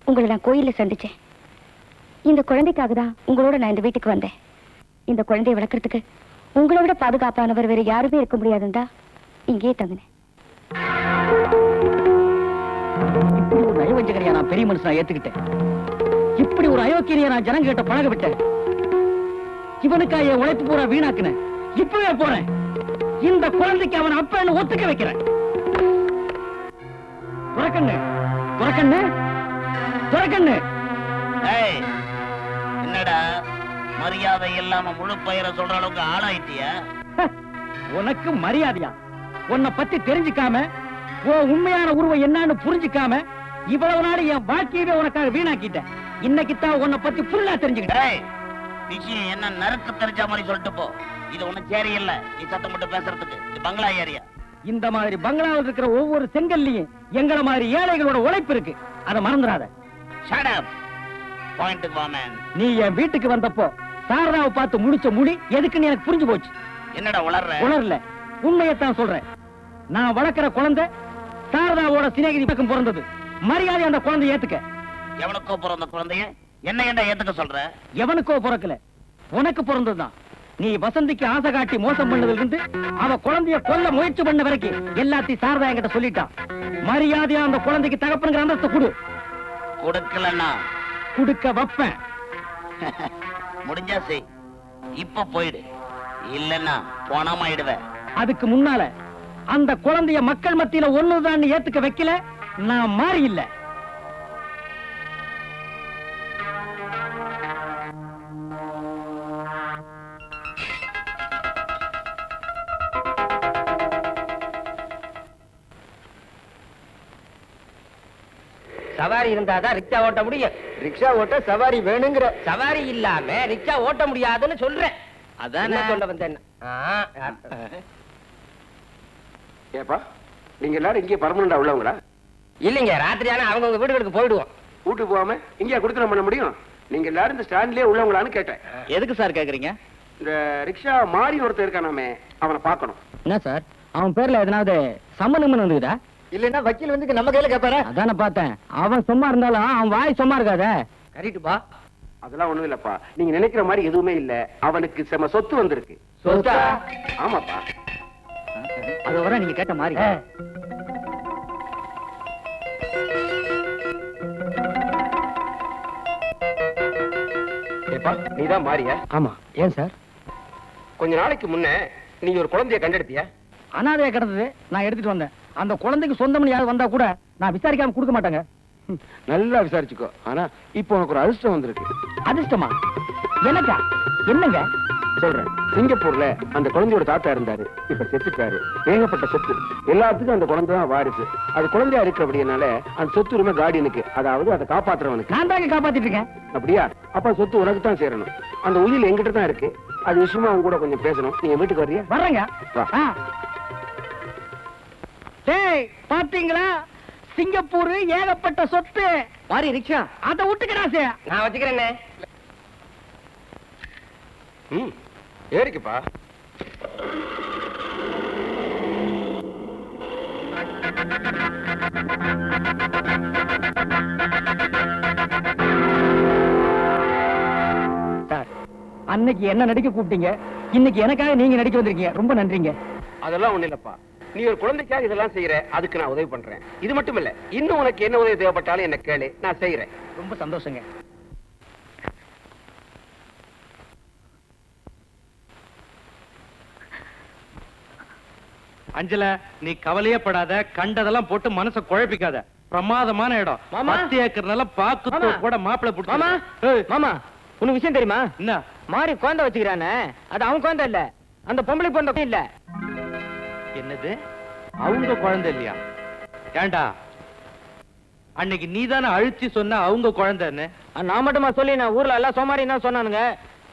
உங்களை நான் கோயில்ல சந்திச்சேன். இந்த குழந்தைக்காக தான் உங்களோட நான் இந்த வீட்டுக்கு வந்தேன். இந்த குழந்தையை வளர்க்கறதுக்கு உங்களை விட பாதுகாப்பானவர் வேற யாருமே இருக்க முடியாதுண்டா இங்கேயே தங்கினேன். இப்படி ஒரு நயவஞ்சகரையா நான் பெரிய மனுஷனா ஏத்துக்கிட்டேன். இப்படி ஒரு அயோக்கியரையா நான் ஜனங்க கிட்ட பழக விட்டேன். இவனுக்கா என் உழைப்பு பூரா வீணாக்குனேன். இப்பவே போறேன். இந்த குழந்தைக்கு அவன் அப்பன்னு ஒத்துக்க வைக்கிறேன். துறக்கண்ணு துறக்கண்ணு துறக்கண்ணு. என்னடா மரியாதை இல்லாம முழு பெயரை சொல்ற அளவுக்கு ஆளாயிட்டியா? உனக்கு மரியாதையா? உன்னை பத்தி தெரிஞ்சுக்காம உன் உண்மையான உருவம் என்னன்னு புரிஞ்சுக்காம இவ்வளவு நாள் என் வாழ்க்கையவே உனக்காக வீணாக்கிட்டேன். இன்னைக்கு தான் உன்னை பத்தி ஃபுல்லா தெரிஞ்சுக்கிட்டேன். விஷயம் என்ன நறுக்கு தெரிஞ்ச மாதிரி சொல்லிட்டு போ. இது ஒண்ணு சரியில்லை. நீ சத்தம் மட்டும் பேசுறதுக்கு. இது பங்களா ஏரியா. இந்த மாதிரி பங்களாவில் இருக்கிற ஒவ்வொரு செங்கல்லையும் எங்கள மாதிரி ஏழைகளோட உழைப்பு இருக்கு. அதை மறந்துடாத. Shut up. பாயிண்ட்டுக்கு வா மேன். நீ என் வீட்டுக்கு வந்தப்போ சாரதாவை பார்த்து முடிச்ச முடி எதுக்குன்னு எனக்கு புரிஞ்சு போச்சு. என்னடா உளர்ற? உளரல, உண்மையத்தான் சொல்றேன். நான் வளர்க்கிற குழந்தை சாரதாவோட சிநேகிதி பக்கம் பிறந்தது. மரியாதை அந்த குழந்தை ஏத்துக்க. எவனுக்கோ பிறந்த குழந்தைய என்ன ஏண்டா ஏத்துக்க சொல்ற? எவனுக்கோ பிறக்கல, உனக்கு பிறந்ததுதான். நீ வசந்திக்கு ஆசை காட்டி மோசம் பண்ணதுல இருந்து அவ குழந்தைய கொல்ல முயற்சி பண்ண வரைக்கும் எல்லாத்தையும் சாரதா என்கிட்ட சொல்லிட்டான். மரியாதையா அந்த குழந்தைக்கு தகப்பனுங்கிற அந்தஸ்து கொடு. கொடுக்கலன்னா குடுக்க வைப்பேன். முடிஞ்சா செய். இப்ப போயிடு, இல்லன்னா போனாமாயிடுவேன். அதுக்கு முன்னால அந்த குழந்தைய மக்கள் மத்தியில ஒண்ணுதான் ஏத்துக்க வைக்கல, நான் மாறி இல்ல. சவாரி இருந்தாதான் ரிக்ஷா ஓட்ட முடியும். ரிக்ஷா ஓட்ட சவாரி வேணுங்கிற. சவாரி இல்லாம ரிக்ஷா ஓட்ட முடியாதுன்னு சொல்றேன். அதான் சொல்ல வந்தேன். ஏப்பா நீங்க எல்லாரும் இங்கே பர்மனண்டா உள்ளவங்களா? இல்லைங்க, ராத்திரியான அவங்க வீடுகளுக்கு போயிடுவோம். வீட்டுக்கு போகாம இங்கே குடுத்தனம் பண்ண முடியும்? நீங்க எல்லாரும் இந்த ஸ்டாண்ட்லயே உள்ளவங்களான்னு கேட்டேன். எதுக்கு சார் கேக்குறீங்க? இந்த ரிக்ஷா மாறி ஒருத்தர் இருக்கானாமே, அவனை பார்க்கணும். என்ன சார், அவன் பேர்ல எதனாவது சம்மந்தம் வந்துதா? இல்லன்னா வக்கீல் வந்து நம்ம கையில கேட்பாரு. அதான பார்த்தேன். அவன் சும்மா இருந்தாலும் அவன் வாய் சும்மா இருக்காத. கரெக்டுப்பா. அதெல்லாம் ஒண்ணும் இல்லப்பா, நீங்க நினைக்கிற மாதிரி எதுவுமே இல்ல. அவனுக்கு செம சொத்து வந்திருக்கு. சொத்தா? ஆமாப்பா. அது வர நீங்க கேட்ட மாதிரி. ஏப்பா நீதான் மாறியா? ஆமா. ஏன் சார்? கொஞ்ச நாளைக்கு முன்ன நீ ஒரு குழந்தைய கண்டெடுத்தியா? அனாதையா கிடந்தது, நான் எடுத்துட்டு வந்தேன். அந்த குழந்தைக்கு சொந்தம்னு யாரும் வந்தா கூட நான் விசாரிக்காம கொடுக்க மாட்டாங்க. நல்லா விசாரிச்சுக்கோ. ஆனா இப்போ உனக்கு ஒரு அதிர்ஷ்டம் வந்திருக்கு. அதிர்ஷ்டமா? எனக்கா? என்னங்க சொல்றேன். சிங்கப்பூர்ல அந்த குழந்தையோட தாத்தா இருந்தாரு, இப்ப செத்துட்டாரு. ஏகப்பட்ட சொத்து, எல்லாத்துக்கும் அந்த குழந்தை தான் வாரிசு. அது குழந்தையா இருக்கு அப்படின்னால அந்த சொத்து உரிமை கார்டியனுக்கு, அதாவது அதை காப்பாத்துறவனுக்கு. நான் தாங்க காப்பாத்திட்டு இருக்கேன். அப்படியா? அப்ப சொத்து உனக்கு தான் சேரணும். அந்த உயில் எங்கிட்ட தான் இருக்கு. அது விஷயமா அவங்க கூட கொஞ்சம் பேசணும். நீங்க வீட்டுக்கு வர்றியா? வர்றேங்க. வா. டேய் பாத்தீங்களா, சிங்கப்பூர் ஏகப்பட்ட சொத்து. மாறி ரிக்ஷா அதை விட்டுக்கடா. நான் வச்சுக்கிறேன்னே. ஏறிக்குப்பா. சார், அன்னைக்கு என்ன நடிக்க கூப்பிட்டீங்க, இன்னைக்கு எனக்காக நீங்க நடிக்க வந்திருக்கீங்க. ரொம்ப நன்றிங்க. அதெல்லாம் ஒண்ணு இல்லப்பா. நீ ஒரு குழந்தைக்காக இதெல்லாம் செய்யற, அதுக்கு நான் உதவி பண்றேன். இது மட்டும் இல்ல, இன்னும் உனக்கு என்ன உதவி தேவைப்பட்டாலும் என்ன கேளு, நான் செய்யறேன். ரொம்ப சந்தோஷங்க. அஞ்சல, நீ கவலையே படாத. கண்டதெல்லாம் போட்டு மனச குழப்பிக்காத. பிரமாதமான இடம். 10 ஏக்கர் நிலம் பாக்கு கூட மாப்பிளை புடிச்சு. மாமா, மாமா, உனக்கு விஷயம் தெரியுமா? என்ன? மாறி குழந்தை வச்சுக்கிறானே, அது அவன் குழந்தை இல்ல, அந்த பொம்பளை பொண்ணு இல்ல. என்னது? அவங்க குழந்தை இல்லையா? ஏண்டா, அன்னைக்கு நீதானே அழிச்சு சொன்ன அவங்க குழந்தைன்னு. நான் மட்டுமா சொல்லி, நான் ஊர்ல எல்லாம் சோமாரி தான் சொன்னானுங்க.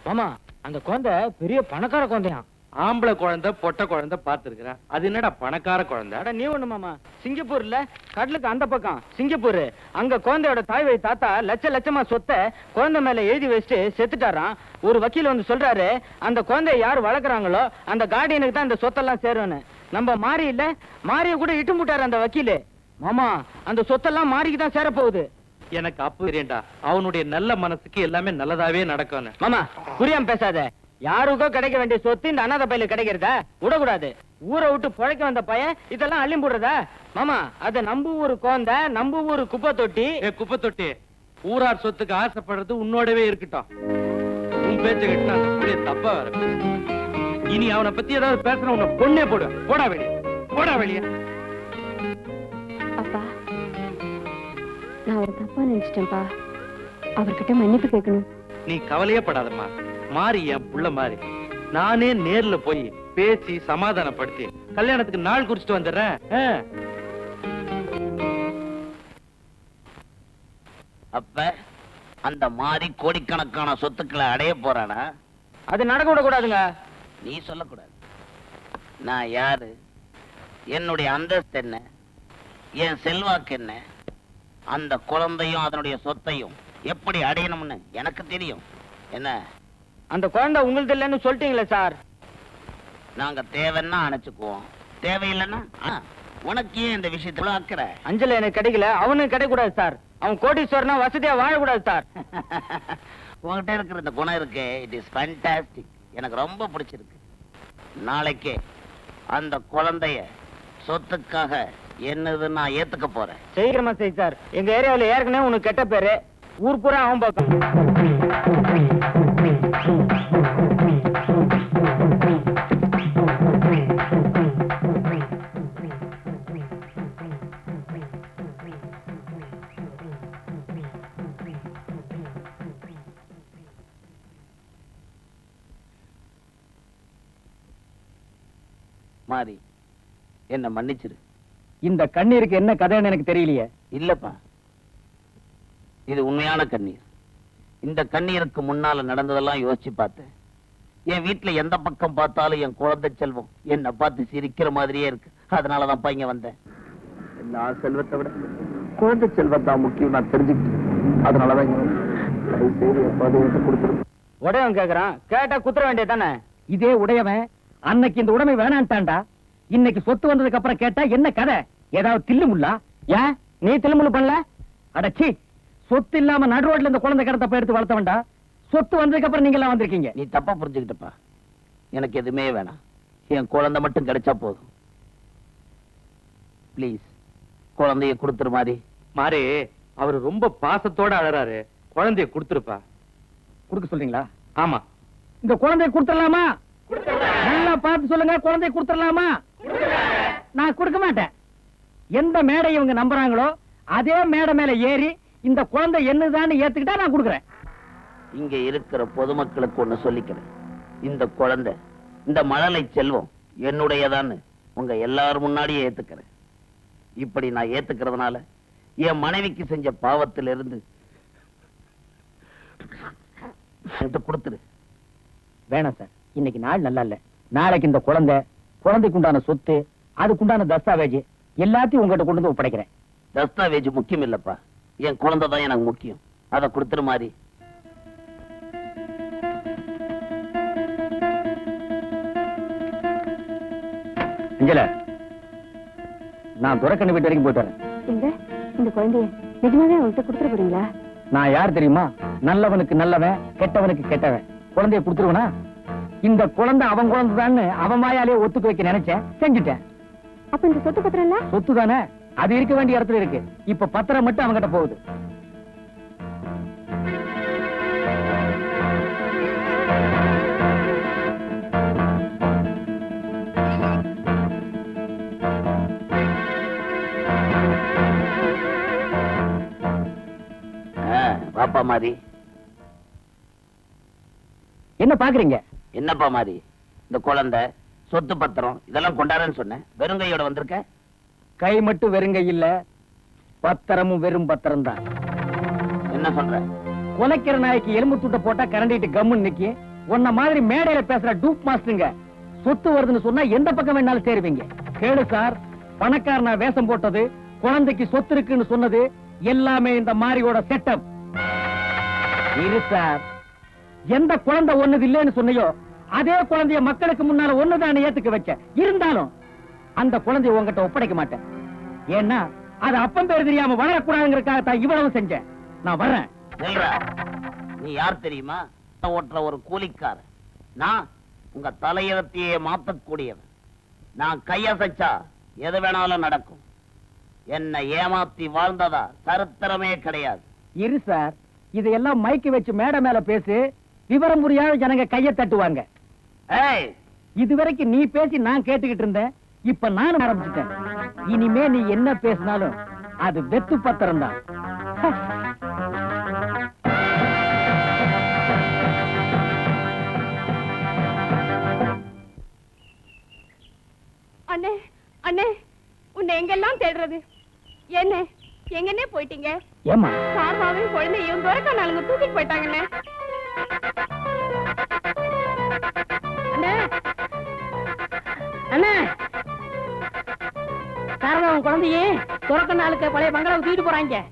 மாமா, அந்த குழந்தை பெரிய பணக்கார குழந்தையா. ஆம்பளை குழந்தை பொட்டை குழந்தை பாத்துருக்கிறேன். அது என்னடா பணக்கார குழந்தை? அட நீ ஒண்ணு மாமா, சிங்கப்பூர்ல கடலுக்கு அந்த பக்கம் சிங்கப்பூர், அங்க குழந்தையோட தாய் வழி தாத்தா லட்சமா சொத்தை குழந்தை மேல எழுதி வச்சுட்டு செத்துட்டாராம். ஒரு வக்கீல் வந்து சொல்றாரு, அந்த குழந்தைய யாரு வளர்க்குறாங்களோ அந்த கார்டியனுக்கு தான் இந்த சொத்தெல்லாம் சேரும்னு. நம்ம மாறி இல்ல, மாறிய கூட இட்டு முட்டாரு அந்த வக்கீலு. மாமா, அந்த சொத்தெல்லாம் மாறிக்கு தான் சேர போகுது. எனக்கு அப்ப தெரியும்டா, அவனுடைய நல்ல மனசுக்கு எல்லாமே நல்லதாவே நடக்கும். மாமா, புரியாம பேசாத. யாருக்கோ கிடைக்க வேண்டிய சொத்து இந்த அனாதை பையில கிடைக்கிறதா? விடக்கூடாது. ஊரை விட்டு பிழைக்க வந்த பையன் இதெல்லாம் அள்ளி போடுறதா? மாமா, அது நம்ம ஊரு குழந்தை, நம்ம ஊரு குப்பை தொட்டி. குப்பை தொட்டி ஊரார் சொத்துக்கு ஆசைப்படுறது உன்னோடவே இருக்கட்டும். உன் பேச்ச கேட்டு அந்த புள்ளைய தப்பா வர. இனி அவனை பத்தி ஏதாவது பேசுற உன்னை பொண்ணே போடு. போடா வெளியே, போடா வெளியே. அப்பா, நான் ஒரு தப்பா நினைச்சிட்டேன்ப்பா. அவர்கிட்ட மன்னிப்பு கேட்கணும். நீ கவலையே படாதம்மா. மாறி என் புள்ள மாறி. நானே நேர்ல போய் பேசி சமாதானப்படுத்தி கல்யாணத்துக்கு நாள் குறிச்சிட்டு வந்துடுறேன். அப்ப அந்த மாதிரி கோடிக்கணக்கான சொத்துக்களை அடைய போறானா? அது நடக்க விடக்கூடாதுங்க. நீ சொல்லக்கூடாது. நான் யாரு, என்னுடைய அந்தஸ்து என்ன, என் செல்வாக்கு என்ன, அந்த குழந்தையும் அதனுடைய சொத்தையும் எப்படி அடையணும்னு எனக்கு தெரியும். என்ன, அந்த குழந்தை உங்களுது இல்லைன்னு சொல்லிட்டீங்களே சார். நாங்க தேவைன்னா அணைச்சுக்குவோம், தேவையில்லைன்னா உனக்கு ஏன் இந்த விஷயத்துல அக்கறை? அஞ்சல எனக்கு கிடைக்கல, அவனுக்கு கிடைக்க கூடாது சார். அவன் கோடீஸ்வரனா வசதியா வாழக்கூடாது சார். உங்ககிட்ட இருக்கிற இந்த குணம் இருக்கு, இட் இஸ் ஃபேண்டாஸ்டிக். எனக்கு ரொம்ப பிடிச்சிருக்கு. நாளைக்கே அந்த குழந்தைய சொத்துக்காக என்னது நான் ஏத்துக்க போறேன். சீக்கிரமா செய் சார். எங்க ஏரியாவில் ஏற்கனவே உனக்கு கெட்ட பேரு, ஊர் பூரா அவன் பக்கம். மாறி, என்ன மன்னிச்சிரு. இந்த கண்ணீருக்கு என்ன கதைன்னு எனக்கு தெரியலையே. இல்லப்பா, இது உண்மையான கண்ணீர். இந்த கண்ணீருக்கு முன்னால நடந்ததெல்லாம் யோசிச்சு பார்த்தேன். என் வீட்டுல எந்த பக்கம் பார்த்தாலும் என் குழந்தை செல்வம் என்ன பார்த்து சிரிக்கிற மாதிரியே இருக்கு. அதனாலதான் இங்க வந்தேன். எல்லா செல்வத்தை விட குழந்தை செல்வம் தான் முக்கியம் நான் தெரிஞ்சுக்கிட்டேன். அதனாலதான் கொடுத்துருக்கேன். உடையவன் கேக்குறான், கேட்டா குத்துற வேண்டியதானே. இதே உடையவன் அன்னைக்கு இந்த உடைமை வேணான்ட்டான்டா. இன்னைக்கு சொத்து வந்ததுக்கு அப்புறம் கேட்டா என்ன கதை? ஏதாவது தில்லுமுள்ளா? ஏன் நீ தில்லுமுள்ளு பண்ணல? அடச்சி, சொத்து இல்லாம நடு ரோட்ல இந்த குழந்தை கடத்த எடுத்து வளர்த்த வேண்டாம். சொத்து வந்ததுக்கு அப்புறம் நீங்க எல்லாம் வந்திருக்கீங்க. நீ தப்பா புரிஞ்சுக்கிட்டப்பா. எனக்கு எதுவுமே வேணாம், என் குழந்தை மட்டும் கிடைச்சா போதும். பிளீஸ் குழந்தைய கொடுத்துரு மாறி. மாறி, அவரு ரொம்ப பாசத்தோட அழறாரு. குழந்தைய கொடுத்துருப்பா. கொடுக்க சொல்றீங்களா? ஆமா. இந்த குழந்தைய கொடுத்துடலாமா? நல்லா பார்த்து சொல்லுங்க. குழந்தைய கொடுத்துடலாமா? நான் கொடுக்க மாட்டேன். எந்த மேடை இவங்க நம்புறாங்களோ அதே மேடை மேல ஏறி இந்த குழந்தை என்னதான்னு ஏத்துக்கிட்டா நான் கொடுக்குறேன். இங்க இருக்கிற பொதுமக்களுக்கு ஒண்ணு சொல்லிக்கிறேன். இந்த குழந்தை இந்த மழலை செல்வம் என்னுடையதான்னு உங்க எல்லாரும் முன்னாடியே ஏத்துக்கிறேன். இப்படி நான் ஏத்துக்கிறதுனால என் மனைவிக்கு செஞ்ச பாவத்திலிருந்து கொடுத்துரு. வேணாம் சார், இன்னைக்கு நாள் நல்லா இல்ல. நாளைக்கு இந்த குழந்தைக்கு உண்டான சொத்து, அதுக்குண்டான தஸ்தாவேஜ் எல்லாத்தையும் உங்ககிட்ட கொண்டு வந்து ஒப்படைக்கிறேன். தஸ்தாவேஜ் முக்கியம் இல்லப்பா, என் குழந்தை தான் எனக்கு முக்கியம். அதை கொடுத்துரு மாதிரி. அஞ்சல, நான் துரைக்கண்ணு வீட்டு வரைக்கும் போயிட்டு வரேன். இந்த குழந்தைய நிஜமாவே அவன்கிட்ட கொடுத்துட போறீங்களா? நான் யார் தெரியுமா? நல்லவனுக்கு நல்லவன், கெட்டவனுக்கு கெட்டவன். குழந்தைய கொடுத்துருவனா? இந்த குழந்தை அவன் குழந்தை தான் அவன் வாயாலே ஒத்துக்க வைக்க நினைச்சேன், செஞ்சுட்டேன். அப்ப இந்த சொத்து பத்திரம் இல்ல? சொத்து தானே, அது இருக்க வேண்டிய இடத்துல இருக்கு. இப்ப பத்திரம் மட்டும் அவங்கிட்ட போகுது. பாப்பா மாதிரி என்ன பாக்குறீங்க? என்னப்பா மாதிரி இந்த குழந்தை சொத்து பத்திரம் இதெல்லாம் கொண்டாடுன்னு சொன்னேன், வெறுங்கையோட வந்திருக்க. கை மட்டும் வெறுங்கை இல்ல, பத்திரமும் வெறும் பத்திரம் தான். என்ன சொல்ற? கொலைக்கிற நாய்க்கு எலும்பு தூட்ட போட்டா கரண்டிட்டு கம்முன்னு நிக்கி. உன்ன மாதிரி மேடையில பேசுற டூப் மாஸ்டருங்க சொத்து வருதுன்னு சொன்னா எந்த பக்கம் வேணாலும் சேருவீங்க. கேளு சார், பணக்காரனா வேஷம் போட்டது, குழந்தைக்கு சொத்து இருக்குன்னு சொன்னது எல்லாமே இந்த மாதிரியோட செட்டப். இரு சார், எந்த குழந்தை ஒண்ணுது இல்லைன்னு சொன்னையோ அதே குழந்தைய மக்களுக்கு முன்னால ஒண்ணுதான் ஏத்துக்க வச்ச. இருந்தாலும் அந்த குழந்தைய உங்ககிட்ட ஒப்படைக்க மாட்டேன். ஏன்னா அது அப்பம் பேர் தெரியாம வளரக்கூடாதுங்கிறதுக்காகத்தான் இவ்வளவு செஞ்சேன். நான் வர்றேன். நீ யார் தெரியுமா? ஓட்டுற ஒரு கூலிக்காரன். நான் உங்க தலையெழுத்தையே மாத்தக்கூடியவன். நான் கையசைச்சா எது வேணாலும் நடக்கும். என்னை ஏமாத்தி வாழ்ந்ததா சரித்திரமே கிடையாது. இரு சார், இதையெல்லாம் மைக்கு வச்சு மேடை மேல பேசி விவரம் புரியாத ஜனங்க கைய தட்டுவாங்க. இதுவரைக்கும் நீ பேசி நான் கேட்டுக்கிட்டு இருந்தேன், இப்ப நானும் ஆரம்பிச்சுட்டேன். இனிமே நீ என்ன பேசினாலும் அது வெத்து பத்திரம் தான். அண்ணே அண்ணே, உன்னை எங்கெல்லாம் தேடுறது? என்ன எங்கன்னே போயிட்டீங்க? ஏமா சார்பாவையும் குழந்தையும் துரைக்கா நாளுங்க தூக்கிட்டு போயிட்டாங்கண்ணே. அண்ணே அண்ணே, சாரதாவும் குழந்தையே துறக்க நாளுக்கு பழைய பங்களாவை தூக்கிட்டு போறாங்க.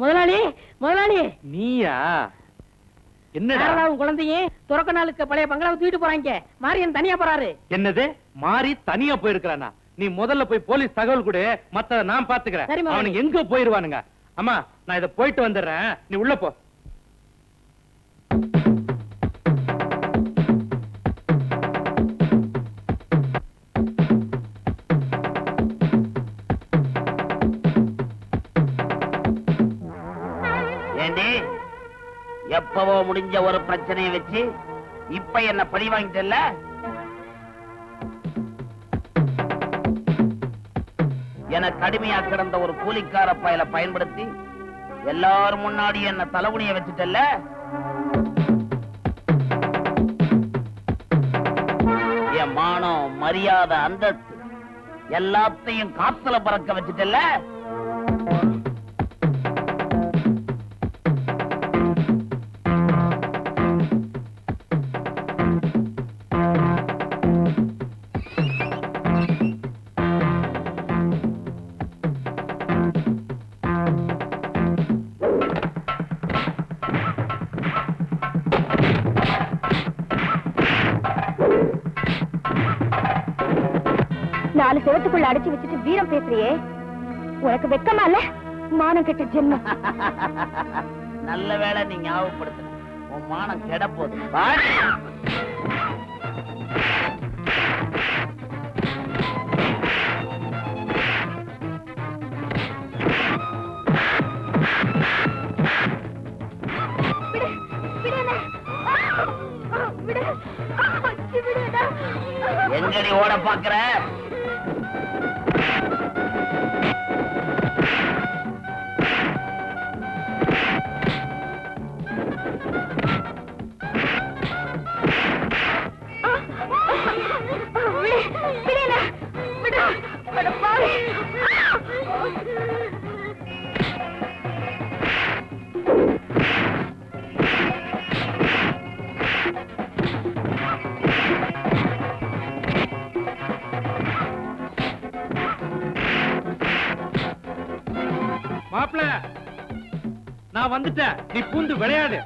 முதலாளி முதலாளி, நீயா? என்ன சாரதாவும் குழந்தையே துறக்க நாளுக்கு பழைய பங்களாவை தூக்கிட்டு போறாங்க. மாரியன் தனியா போறாரு. என்னது? மாறி தனியா போயிருக்கானா? நீ முதல்ல போய் போலீஸ் தகவல் கொடு, மத்த நான் பாத்துக்கிறேன். சரி, முதலாளி. அவனுக்கு எங்க போயிருவானுங்க? அம்மா, நான் இத போயிட்டு வந்துடுறேன், நீ உள்ள போ. எப்பவோ முடிஞ்ச ஒரு பிரச்சனையை வச்சு இப்ப என்ன பழி வாங்கிட்டல்ல? என கடுமையா கிடந்த ஒரு கூலிக்கார பயலை பயன்படுத்தி எல்லாரும் முன்னாடி என்ன தலைகுனிய வச்சுட்டல்ல? என் மானம், மரியாதை, அந்தஸ்து எல்லாத்தையும் காத்துல பறக்க வச்சுட்டல்ல? நாலு செவத்துக்குள்ள அடைச்சு வச்சுட்டு வீரம் பேசுறியே, உனக்கு வெக்கமா இல்ல? மானம் கெட்ட ஜென்மம். நல்ல வேளை நீ ஞாபகப்படுத்த, உன் மானம் கெட போகுது. எங்கடி ஓட பாக்குற? மாப்பிள, நான் வந்துட்டேன், நீ பூந்து விளையாடு.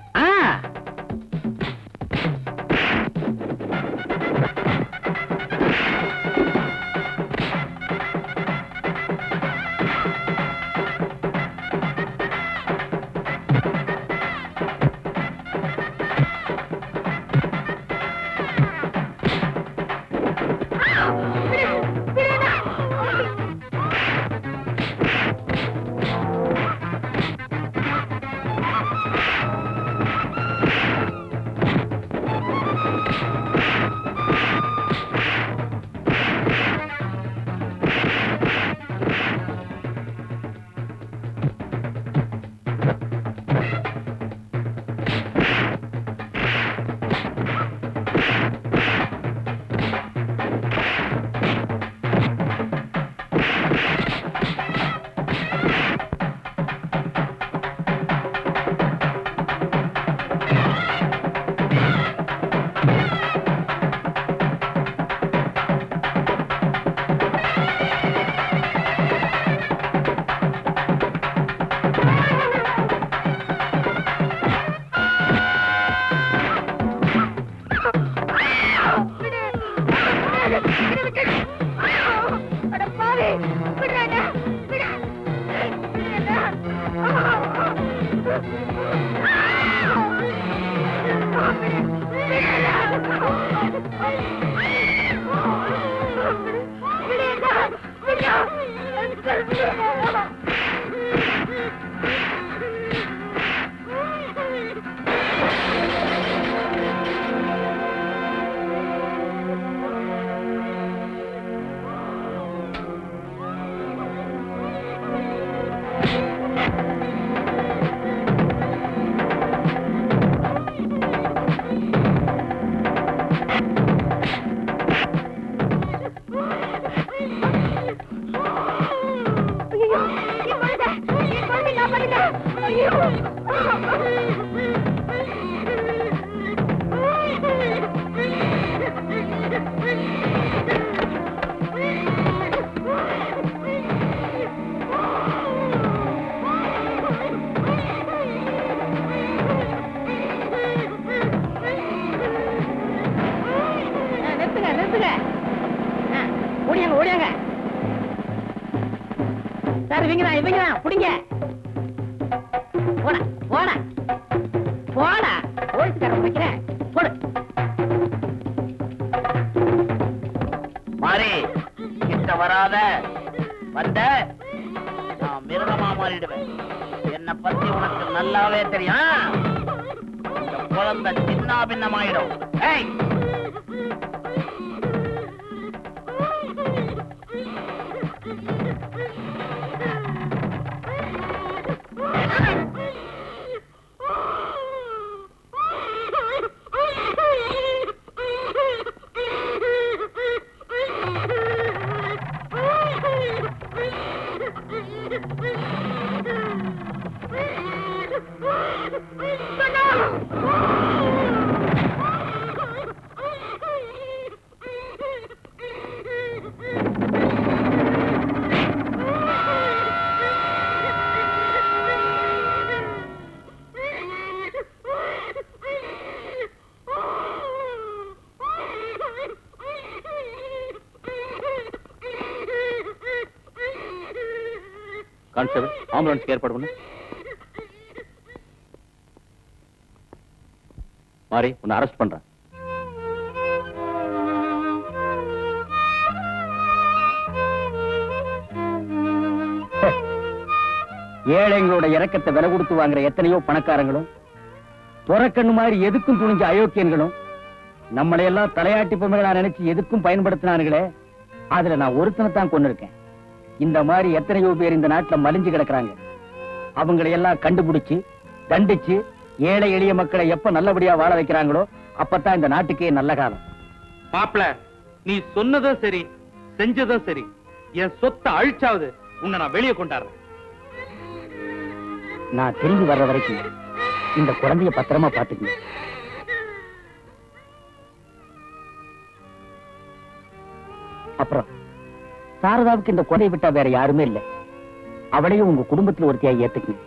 ஓடியாங்க சார், இவங்கதான் புடிங்க. போடா போடா போடா, போலீஸ்காரன் வைக்கிறேன், போடு. மாறி கிட்ட வராத, வந்த நான் மிருகமா மாறிடுவேன். என்ன பத்தி உனக்கு நல்லாவே தெரியும். இந்த குழந்தை சின்ன பின்னமாயிடும். ஏய், கான்ஸ்டபிள், ஆம்புலன்ஸ்க்கு ஏற்பாடு பண்ணு. மாறி, உன்னை அரெஸ்ட் பண்றேன். ஏழைங்களோட இறக்கத்தை விலை கொடுத்து வாங்குற எத்தனையோ பணக்காரங்களும், துறக்கண்ணு மாதிரி எதுக்கும் துணிஞ்ச அயோக்கியன்களும் நம்மளையெல்லாம் தலையாட்டி பொம்மைகளா நினைச்சு எதுக்கும் பயன்படுத்தினானுங்களே, அதுல நான் ஒருத்தனைத்தான் கொண்டு இருக்கேன். இந்த மாதிரி எத்தனையோ பேர் இந்த நாட்டுல மலிஞ்சு கிடக்குறாங்க. அவங்களை எல்லாம் கண்டுபிடிச்சு தண்டிச்சு ஏழை எளிய மக்களை எப்ப நல்லபடியா வாழ வைக்கிறாங்களோ அப்பதான் இந்த நாட்டுக்கே நல்ல காலம். மாப்பிள, நீ சொன்னதும் சரி செஞ்சதும் சரி. என் சொத்தை அழிச்சாவது உன்னை நான் வெளியே கொண்டாடுறேன். நான் திரும்பி வர்ற வரைக்கும் இந்த குழந்தைய பத்திரமா பாத்துக்கணும். அப்புறம் சாரதாவுக்கு இந்த கொலை விட்டா வேற யாருமே இல்லை. அவளையும் உங்க குடும்பத்துல ஒருத்தியா ஏத்துக்குங்க.